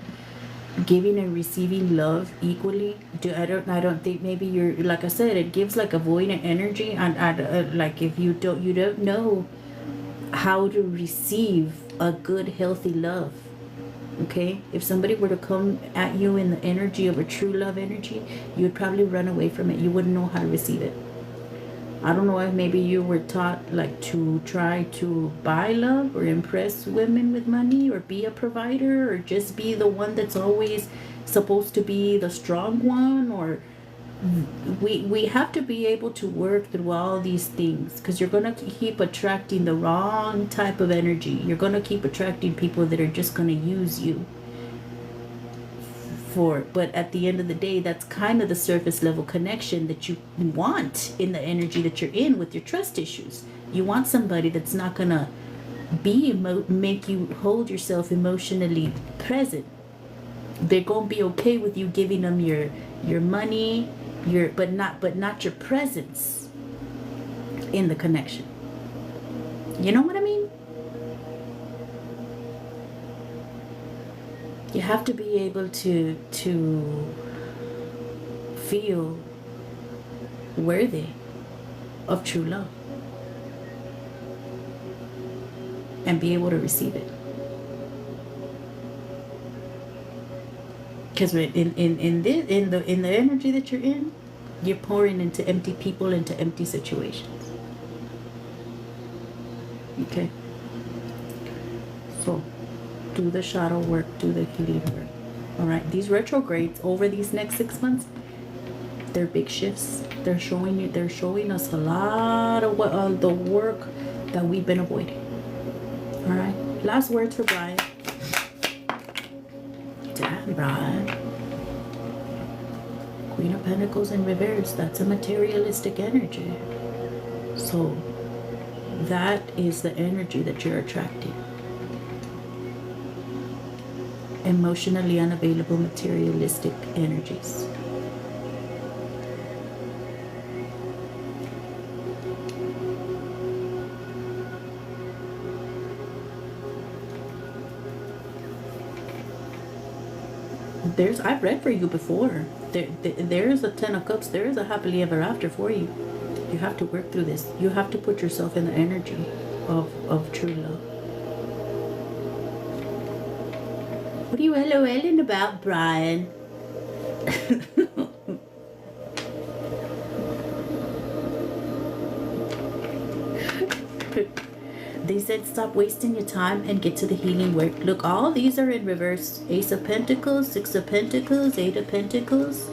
giving and receiving love equally. I don't think, maybe you're, like I said, it gives like avoidant energy, and like if you don't know how to receive a good healthy love. Okay, if somebody were to come at you in the energy of a true love energy, you would probably run away from it. You wouldn't know how to receive it. I don't know if maybe you were taught like to try to buy love or impress women with money or be a provider or just be the one that's always supposed to be the strong one, or we have to be able to work through all these things, because you're going to keep attracting the wrong type of energy. You're going to keep attracting people that are just going to use you. But at the end of the day, that's kind of the surface level connection that you want in the energy that you're in with your trust issues. You want somebody that's not gonna make you hold yourself emotionally present. They're gonna be okay with you giving them your money, but not your presence in the connection. You know what I mean? You have to be able to feel worthy of true love and be able to receive it. Because in the energy that you're in, you're pouring into empty people, into empty situations. Okay? So, do the shadow work, do the healing work. Alright, these retrogrades over these next 6 months, they're big shifts. They're showing us a lot of what the work that we've been avoiding. Alright, last words for Brian. Damn, Brian. Queen of Pentacles in reverse, that's a materialistic energy. So that is the energy that you're attracting. Emotionally unavailable, materialistic energies. I've read for you before. There is a 10 of Cups. There is a happily ever after for you. You have to work through this. You have to put yourself in the energy of true love. What are you LOLing about, Brian? They said stop wasting your time and get to the healing work. Look, all these are in reverse. Ace of Pentacles, Six of Pentacles, Eight of Pentacles.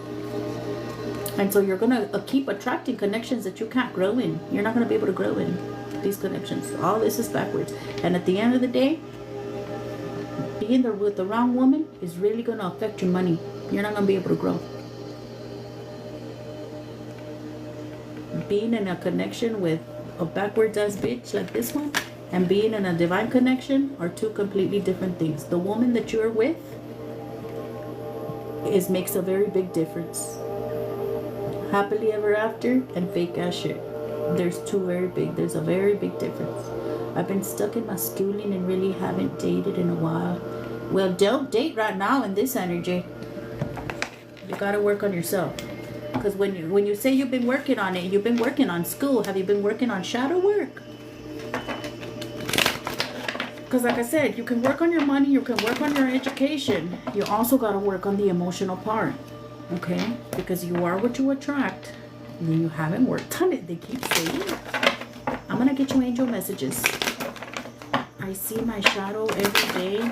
And so you're going to keep attracting connections that you can't grow in. You're not going to be able to grow in these connections. All this is backwards. And at the end of the day, being there with the wrong woman is really going to affect your money. You're not going to be able to grow. Being in a connection with a backwards ass bitch like this one and being in a divine connection are two completely different things. The woman that you're with makes a very big difference. Happily ever after and fake ass shit. There's a very big difference. I've been stuck in my schooling and really haven't dated in a while. Well, don't date right now in this energy. You gotta work on yourself. Because when you say you've been working on it, you've been working on school. Have you been working on shadow work? Because like I said, you can work on your money, you can work on your education. You also got to work on the emotional part. Okay? Because you are what you attract. And you haven't worked on it. They keep saying. I'm going to get you angel messages. I see my shadow every day.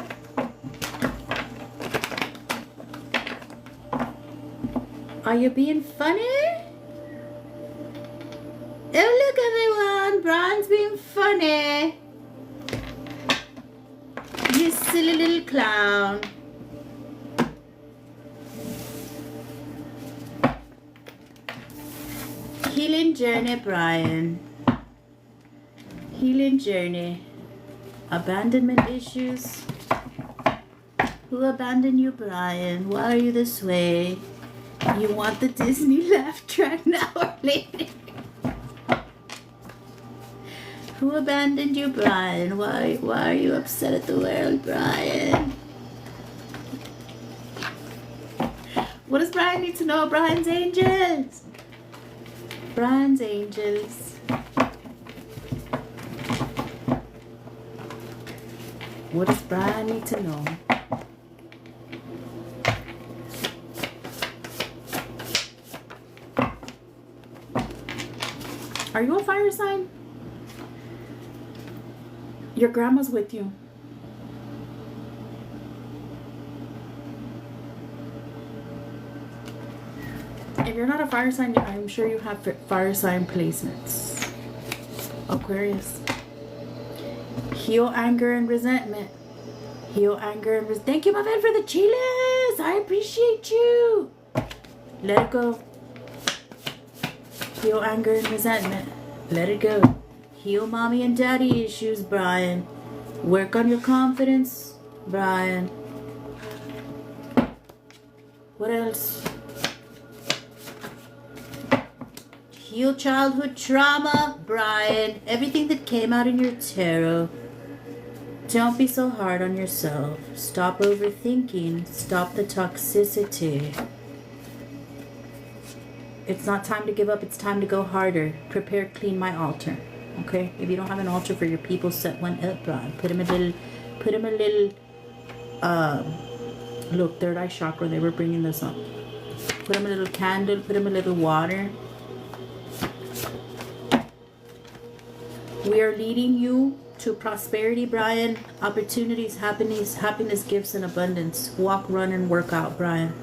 Are you being funny? Oh, look everyone. Brian's being funny. You silly little clown. Healing journey, Brian. Healing journey. Abandonment issues. Who abandoned you, Brian? Why are you this way? You want the Disney laugh track now or later? Who abandoned you, Brian? Why are you upset at the world, Brian? What does Brian need to know? Brian's angels. Brian's angels. What does Brian need to know? Are you a fire sign? Your grandma's with you. If you're not a fire sign, I'm sure you have fire sign placements. Aquarius. Heal anger and resentment. Heal anger and resentment. Thank you, my man, for the chiles. I appreciate you. Let it go. Heal anger and resentment. Let it go. Heal mommy and daddy issues, Brian. Work on your confidence, Brian. What else? Heal childhood trauma, Brian. Everything that came out in your tarot. Don't be so hard on yourself. Stop overthinking. Stop the toxicity. It's not time to give up. It's time to go harder. Prepare, clean my altar. Okay? If you don't have an altar for your people, set one up, Brian. Put him a little, look, third eye chakra. They were bringing this up. Put him a little candle. Put him a little water. We are leading you to prosperity, Brian. Opportunities, happiness, gifts, and abundance. Walk, run, and work out, Brian.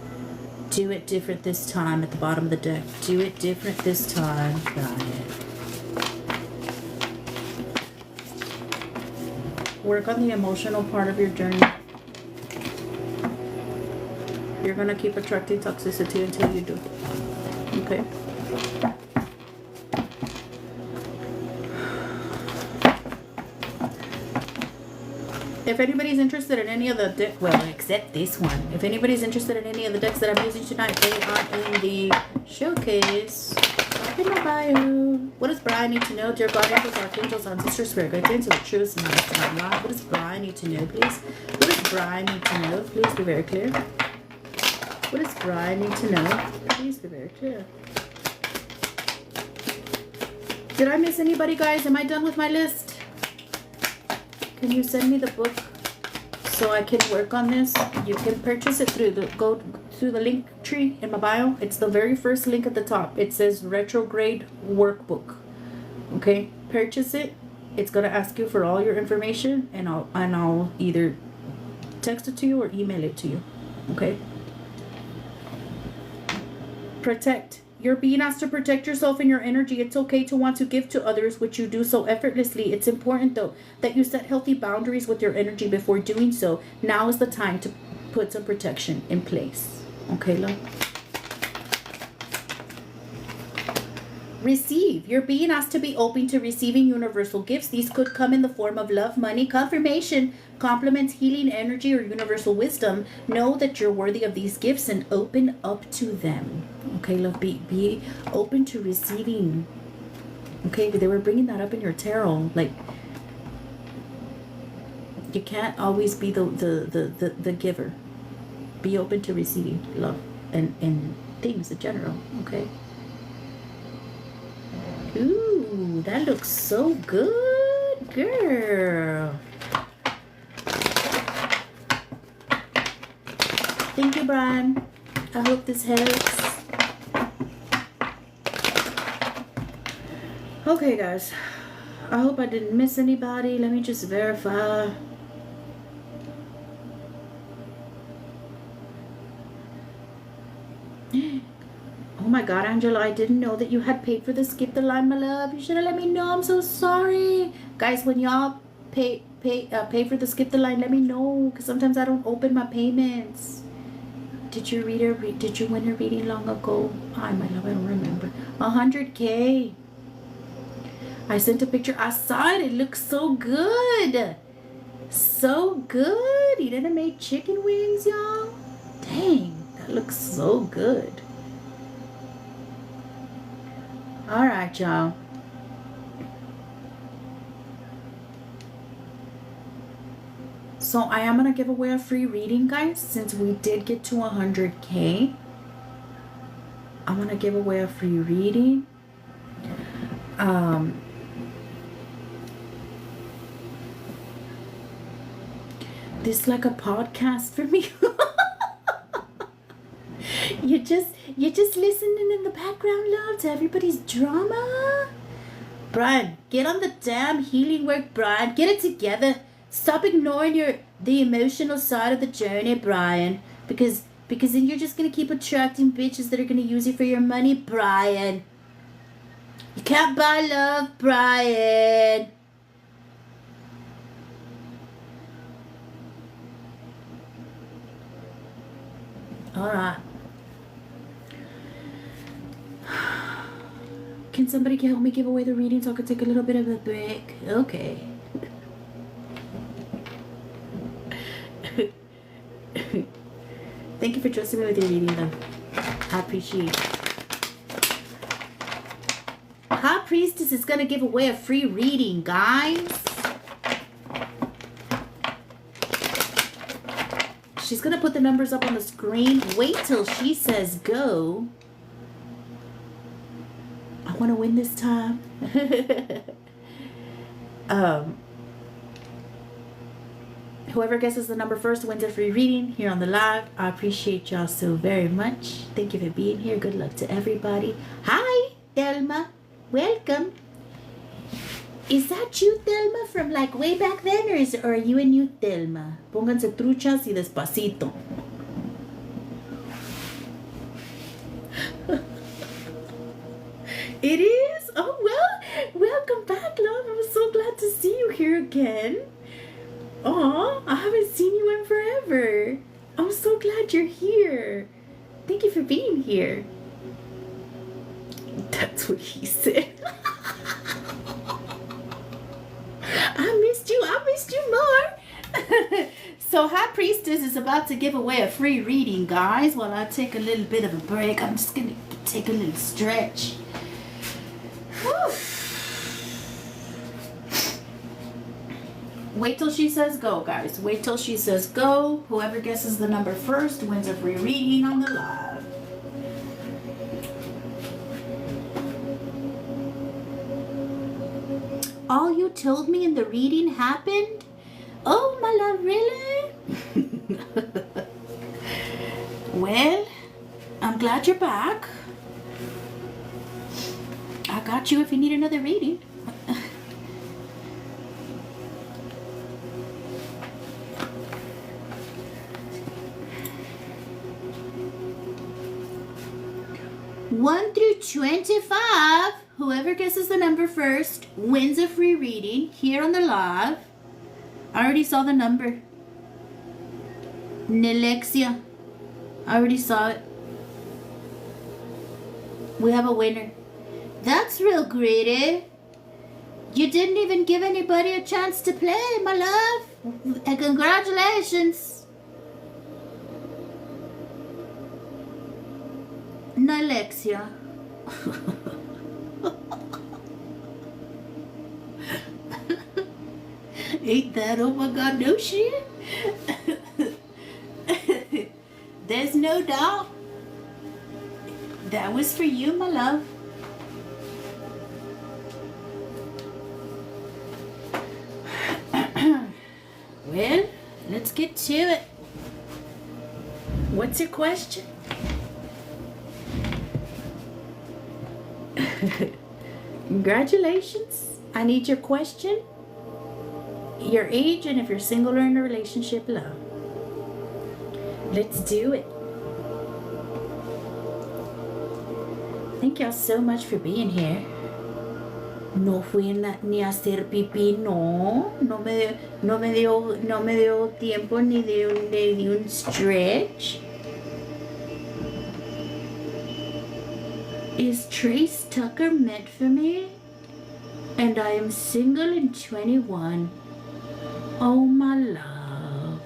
Do it different this time at the bottom of the deck. Do it different this time, Brian. Work on the emotional part of your journey. You're going to keep attracting toxicity until you do. Okay? If anybody's interested in any of the decks, well, except this one. If anybody's interested in any of the decks that I'm using tonight, they are in the showcase. In my bio. What does Brian need to know? Dear God, angels, archangels, ancestors, spirit guides, the truth and life. What does Brian need to know, please? What does Brian need to know? Please be very clear. What does Brian need to know? Please be very clear. Did I miss anybody, guys? Am I done with my list? Can you send me the book so I can work on this? You can purchase it through go through the link tree in my bio. It's the very first link at the top. It says retrograde workbook. Okay, purchase it. It's gonna ask you for all your information, and I'll either text it to you or email it to you. Okay. Protect. You're being asked to protect yourself and your energy. It's okay to want to give to others, which you do so effortlessly. It's important, though, that you set healthy boundaries with your energy before doing so. Now is the time to put some protection in place. Okay, love? Receive. You're being asked to be open to receiving universal gifts. These could come in the form of love, money, confirmation, compliments, healing, energy, or universal wisdom. Know that you're worthy of these gifts and open up to them. Okay, love, be open to receiving. Okay, but they were bringing that up in your tarot. Like, you can't always be the giver. Be open to receiving love and things in general. Okay. Ooh, that looks so good, girl. Thank you, Brian. I hope this helps. Okay, guys. I hope I didn't miss anybody. Let me just verify. Oh my God, Angela, I didn't know that you had paid for the skip the line, my love. You should have let me know. I'm so sorry. Guys, when y'all pay for the skip the line, let me know, because sometimes I don't open my payments. Did you did you win a reading long ago? Hi, my love, I don't remember. 100K. I sent a picture. I saw it. It looks so good. So good. You didn't make chicken wings, y'all? Dang, that looks so good. All right, y'all. So I am going to give away a free reading, guys, since we did get to 100K. I'm going to give away a free reading. This is like a podcast for me. You're just listening in the background, love, to everybody's drama. Brian, get on the damn healing work, Brian. Get it together. Stop ignoring the emotional side of the journey, Brian. Because then you're just gonna keep attracting bitches that are gonna use you for your money, Brian. You can't buy love, Brian. Alright. Can somebody help me give away the reading so I could take a little bit of a break? Okay. Thank you for trusting me with your reading, love. I appreciate it. High Priestess is going to give away a free reading, guys. She's going to put the numbers up on the screen. Wait till she says go. want to win this time. Whoever guesses the number first wins a free reading here on the live. I appreciate y'all so very much. Thank you for being here. Good luck to everybody. Hi, Thelma. Welcome. Is that you, Thelma, from like way back then, or are you a new Thelma? Pónganse truchas y despacito. It is? Oh, well, welcome back, love. I'm so glad to see you here again. Aw, I haven't seen you in forever. I'm so glad you're here. Thank you for being here. That's what he said. I missed you more. So High Priestess is about to give away a free reading, guys, while I take a little bit of a break. I'm just going to take a little stretch. Whew. Wait till she says go, guys. Wait till she says go. Whoever guesses the number first wins a free reading on the live. All you told me in the reading happened? Oh, my love, really? Well, I'm glad you're back. I got you if you need another reading. One through 25. Whoever guesses the number first wins a free reading here on the live. I already saw the number. Nalexia. I already saw it. We have a winner. That's real greedy. You didn't even give anybody a chance to play, my love. And congratulations. Nalexia. Ain't that, oh my God, no shit? There's no doubt. That was for you, my love. Well, let's get to it. What's your question? Congratulations. I need your question, your age, and if you're single or in a relationship, love. Let's do it. Thank y'all so much for being here. No fui ni a hacer pipí, no. No me dio tiempo ni de un stretch. Is Trace Tucker meant for me? And I am single and 21. Oh, my love.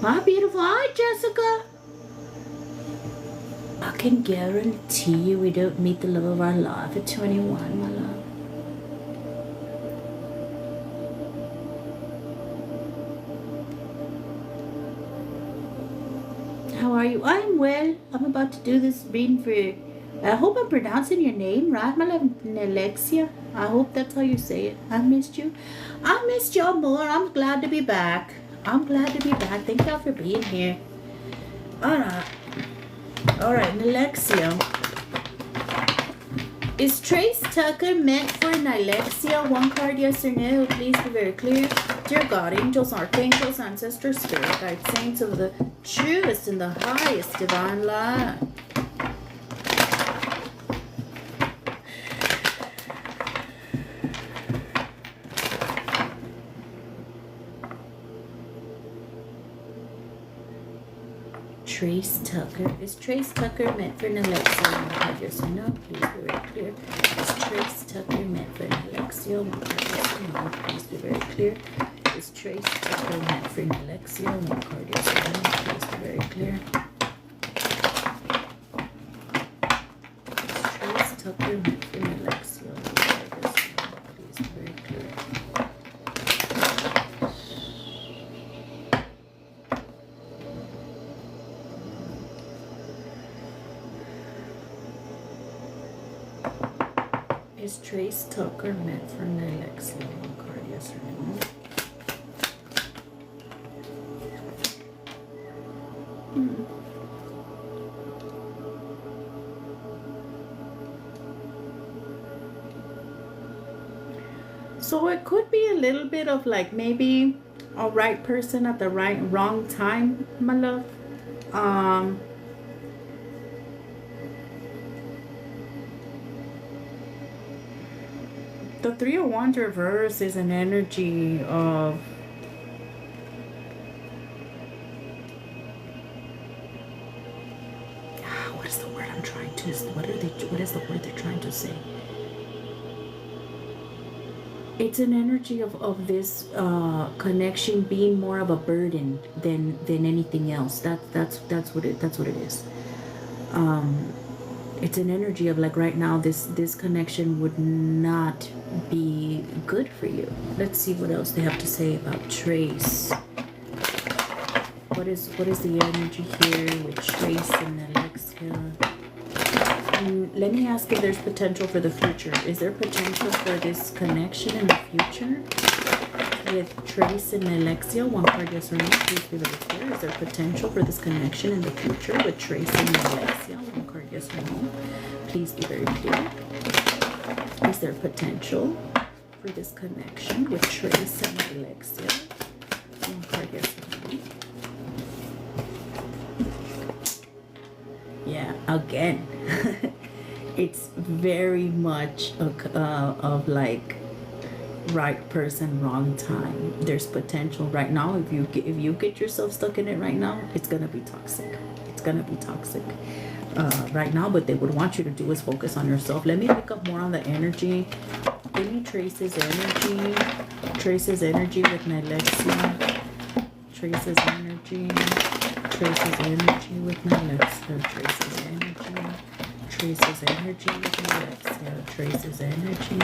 Hi, beautiful. Hi, Jessica. I can guarantee you we don't meet the love of our life at 21, my love. How are you? I'm well. I'm about to do this reading for you. I hope I'm pronouncing your name right, my love. Nalexia. I hope that's how you say it. I missed you. I missed y'all more. I'm glad to be back. I'm glad to be back. Thank y'all for being here. Alright, Nalexia. Is Trace Tucker meant for Nalexia? One card, yes or no? Please be very clear. Dear God, angels, archangels, ancestors, spirit guides, saints of the truest and the highest divine light. Trace Tucker. Is Trace Tucker meant for Nalexia? Yes or no? Please be very clear. Is Trace Tucker meant for Nalexia? Yes or no? Please be very clear. Is Trace Tucker meant for Nalexia? One card, yes or no? Please be very clear. Is Trace Tucker meant for Nalexia? One card, yes or no? Please be very clear. Is Trace Tucker meant for Alexia? Card, yes or no? So it could be a little bit of like maybe a right person at the wrong time, my love. The Three of Wands reverse is an energy of what is the word I'm trying to? What is the word they're trying to say? It's an energy of this connection being more of a burden than anything else. That's what it is. It's an energy of like right now this connection would not be good for you. Let's see what else they have to say about Trace. What is the energy here with Trace and Alexia? Let me ask if there's potential for the future. Is there potential for this connection in the future with Trace and Alexia? One card, yes or no. Please be very clear. Is there potential for this connection in the future with Trace and Alexia? One card, yes or no. Please be very clear. Is there potential for this connection with Trace and Alexia? One card, yes or no. Yeah, again. It's very much of like right person, wrong time. There's potential right now. If you get yourself stuck in it right now, it's gonna be toxic. It's gonna be toxic right now. What they would want you to do is focus on yourself. Let me pick up more on the energy. Give me Trace's energy. Trace's energy with Alexia. Trace's energy. Trace's energy with Alexia. Trace's energy. Trace's energy with Alexia. Trace's energy.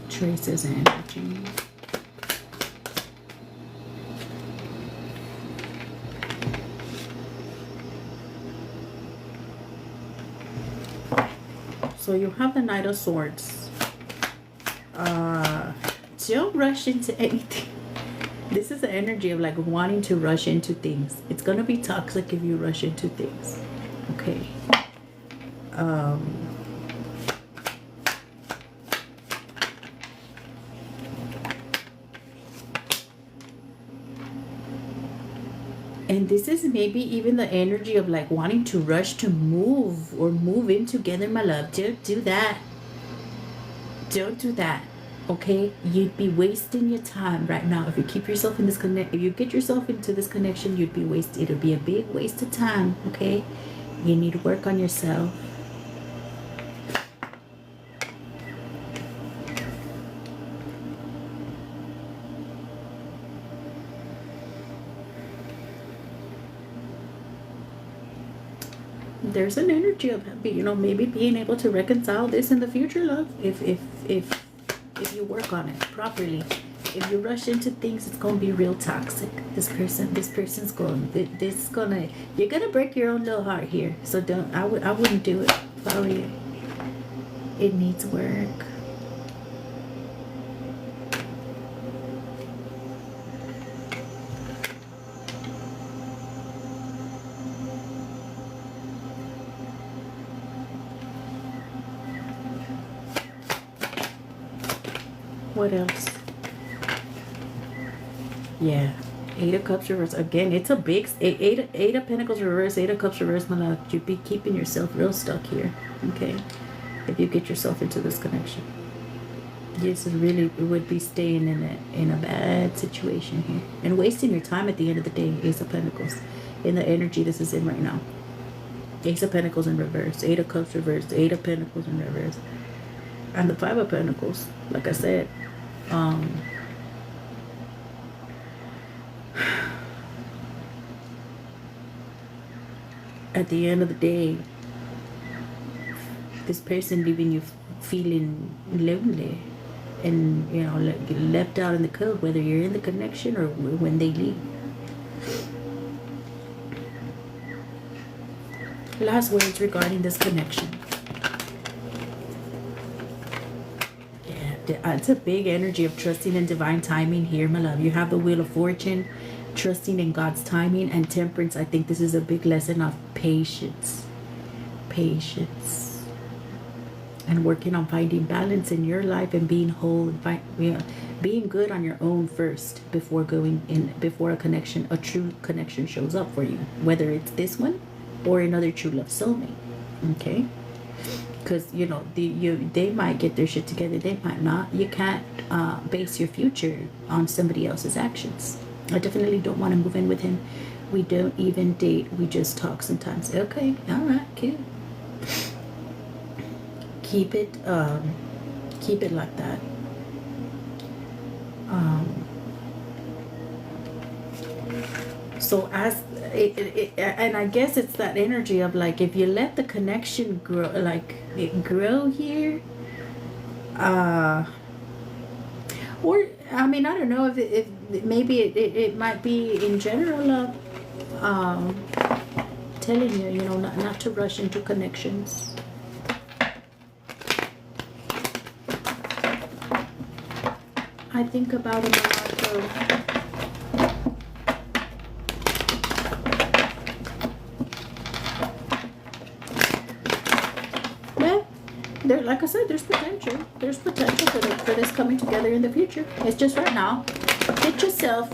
Trace's energy. So you have the Knight of Swords. Don't rush into anything. This is the energy of like wanting to rush into things. It's gonna be toxic if you rush into things. Okay. And this is maybe even the energy of like wanting to rush to move or move in together, my love. Don't do that. Don't do that. Okay, you'd be wasting your time right now if you keep yourself in this if you get yourself into this connection, you'd be wasted. It'll be a big waste of time. Okay, you need to work on yourself. There's an energy of maybe being able to reconcile this in the future, love. If you work on it properly. If you rush into things, it's gonna be real toxic. This person's you're gonna break your own little heart here. So I wouldn't do it if I were you. It needs work. What else? Yeah, Eight of Cups reverse. Again, it's a big eight of Pentacles reverse, Eight of Cups reverse, my love. You'd be keeping yourself real stuck here. Okay, if you get yourself into this connection, this is really would be staying in a bad situation here and wasting your time at the end of the day. Ace of Pentacles in the energy this is in right now. Ace of Pentacles in reverse, Eight of Cups reverse, Eight of Pentacles in reverse, and the Five of Pentacles. Like I said. At the end of the day, this person leaving you feeling lonely and left out in the cold, whether you're in the connection or when they leave. Last words regarding this connection. Yeah, it's a big energy of trusting in divine timing here, my love. You have the Wheel of Fortune, trusting in God's timing, and Temperance. I think this is a big lesson of patience. Patience. And working on finding balance in your life and being whole and being good on your own first before going in, before a true connection shows up for you, whether it's this one or another true love soulmate. Okay, because you know they might get their shit together, they might not. You can't base your future on somebody else's actions. I definitely don't want to move in with him. We don't even date, we just talk sometimes. Okay, all right, cute. Keep it like that. So as it, and I guess it's that energy of like, if you let the connection grow, like it grow here, or I mean, I don't know if maybe it might be in general telling you, you know, not to rush into connections. I think about it a lot though. There, like I said, there's potential. There's potential for this coming together in the future. It's just right now. Get yourself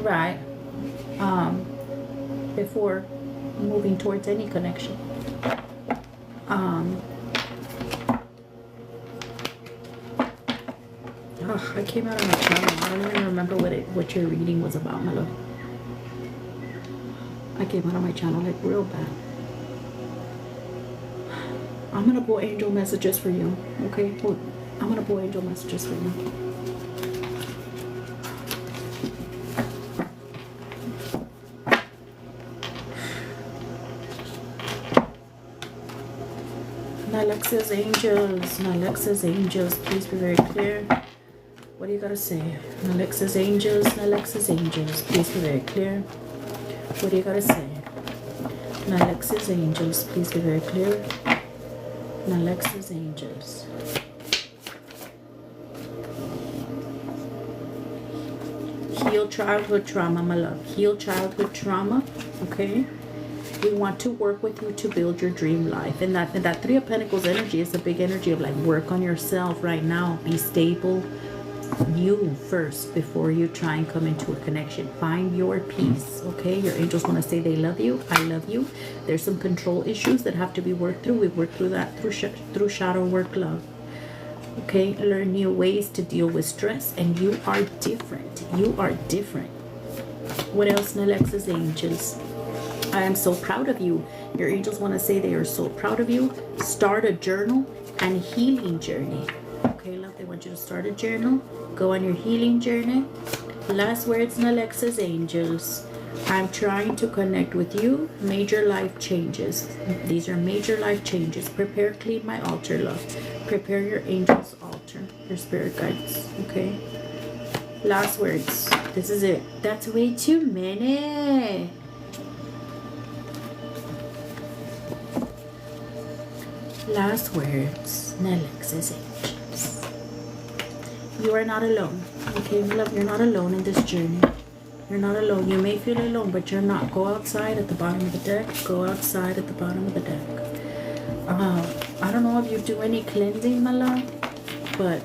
right before moving towards any connection. I came out of my channel. I don't even remember what your reading was about, my love. I came out of my channel like real bad. I'm gonna pull angel messages for you, okay? I'm gonna pull angel messages for you. Nalexa's angels, please be very clear. What do you gotta say? Nalexa's angels, please be very clear. What do you gotta say? Nalexa's angels, please be very clear. Nalexa's angels. Heal childhood trauma, my love. Heal childhood trauma, okay? We want to work with you to build your dream life. And that Three of Pentacles energy is a big energy of like, work on yourself right now. Be stable. You first before you try and come into a connection. Find your peace, okay? Your angels want to say they love you. I love you. There's some control issues that have to be worked through. We work through that through shadow work, love. Okay, learn new ways to deal with stress, and you are different. You are different. What else, Nalexa's angels? I am so proud of you. Your angels want to say they are so proud of you. Start a journal and healing journey. Okay, love, they want you to start a journal. Go on your healing journey. Last words, Nalexa's angels. I'm trying to connect with you. Major life changes. These are major life changes. Prepare, clean my altar, love. Prepare your angels' altar. Your spirit guides. Okay. Last words. This is it. That's way too many. Last words, Nalexa's angels. You are not alone. Okay, my love, you're not alone in this journey. You're not alone. You may feel alone, but you're not. Go outside at the bottom of the deck. Go outside at the bottom of the deck. I don't know if you do any cleansing, my love, but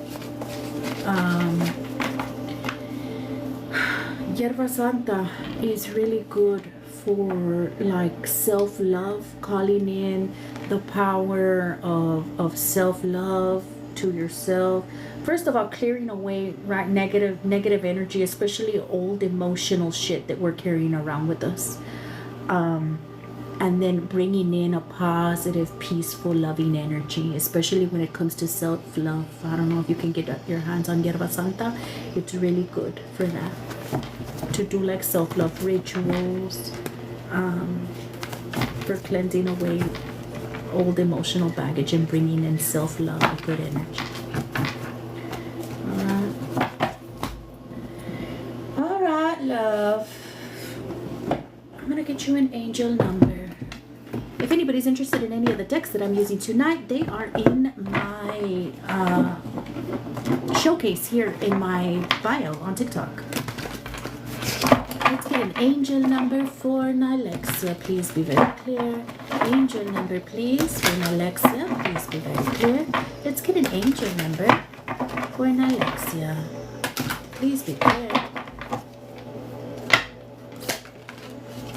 Yerba Santa is really good for like self-love, calling in the power of self-love to yourself. First of all, clearing away negative energy, especially old emotional shit that we're carrying around with us, and then bringing in a positive, peaceful, loving energy, especially when it comes to self-love. I don't know if you can get your hands on Yerba Santa. It's really good for that, to do like self-love rituals, for cleansing away old emotional baggage and bringing in self-love and good energy. All right, love. I'm gonna get you an angel number. if anybody's interested in any of the decks that I'm using tonight, they are in my showcase here in my bio on TikTok. Let's get an angel number for Nylexia. Please be very clear. Angel number, please, for Nylexia. Please be very clear. Let's get an angel number for Nylexia. Please be clear.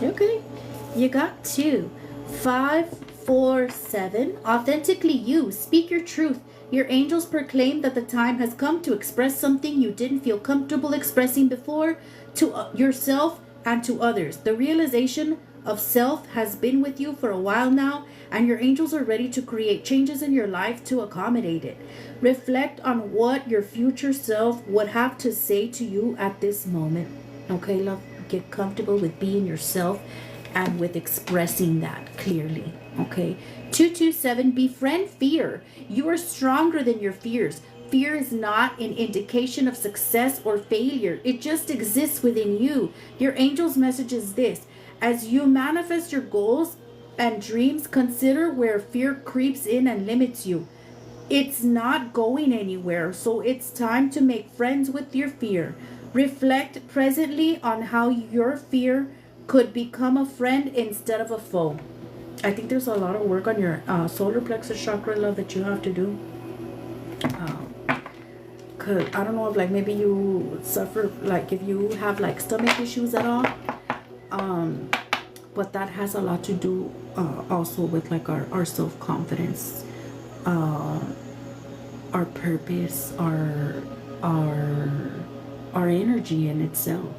Okay. You got 2. 5, 4, 7. Authentically you. Speak your truth. Your angels proclaim that the time has come to express something you didn't feel comfortable expressing before to yourself and to others. The realization of self has been with you for a while now, and your angels are ready to create changes in your life to accommodate it. Reflect on what your future self would have to say to you at this moment. Okay, love? Get comfortable with being yourself and with expressing that clearly. Okay. 227, befriend fear. You are stronger than your fears. Fear is not an indication of success or failure. It just exists within you. Your angel's message is this: as you manifest your goals and dreams, consider where fear creeps in and limits you. It's not going anywhere, so it's time to make friends with your fear. Reflect presently on how your fear could become a friend instead of a foe. I think there's a lot of work on your solar plexus chakra, love, that you have to do. Cause I don't know if like maybe you suffer, like if you have like stomach issues at all. But that has a lot to do also with like our self-confidence, our purpose, our energy in itself.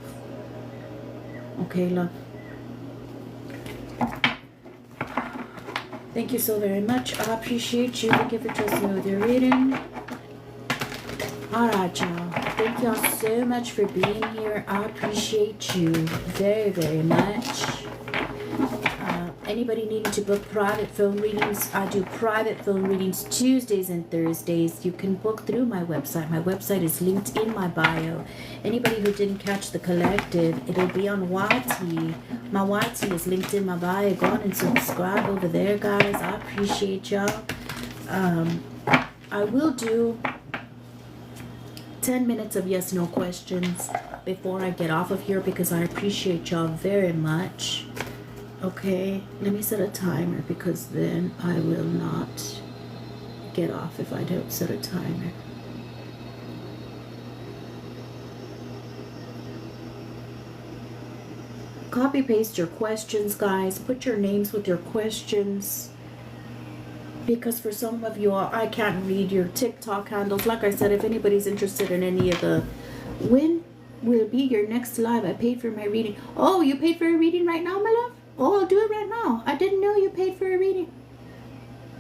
Okay, love. Thank you so very much. I appreciate you. Thank you for trusting me with your reading. Alright, y'all. Thank y'all so much for being here. I appreciate you very, very much. Anybody needing to book private phone readings, I do private phone readings Tuesdays and Thursdays. You can book through my website. My website is linked in my bio. Anybody who didn't catch the collective, it'll be on YT. My YT is linked in my bio. Go on and subscribe over there, guys. I appreciate y'all. I will do 10 minutes of yes no questions before I get off of here because I appreciate y'all very much. Okay, let me set a timer because then I will not get off if I don't set a timer. Copy paste your questions, guys. Put your names with your questions, because for some of you I can't read your TikTok handles. Like I said, if anybody's interested in any of the, when will be your next live? I paid for my reading. Oh, you paid for a reading right now, my love? Oh, I'll do it right now. I didn't know you paid for a reading.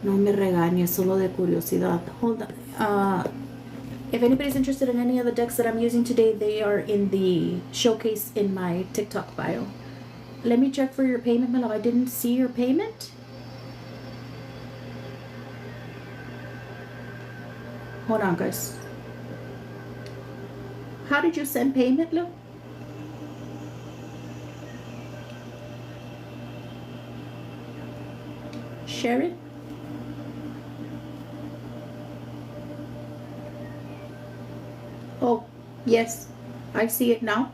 No me regañes, solo de curiosidad. Hold on. If anybody's interested in any of the decks that I'm using today, they are in the showcase in my TikTok bio. Let me check for your payment, my love. I didn't see your payment. Hold on, guys. How did you send payment, love? Sharon? Oh, yes. I see it now.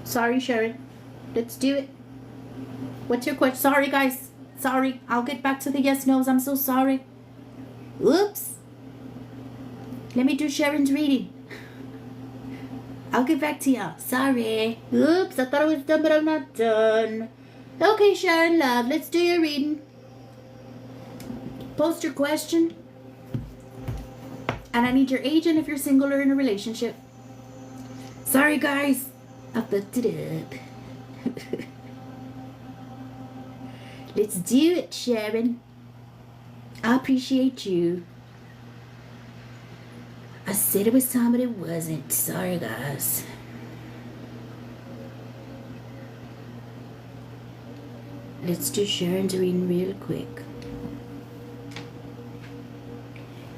Sorry, Sharon. Let's do it. What's your question? Sorry, guys. Sorry. I'll get back to the yes, no's. I'm so sorry. Oops. Let me do Sharon's reading. I'll get back to y'all. Sorry. Oops. I thought I was done, but I'm not done. Okay, Sharon, love. Let's do your reading. Post your question. And I need your agent if you're single or in a relationship. Sorry, guys. I fucked it up. Let's do it, Sharon. I appreciate you. I said it was time, but it wasn't. Sorry, guys. Let's do Sharon's reading real quick.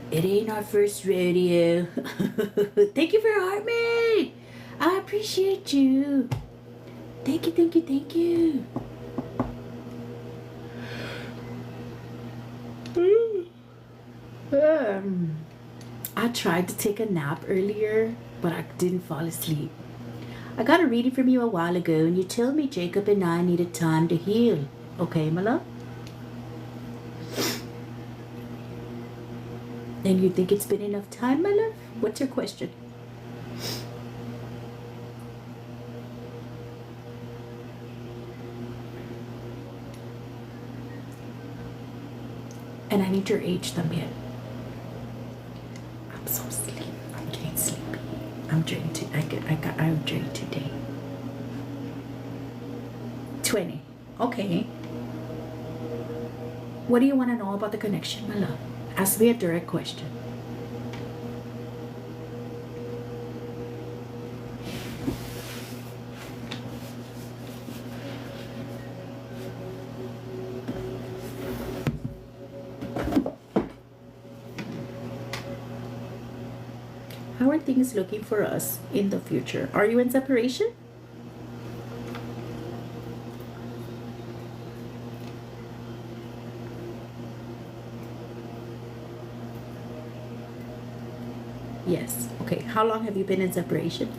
It ain't our first rodeo. Thank you for your heart, mate. I appreciate you. Thank you, thank you, thank you. I tried to take a nap earlier, but I didn't fall asleep. I got a reading from you a while ago, and you told me Jacob and I needed time to heal. Okay, my love? And you think it's been enough time, my love? What's your question? And I need your age, también. I'm so sleepy. I'm getting sleepy. I'm drained. I'm drained today. 20. Okay. What do you want to know about the connection, my love? Ask me a direct question. How are things looking for us in the future? Are you in separation? Yes. Okay. How long have you been in separation?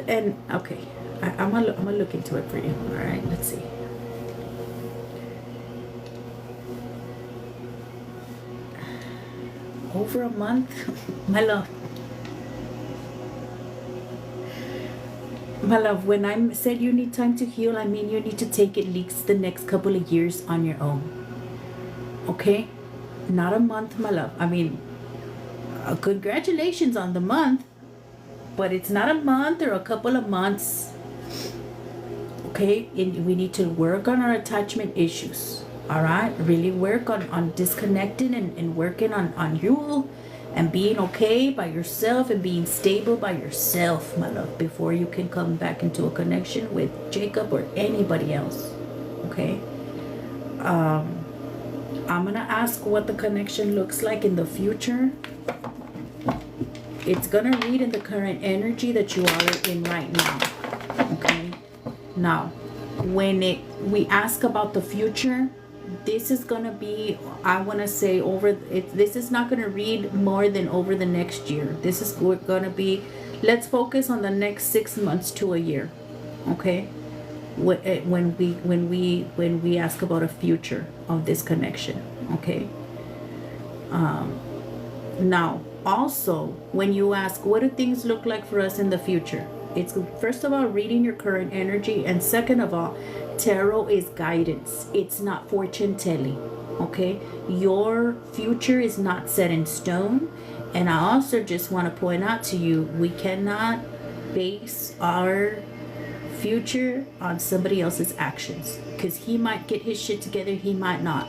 And okay, I'm gonna look into it for you. All right. Let's see. Over a month, my love. My love, when I said you need time to heal, I mean you need to take at least the next couple of years on your own. Okay? Not a month, my love. I mean, congratulations on the month, but it's not a month or a couple of months. Okay? And we need to work on our attachment issues. All right? Really work on disconnecting and working on you and being okay by yourself and being stable by yourself, my love, before you can come back into a connection with Jacob or anybody else. Okay? I'm gonna ask what the connection looks like in the future. It's gonna read in the current energy that you are in right now. Okay? Now, when we ask about the future, this is gonna be, I want to say, this is not gonna read more than over the next year. This is gonna be, let's focus on the next 6 months to a year. Okay? When we ask about a future of this connection. Okay? Now, also, when you ask, what do things look like for us in the future? It's, first of all, reading your current energy, and second of all, tarot is guidance. It's not fortune telling. Okay? Your future is not set in stone. And I also just want to point out to you, we cannot base our future on somebody else's actions, because he might get his shit together, he might not.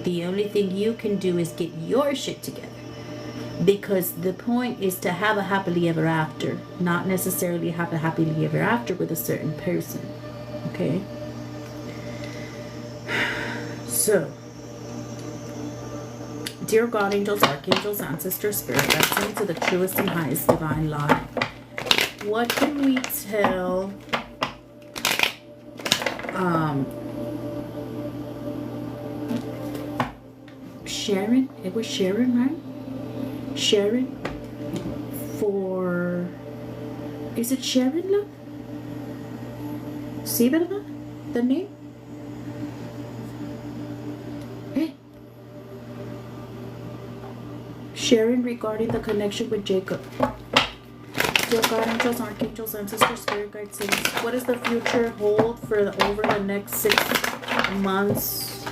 The only thing you can do is get your shit together, because the point is to have a happily ever after, not necessarily have a happily ever after with a certain person. Okay? So, dear God, angels, archangels, ancestors, spirit, guides me to the truest and highest divine law. What can we tell Sharon? It was Sharon, right? Sharon? For... Is it Sharon, love? See, verdad? The name? Sharon, regarding the connection with Jacob. Dear God, angels, archangels, ancestors, spirit guides, saints, what does the future hold for over the next 6 months?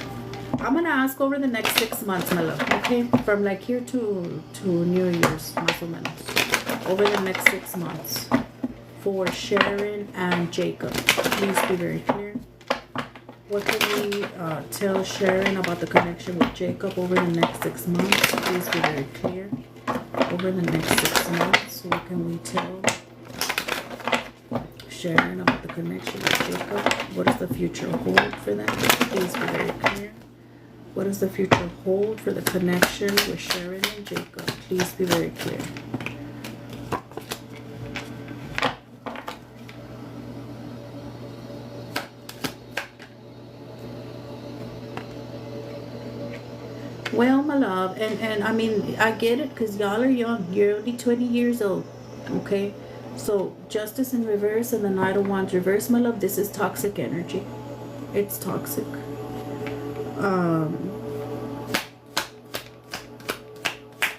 I'm gonna ask over the next 6 months, my love. Okay, from like here to New Year's, más o menos. Over the next 6 months for Sharon and Jacob. Please be very clear. What can we tell Sharon about the connection with Jacob over the next 6 months? Please be very clear. Over the next 6 months, what can we tell Sharon about the connection with Jacob? What does the future hold for them? Please be very clear. What does the future hold for the connection with Sharon and Jacob? Please be very clear. Well, my love, and I mean, I get it because y'all are young. You're only 20 years old, okay? So, justice in reverse and the Knight of Wands reverse, my love, this is toxic energy. It's toxic. Um,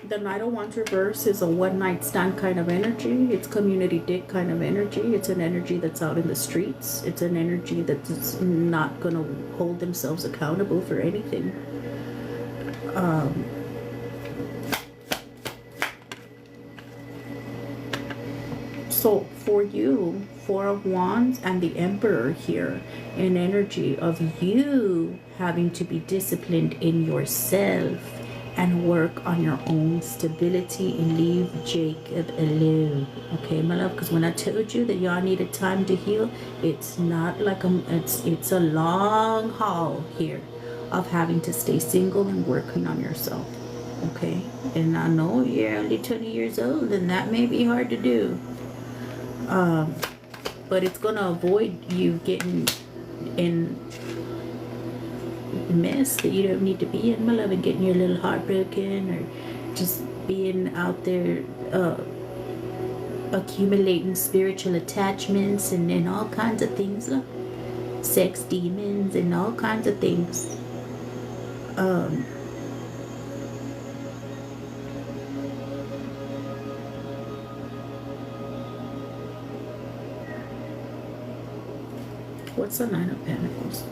the Knight of Wands reverse is a one night stand kind of energy. It's community dick kind of energy. It's an energy that's out in the streets. It's an energy that's not going to hold themselves accountable for anything. So for you, Four of Wands and the Emperor here, an energy of you having to be disciplined in yourself and work on your own stability and leave Jacob alone. Okay, my love, because when I told you that y'all needed time to heal, it's not like it's a long haul here of having to stay single and working on yourself. Okay, and I know you're only 20 years old and that may be hard to do. But it's gonna avoid you getting in mess that you don't need to be in, my love, and getting your little heart broken or just being out there accumulating spiritual attachments and all kinds of things, like sex demons and all kinds of things. What's the Nine of Pentacles?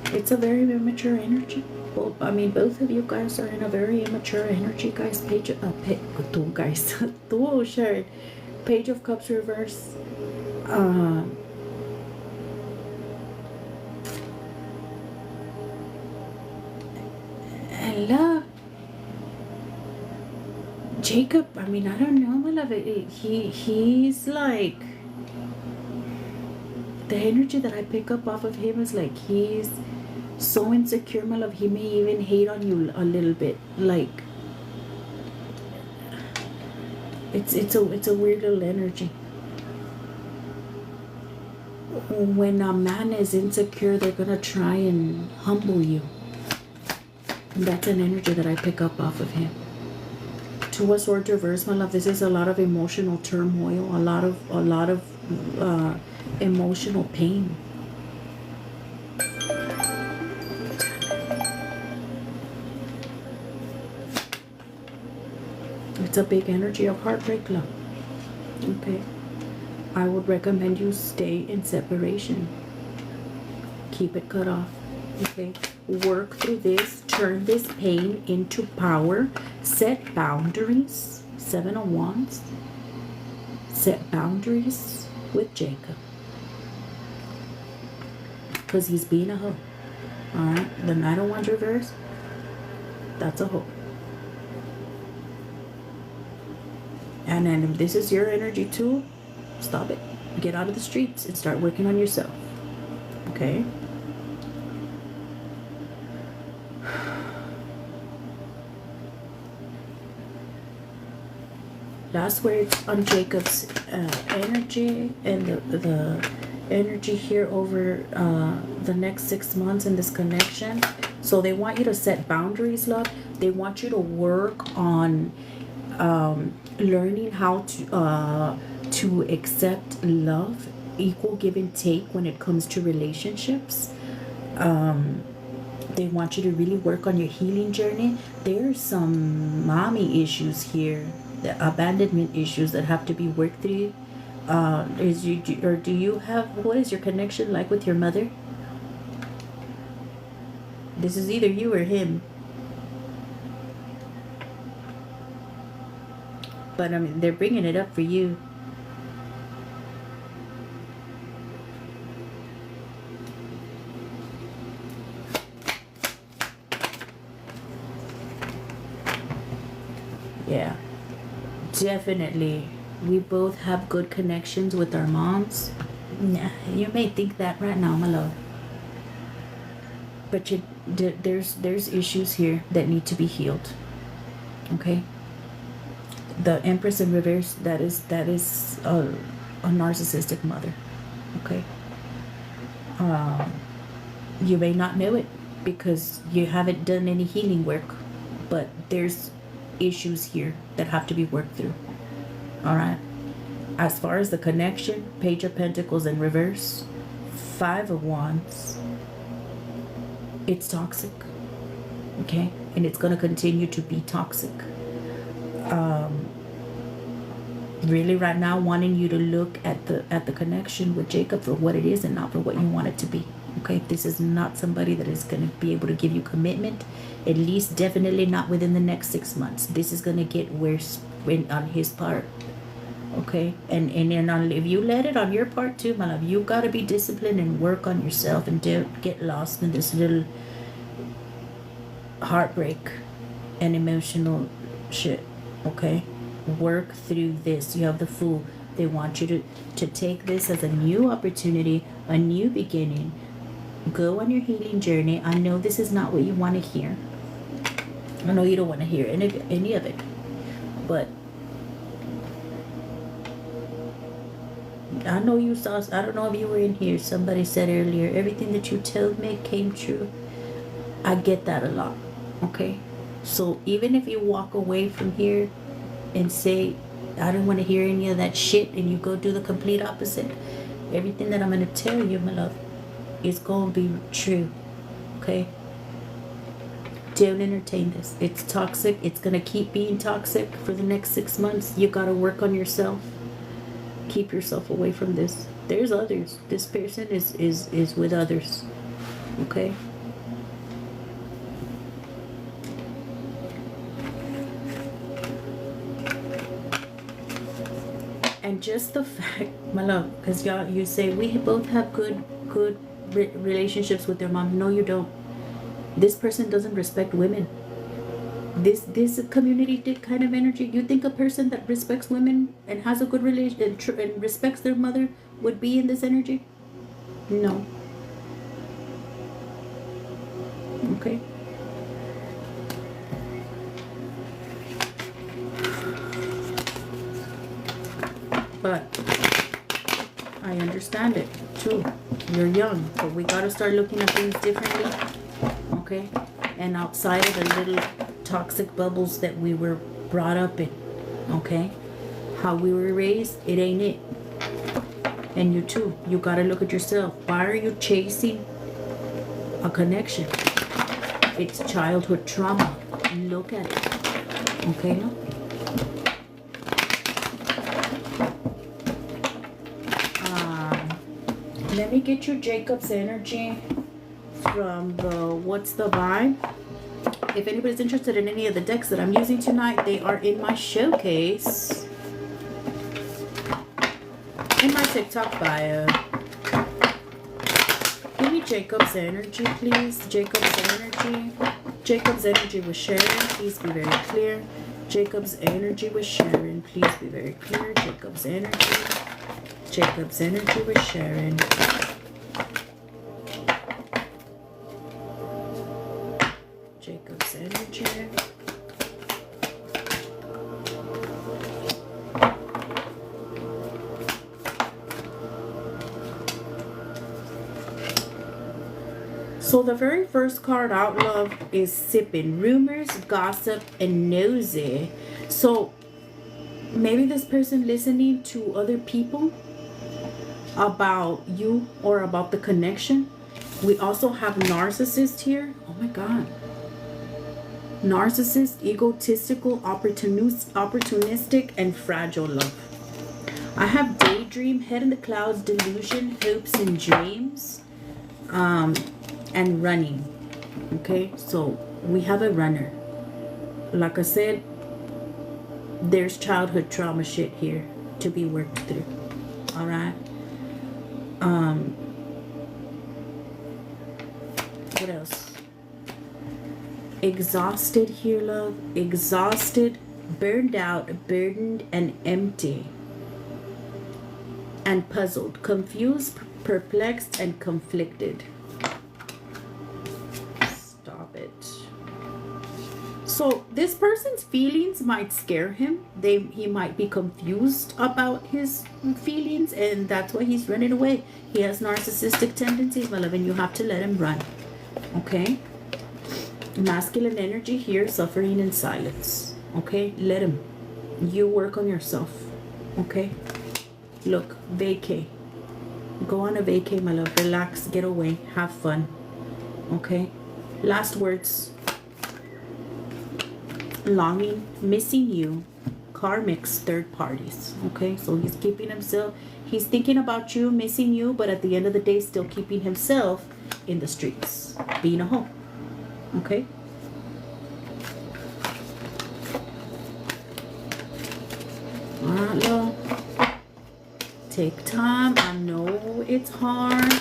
It's a very immature energy. Both of you guys are in a very immature energy, guys. Page of Cups reverse. And love. Jacob, I don't know, my love. He's like, the energy that I pick up off of him is like he's so insecure, my love. He may even hate on you a little bit. Like it's a weird little energy. When a man is insecure, they're gonna try and humble you. And that's an energy that I pick up off of him. Two of Swords reverse, my love. This is a lot of emotional turmoil, a lot of emotional pain. It's a big energy of heartbreak, love. Okay. I would recommend you stay in separation. Keep it cut off. Okay. Work through this. Turn this pain into power. Set boundaries. Seven of Wands. Set boundaries with Jacob. Because he's being a hoe. Alright. The Knight of Wands reverse. That's a hoe. And then if this is your energy too, stop it. Get out of the streets and start working on yourself. Okay? Last words on Jacob's energy and the energy here over the next 6 months in this connection. So they want you to set boundaries, love. They want you to work on learning how to accept love, equal give and take when it comes to relationships. They want you to really work on your healing journey. There's some mommy issues here, the abandonment issues that have to be worked through. Do you have, what is your connection like with your mother? This is either you or him. But they're bringing it up for you. Yeah, definitely. We both have good connections with our moms. Yeah, you may think that right now, my love. But there's issues here that need to be healed. Okay? The Empress in reverse, that is a narcissistic mother. Okay? You may not know it, because you haven't done any healing work, but there's issues here that have to be worked through. All right. As far as the connection, Page of Pentacles in reverse, Five of Wands, it's toxic. Okay, and it's going to continue to be toxic. Really right now wanting you to look at the connection with Jacob for what it is and not for what you want it to be. Okay, this is not somebody that is going to be able to give you commitment, at least definitely not within the next 6 months. This is going to get worse on his part. Okay, and if you let it on your part too, my love, you got to be disciplined and work on yourself and don't get lost in this little heartbreak and emotional shit. Okay, work through this. You have the Fool. They want you to take this as a new opportunity, a new beginning. Go on your healing journey. I know this is not what you want to hear. I know you don't want to hear any of it, but I know you saw, I don't know if you were in here, somebody said earlier, everything that you told me came true. I get that a lot, okay? So even if you walk away from here and say, I don't want to hear any of that shit, and you go do the complete opposite, everything that I'm going to tell you, my love, is going to be true, okay? Don't entertain this. It's toxic. It's going to keep being toxic for the next 6 months. You got to work on yourself. Keep yourself away from this. There's others. This person is with others. Okay? And just the fact, my love, because y'all, you say we both have good relationships with their mom. No, you don't. This person doesn't respect women. This community kind of energy. You think a person that respects women and has a good relation and respects their mother would be in this energy? No. Okay. But I understand it too. You're young, but we gotta start looking at things differently. Okay? And outside of the little toxic bubbles that we were brought up in. Okay? How we were raised, it ain't it. And you too. You gotta look at yourself. Why are you chasing a connection? It's childhood trauma. Look at it. Okay? Let me get you Jacob's energy from the What's the Vibe. If anybody's interested in any of the decks that I'm using tonight, they are in my showcase in my TikTok bio. Give me Jacob's energy, please. Jacob's energy. Jacob's energy with Sharon. Please be very clear. Jacob's energy with Sharon. Please be very clear. Jacob's energy. Jacob's energy with Sharon. Jacob's energy. So the very first card out, love, is sipping. Rumors, gossip, and nosy. So maybe this person listening to other people about you or about the connection. We also have narcissist here. Oh my God. Narcissist, egotistical, opportunistic, and fragile love. I have daydream, head in the clouds, delusion, hopes and dreams, and running. Okay, so we have a runner. Like I said, there's childhood trauma shit here to be worked through. All right. What else? Exhausted here, love. Exhausted, burned out, burdened, and empty. And puzzled, confused, perplexed, and conflicted. Stop it. So this person's feelings might scare him. He might be confused about his feelings, and that's why he's running away. He has narcissistic tendencies, my love, and you have to let him run. Okay? Masculine energy here, suffering in silence. Okay, let him. You work on yourself. Okay, look, vacay. Go on a vacay, my love. Relax, get away, have fun. Okay, last words. Longing, missing you, karmics, third parties. Okay, so he's keeping himself, he's thinking about you, missing you, but at the end of the day, still keeping himself in the streets, being a hoe. Okay. Alright, love. Take time. I know it's hard.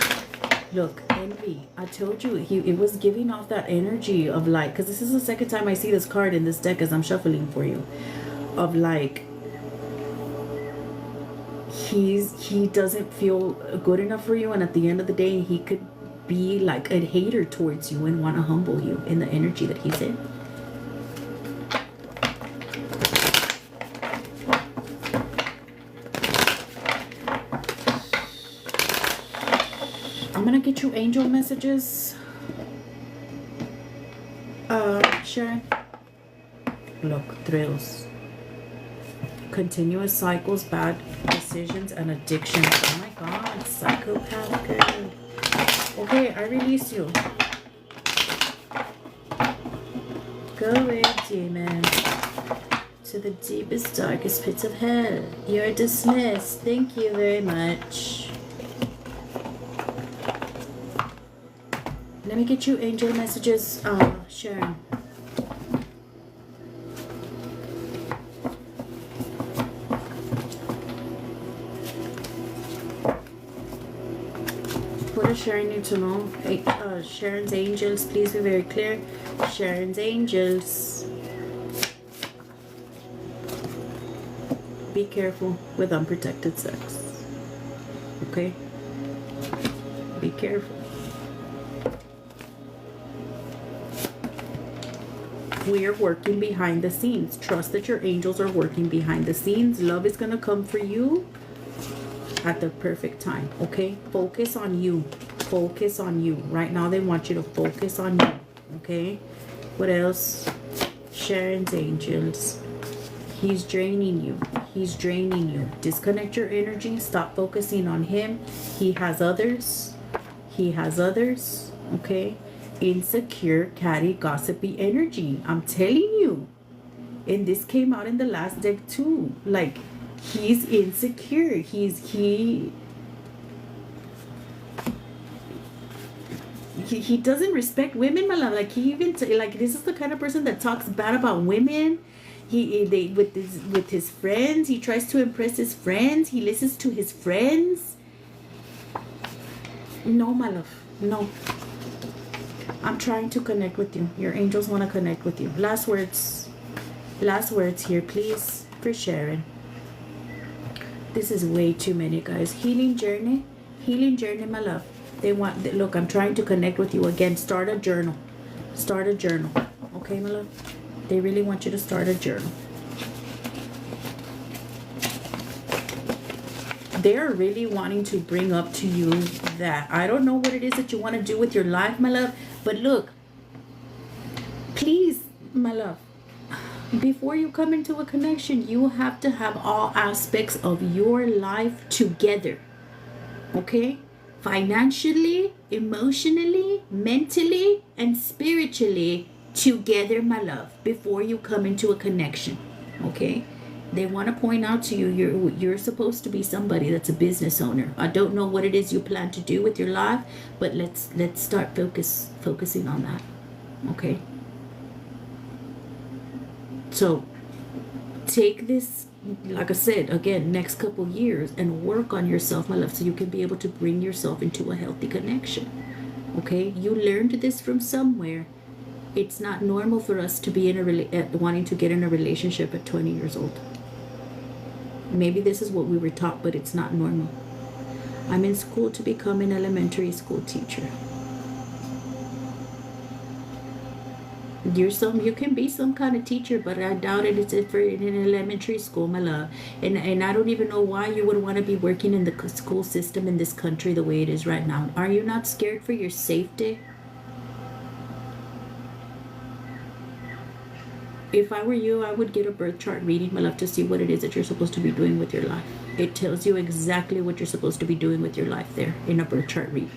Look, envy. I told you, it was giving off that energy of like, because this is the second time I see this card in this deck as I'm shuffling for you. Of like, he doesn't feel good enough for you, and at the end of the day, he could be like a hater towards you and want to humble you in the energy that he's in. I'm gonna get you angel messages. Sharon. Look, thrills. Continuous cycles, bad decisions, and addictions. Oh my god, psychopath girl. Okay, I release you. Go away, demon. To the deepest, darkest pits of hell. You're dismissed. Thank you very much. Let me get you angel messages, Sharon. What does Sharon need to know? Sharon's angels, please be very clear. Sharon's angels. Be careful with unprotected sex. Okay? Be careful. We are working behind the scenes. Trust that your angels are working behind the scenes. Love is going to come for you at the perfect time. Okay? Focus on you. Focus on you. Right now they want you to focus on you. Okay? What else? Sharon's angels. He's draining you. He's draining you. Disconnect your energy. Stop focusing on him. He has others. He has others. Okay? Insecure, catty, gossipy energy. I'm telling you. And this came out in the last deck too. Like, he's insecure. He doesn't respect women, my love. Like, he even like, this is the kind of person that talks bad about women. With his friends, he tries to impress his friends. He listens to his friends. No, my love. No. I'm trying to connect with you. Your angels want to connect with you. Last words. Last words here, please, for Sharon. This is way too many, guys. Healing journey. Healing journey, my love. They want, look, I'm trying to connect with you again. Start a journal. Start a journal. Okay, my love? They really want you to start a journal. They're really wanting to bring up to you that, I don't know what it is that you want to do with your life, my love, but look, please, my love, before you come into a connection, you have to have all aspects of your life together. Okay? Financially, emotionally, mentally, and spiritually together, my love, before you come into a connection. Okay? They want to point out to you, you're supposed to be somebody that's a business owner. I don't know what it is you plan to do with your life, but let's start focusing on that. Okay? So take this, like I said, again, next couple years, and work on yourself, my love, so you can be able to bring yourself into a healthy connection. Okay? You learned this from somewhere. It's not normal for us to be wanting to get in a relationship at 20 years old. Maybe this is what we were taught, but it's not normal. I'm in school to become an elementary school teacher. You can be some kind of teacher, but I doubt it. It's for in an elementary school, my love. And I don't even know why you would want to be working in the school system in this country the way it is right now. Are you not scared for your safety? If I were you, I would get a birth chart reading, my love, to see what it is that you're supposed to be doing with your life. It tells you exactly what you're supposed to be doing with your life there in a birth chart reading.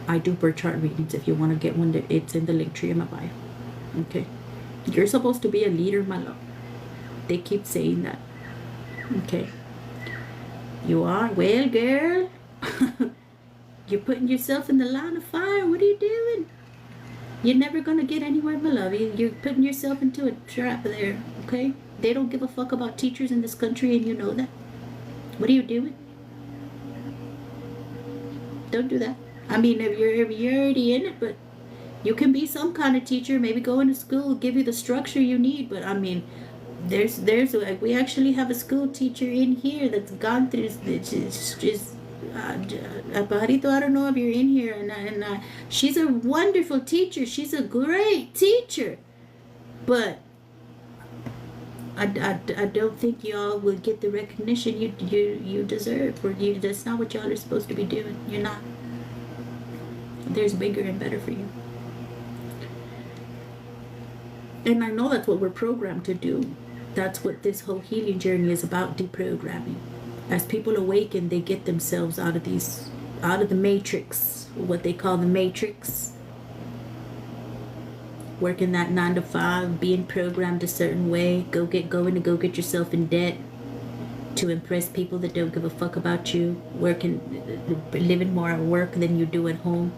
I do birth chart readings. If you want to get one, it's in the link tree in my bio. Okay. You're supposed to be a leader, my love. They keep saying that. Okay. You are? Well, girl. You're putting yourself in the line of fire. What are you doing? You're never going to get anywhere, my love. You're putting yourself into a trap there. Okay? They don't give a fuck about teachers in this country, and you know that. What are you doing? Don't do that. I mean, if you're already in it, but you can be some kind of teacher. Maybe go into school, give you the structure you need. But I mean, there's like, we actually have a school teacher in here that's gone through this. Pajarito, I don't know if you're in here, and she's a wonderful teacher. She's a great teacher, but I don't think y'all will get the recognition you deserve, or that's not what y'all are supposed to be doing. You're not. There's bigger and better for you. And I know that's what we're programmed to do. That's what this whole healing journey is about, deprogramming. As people awaken, they get themselves out of the matrix, what they call the matrix. Working that 9 to 5, being programmed a certain way, go get yourself in debt to impress people that don't give a fuck about you, living more at work than you do at home,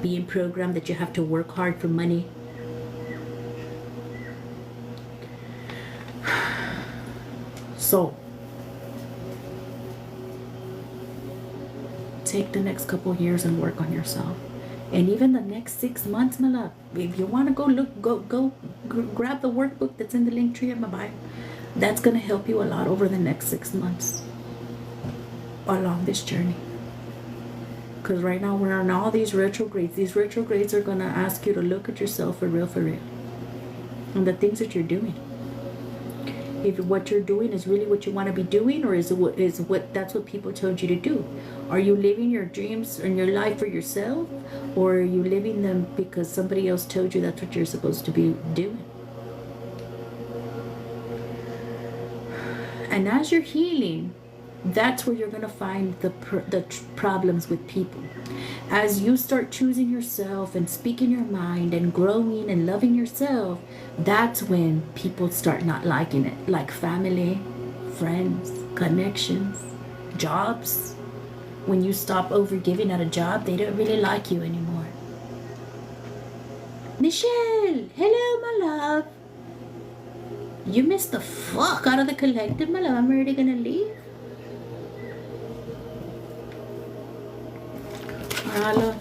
being programmed that you have to work hard for money. So take the next couple years and work on yourself, and even the next 6 months, my love. If you want to go grab the workbook that's in the link tree in my bio. That's going to help you a lot over the next 6 months along this journey. Because right now we're on all these retrogrades. These retrogrades are going to ask you to look at yourself for real, and the things that you're doing. If what you're doing is really what you want to be doing, or is what that's what people told you to do. Are you living your dreams and your life for yourself, or are you living them because somebody else told you that's what you're supposed to be doing? And as you're healing, that's where you're going to find the problems with people. As you start choosing yourself and speaking your mind and growing and loving yourself, that's when people start not liking it. Like family, friends, connections, jobs. When you stop overgiving at a job, they don't really like you anymore. Michelle, hello, my love. You missed the fuck out of the collective, my love. I'm already gonna leave. Alright, love.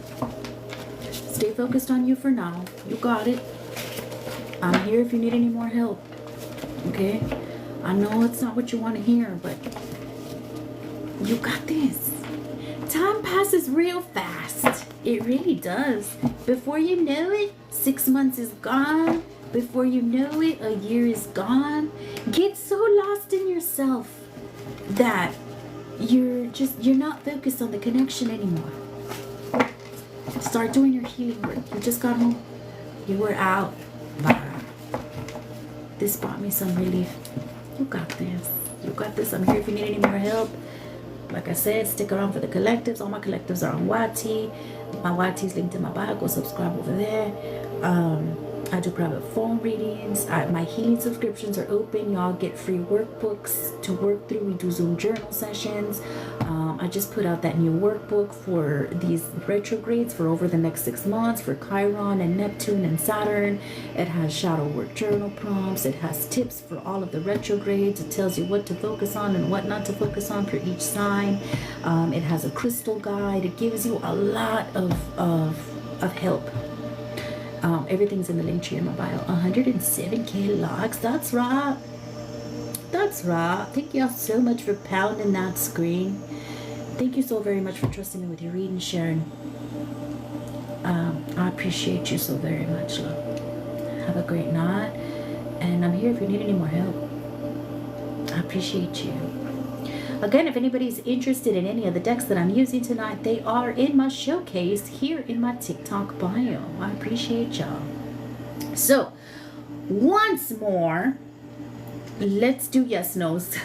Stay focused on you for now. You got it. I'm here if you need any more help. Okay? I know it's not what you want to hear, but you got this. Time passes real fast. It really does. Before you know it, 6 months is gone. Before you know it, a year is gone. Get so lost in yourself that you're not focused on the connection anymore. Start doing your healing work. You just got home. You were out. This brought me some relief. You got this. You got this. I'm here if you need any more help. Like I said, stick around for the collectives. All my collectives are on YT. My YT's linked in my bio. Go subscribe over there. I do private phone readings. My healing subscriptions are open. Y'all get free workbooks to work through. We do Zoom journal sessions. I just put out that new workbook for these retrogrades for over the next 6 months for Chiron and Neptune and Saturn. It has shadow work journal prompts. It has tips for all of the retrogrades. It tells you what to focus on and what not to focus on for each sign. It has a crystal guide. It gives you a lot of help. Everything's in the link tree in my bio. 107k likes. That's right. That's right. Thank y'all so much for pounding that screen. Thank you so very much for trusting me with your reading, Sharon. I appreciate you so very much, love. Have a great night. And I'm here if you need any more help. I appreciate you. Again, if anybody's interested in any of the decks that I'm using tonight, they are in my showcase here in my TikTok bio. I appreciate y'all. So, once more. Let's do yes no's.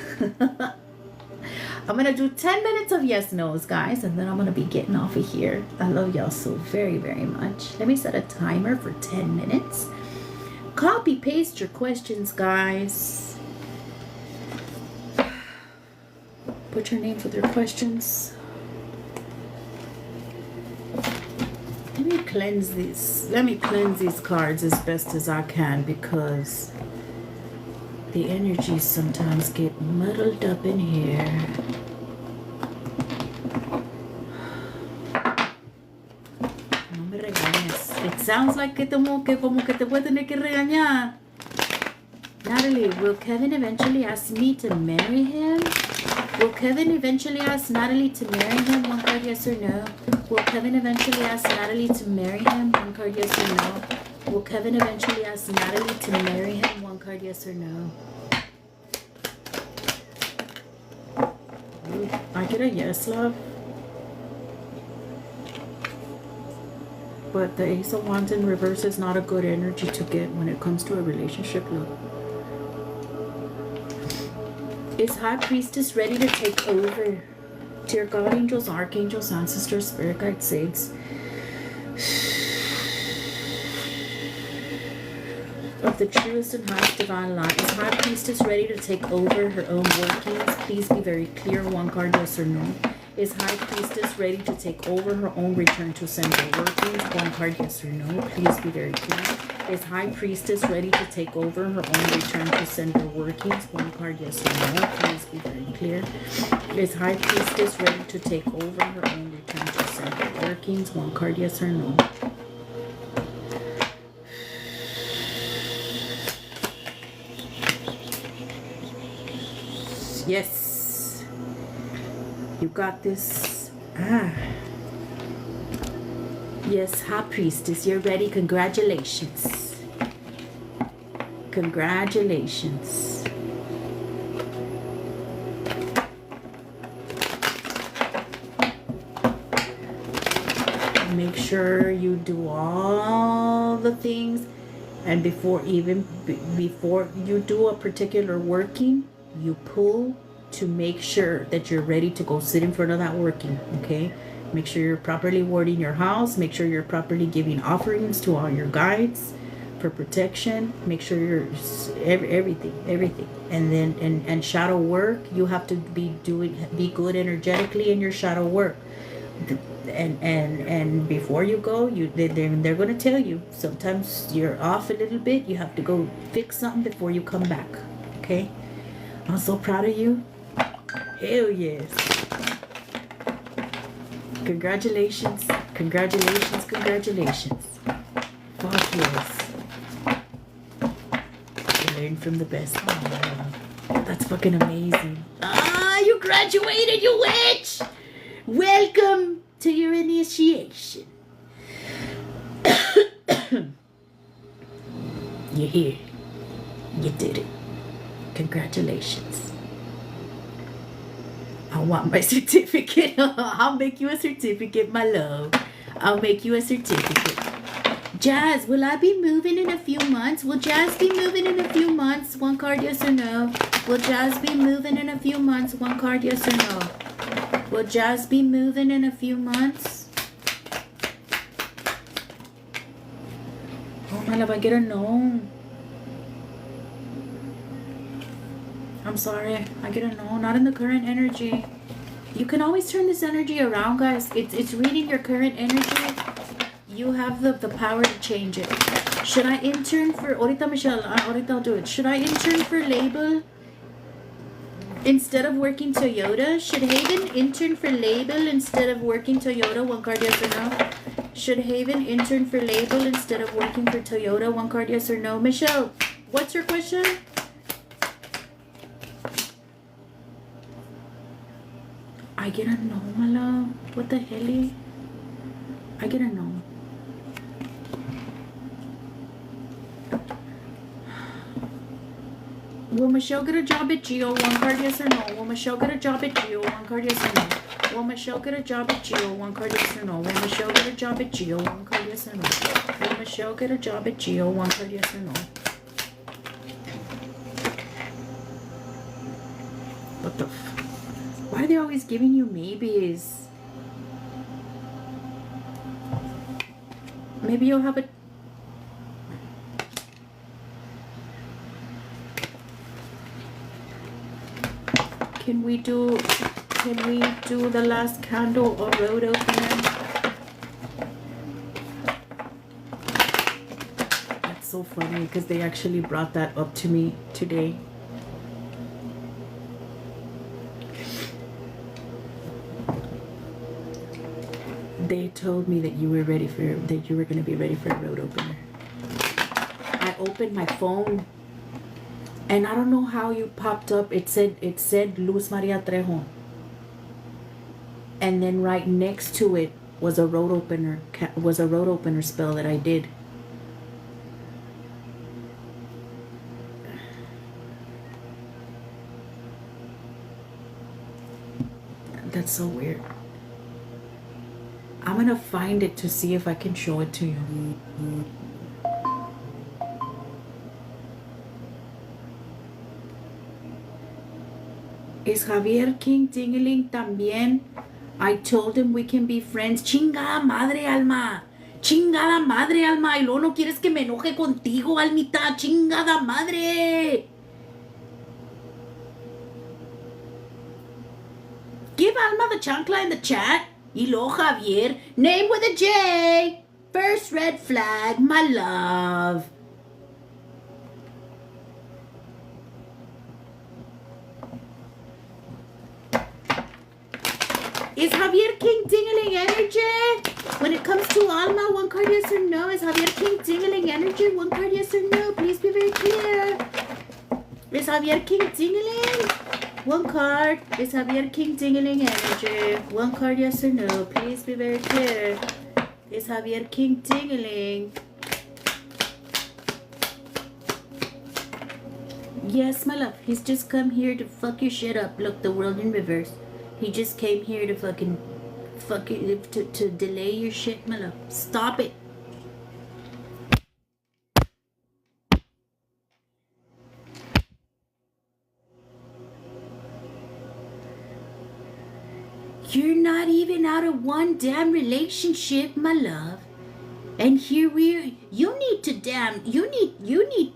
I'm gonna do 10 minutes of yes no's, guys, and then I'm gonna be getting off of here. I love y'all so very, very much. Let me set a timer for 10 minutes. Copy paste your questions, guys. Put your names with your questions. Let me cleanse these. Let me cleanse these cards as best as I can, because the energies sometimes get muddled up in here. No me regañes. It sounds like que como que te voy a tener que regañar. Natalie, will Kevin eventually ask me to marry him? Will Kevin eventually ask Natalie to marry him? One card, yes or no? Will Kevin eventually ask Natalie to marry him? One card, yes or no? Will Kevin eventually ask Natalie to marry him? One card, yes or no? Ooh, I get a yes, love. But the Ace of Wands in reverse is not a good energy to get when it comes to a relationship, love. Is High Priestess ready to take over? Dear God, angels, archangels, ancestors, spirit guides, saints, of the truest and highest divine light, is High Priestess ready to take over her own workings? Please be very clear. One card, yes or no. Is High Priestess ready to take over her own return to sender workings? One card, yes or no. Please be very clear. Is High Priestess ready to take over her own return to sender workings? One card, yes or no. Please be very clear. Is High Priestess ready to take over her own return to sender workings? One card, yes or no. Yes. You got this. Yes, High Priestess, you're ready. Congratulations. Congratulations. Make sure you do all the things, and before you do a particular working, you pull to make sure that you're ready to go sit in front of that working. Okay, make sure you're properly warding your house. Make sure you're properly giving offerings to all your guides for protection. Make sure you're everything. And then and shadow work, you have to be good energetically in your shadow work. And before you go, they're going to tell you sometimes you're off a little bit. You have to go fix something before you come back. Okay, I'm so proud of you. Hell yes. Congratulations. Congratulations. Congratulations. Fuck yes. You learn from the best. Oh, that's fucking amazing. Ah, you graduated, you witch. Welcome to your initiation. You're here. You did it. Congratulations. I want my certificate. I'll make you a certificate, my love. I'll make you a certificate. Jazz, will I be moving in a few months? Will Jazz be moving in a few months? One card, yes or no. Will Jazz be moving in a few months? One card, yes or no. Will Jazz be moving in a few months? Oh my love, I get a no. I'm sorry, I get a no. Not in the current energy. You can always turn this energy around, guys. It's reading your current energy. You have the power to change it. Should I intern for... Ahorita, Michelle. Ahorita I'll do it. Should I intern for label instead of working Toyota? Should Haven intern for label instead of working Toyota? One card, yes or no. Should Haven intern for label instead of working for Toyota? One card, yes or no. Michelle, what's your question? I get a no, my love. What the hell? I get a no. Will Michelle get a job at Geo? One card, yes or no. Will Michelle get a job at Geo? One card, yes or no. Will Michelle get a job at Geo? One card, yes or no. Will Michelle get a job at Geo? One card, yes or no. Will Michelle get a job at Geo? One card, yes or no. they always giving you maybes? Maybe you'll have a... Can we do the last candle or road opener? That's so funny because they actually brought that up to me today. They told me that you were going to be ready for a road opener. I opened my phone and I don't know how you popped up. It said Luz Maria Trejo. And then right next to it was a road opener spell that I did. That's so weird. I'm gonna find it to see if I can show it to you. Is Javier King Dingeling también? I told him we can be friends. Chingada madre, Alma. Chingada madre, Alma. Y luego no quieres que me enoje contigo, Almita. Chingada madre. Give Alma the chancla in the chat. Y luego Javier. Name with a J. First red flag, my love. Is Javier King Dingeling energy? When it comes to Alma, one card yes or no. Is Javier King Dingeling energy? One card yes or no. Please be very clear. Is Javier King Dingeling? One card. Is Javier King Dingeling energy? One card yes or no. Please be very clear. Is Javier King Dingeling? Yes, my love. He's just come here to fuck your shit up. Look, the world in reverse. He just came here to to delay your shit, my love. Stop it. You're not even out of one damn relationship, my love. And here you need,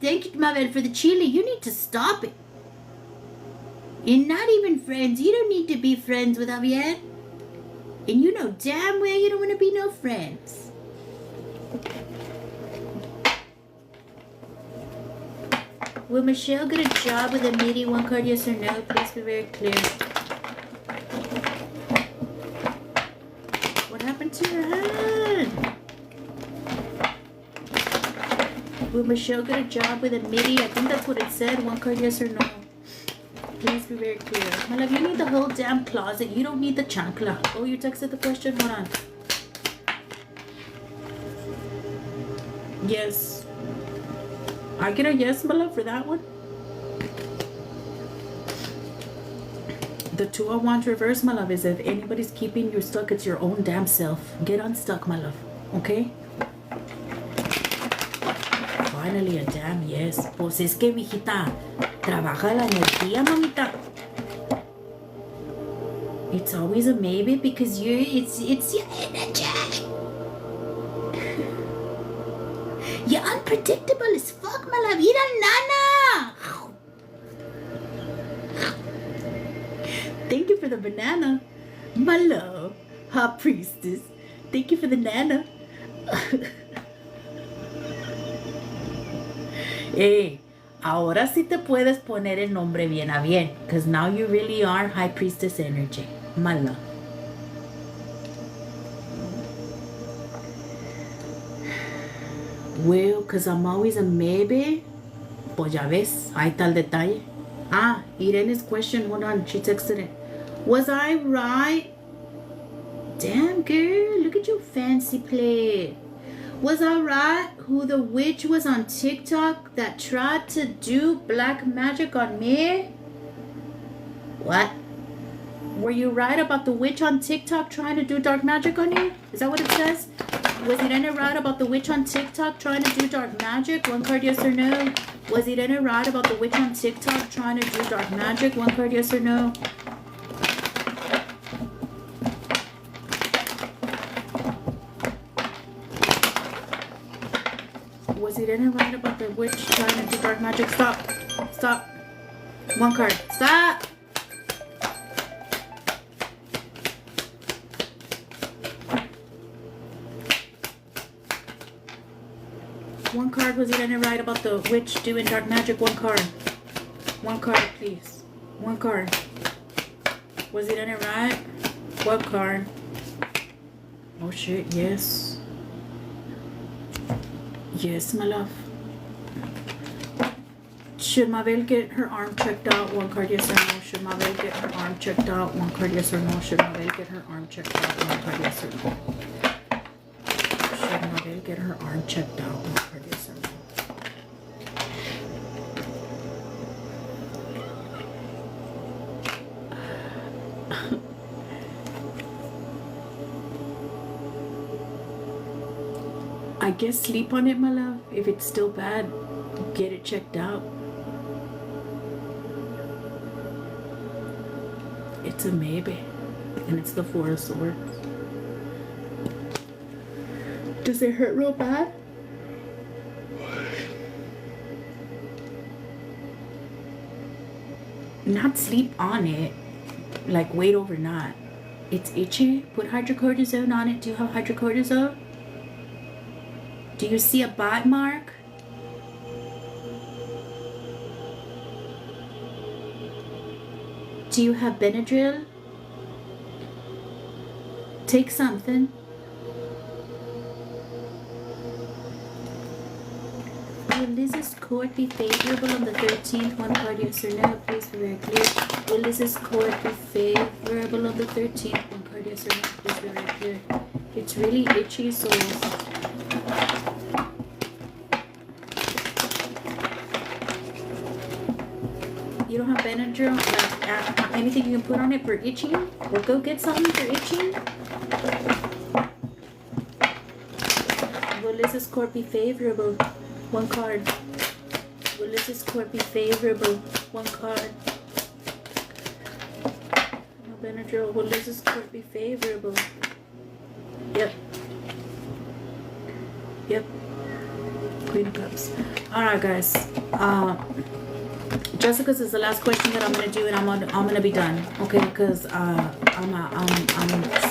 thank you, Mabel, for the chili. You need to stop it. You're not even friends. You don't need to be friends with Javier. And you know damn well you don't want to be no friends. Will Michelle get a job with a meeting? One card, yes or no? Please be very clear. What happened to your hand? Will Michelle get a job with a MIDI? I think that's what it said. One card, yes or no? Please be very clear. My love, you need the whole damn closet. You don't need the chancla. Oh, you texted the question? Hold on. Yes. I get a yes, my love, for that one. The 2 of Wands reverse, my love, is if anybody's keeping you stuck, it's your own damn self. Get unstuck, my love. Okay? Finally, a damn yes. Pues es que, mijita, trabaja la energía, mamita. It's always a maybe because it's your energy. You're unpredictable as fuck, my love. You're a nana. Thank you for the banana, my love. Hot priestess. Thank you for the nana. Hey, ahora sí te puedes poner el nombre bien a bien. Because now you really are high priestess energy, my love. Well, because I'm always a maybe. Pues ya ves, ahí está el detalle. Ah, Irene's question, hold on, she texted it. Was I right? Damn, girl, look at you fancy play. Was I right who the witch was on TikTok that tried to do black magic on me? What? Were you right about the witch on TikTok trying to do dark magic on you? Is that what it says? Was Irene right about the witch on TikTok trying to do dark magic? One card, yes or no? Was Irene right about the witch on TikTok trying to do dark magic? One card, yes or no? Was Irene right about the witch trying to do dark magic? Stop. Stop. One card. Stop. One card. Was Irene right about the witch doing dark magic? One card. One card, please. One card. Was Irene right? What card? Oh shit, yes. Yes, my love. Should Mabel get her arm checked out? One card, yes or no. Should Mabel get her arm checked out? One card, yes or no. Should Mabel get her arm checked out? One card, yes or no. Should Mabel get her arm checked out? One card, yes or no. I guess sleep on it, my love. If it's still bad, get it checked out. It's a maybe. And it's the Four of Swords. Does it hurt real bad? Not sleep on it. Like wait overnight. It's itchy. Put hydrocortisone on it. Do you have hydrocortisone? Do you see a bite mark? Do you have Benadryl? Take something. Will Liz's court be favorable on the 13th? One card, yes or no, please be very clear. Will Liz's court be favorable on the 13th? One card, yes or no, please be very clear. It's really itchy, so you don't have Benadryl, like anything you can put on it for itching? Or go get something for itching? Will Liz's court be favorable? One card. Will Liz's court be favorable? One card. No Benadryl. Will Liz's court be favorable? Yep. Yep. Queen of Cups. Alright, guys. Jessica's is the last question that I'm gonna do, and I'm gonna be done, okay? Because I'm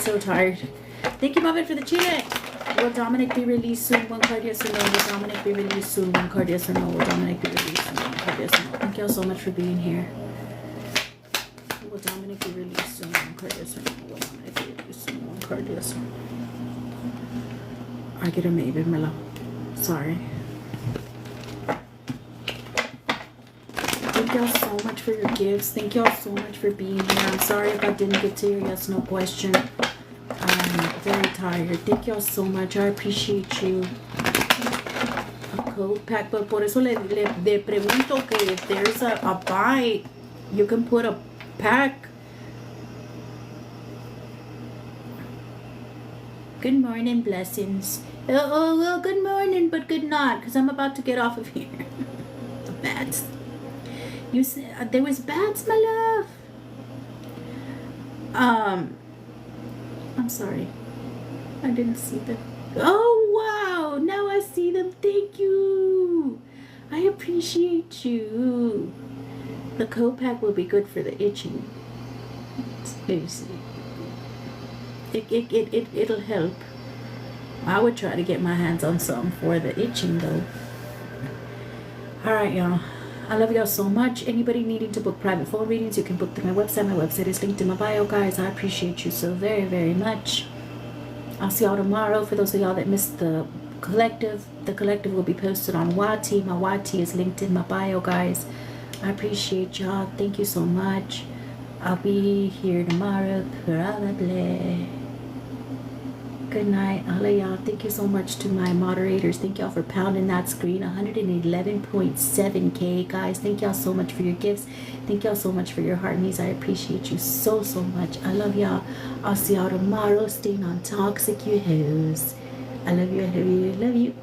so tired. Thank you, Marvin, for the chile. Will Dominic be released soon? One card, yes or no. Will Dominic be released soon? One card, yes or no. Will Dominic be released soon? One card, yes or no. Thank y'all so much for being here. Will Dominic be released soon? One card, yes or no. Will Dominic be released soon? One card, yes or no. I get a maybe, Mila. Sorry. Thank y'all so much for your gifts. Thank y'all so much for being here. I'm sorry if I didn't get to your yes, no question. I'm very tired. Thank y'all so much. I appreciate you. A coat pack, but por eso le pregunto que if there's a bite, you can put a pack. Good morning, blessings. Oh, well, good morning, but good night, because I'm about to get off of here. The bats. You said there was bats, my love. I'm sorry. I didn't see them. Oh, wow. Now I see them. Thank you. I appreciate you. The Copac will be good for the itching. It'll help. I would try to get my hands on something for the itching, though. Alright, y'all. I love y'all so much. Anybody needing to book private phone readings, you can book through my website. My website is linked in my bio, guys. I appreciate you so very, very much. I'll see y'all tomorrow. For those of y'all that missed the collective will be posted on YT. My YT is linked in my bio, guys. I appreciate y'all. Thank you so much. I'll be here tomorrow, probably. Good night, all of y'all. Thank you so much to my moderators. Thank y'all for pounding that screen. 111.7K, guys. Thank y'all so much for your gifts. Thank y'all so much for your heart needs. I appreciate you so, so much. I love y'all. I'll see y'all tomorrow. Staying on Toxic, you hoes. I love you. I love you. I love you.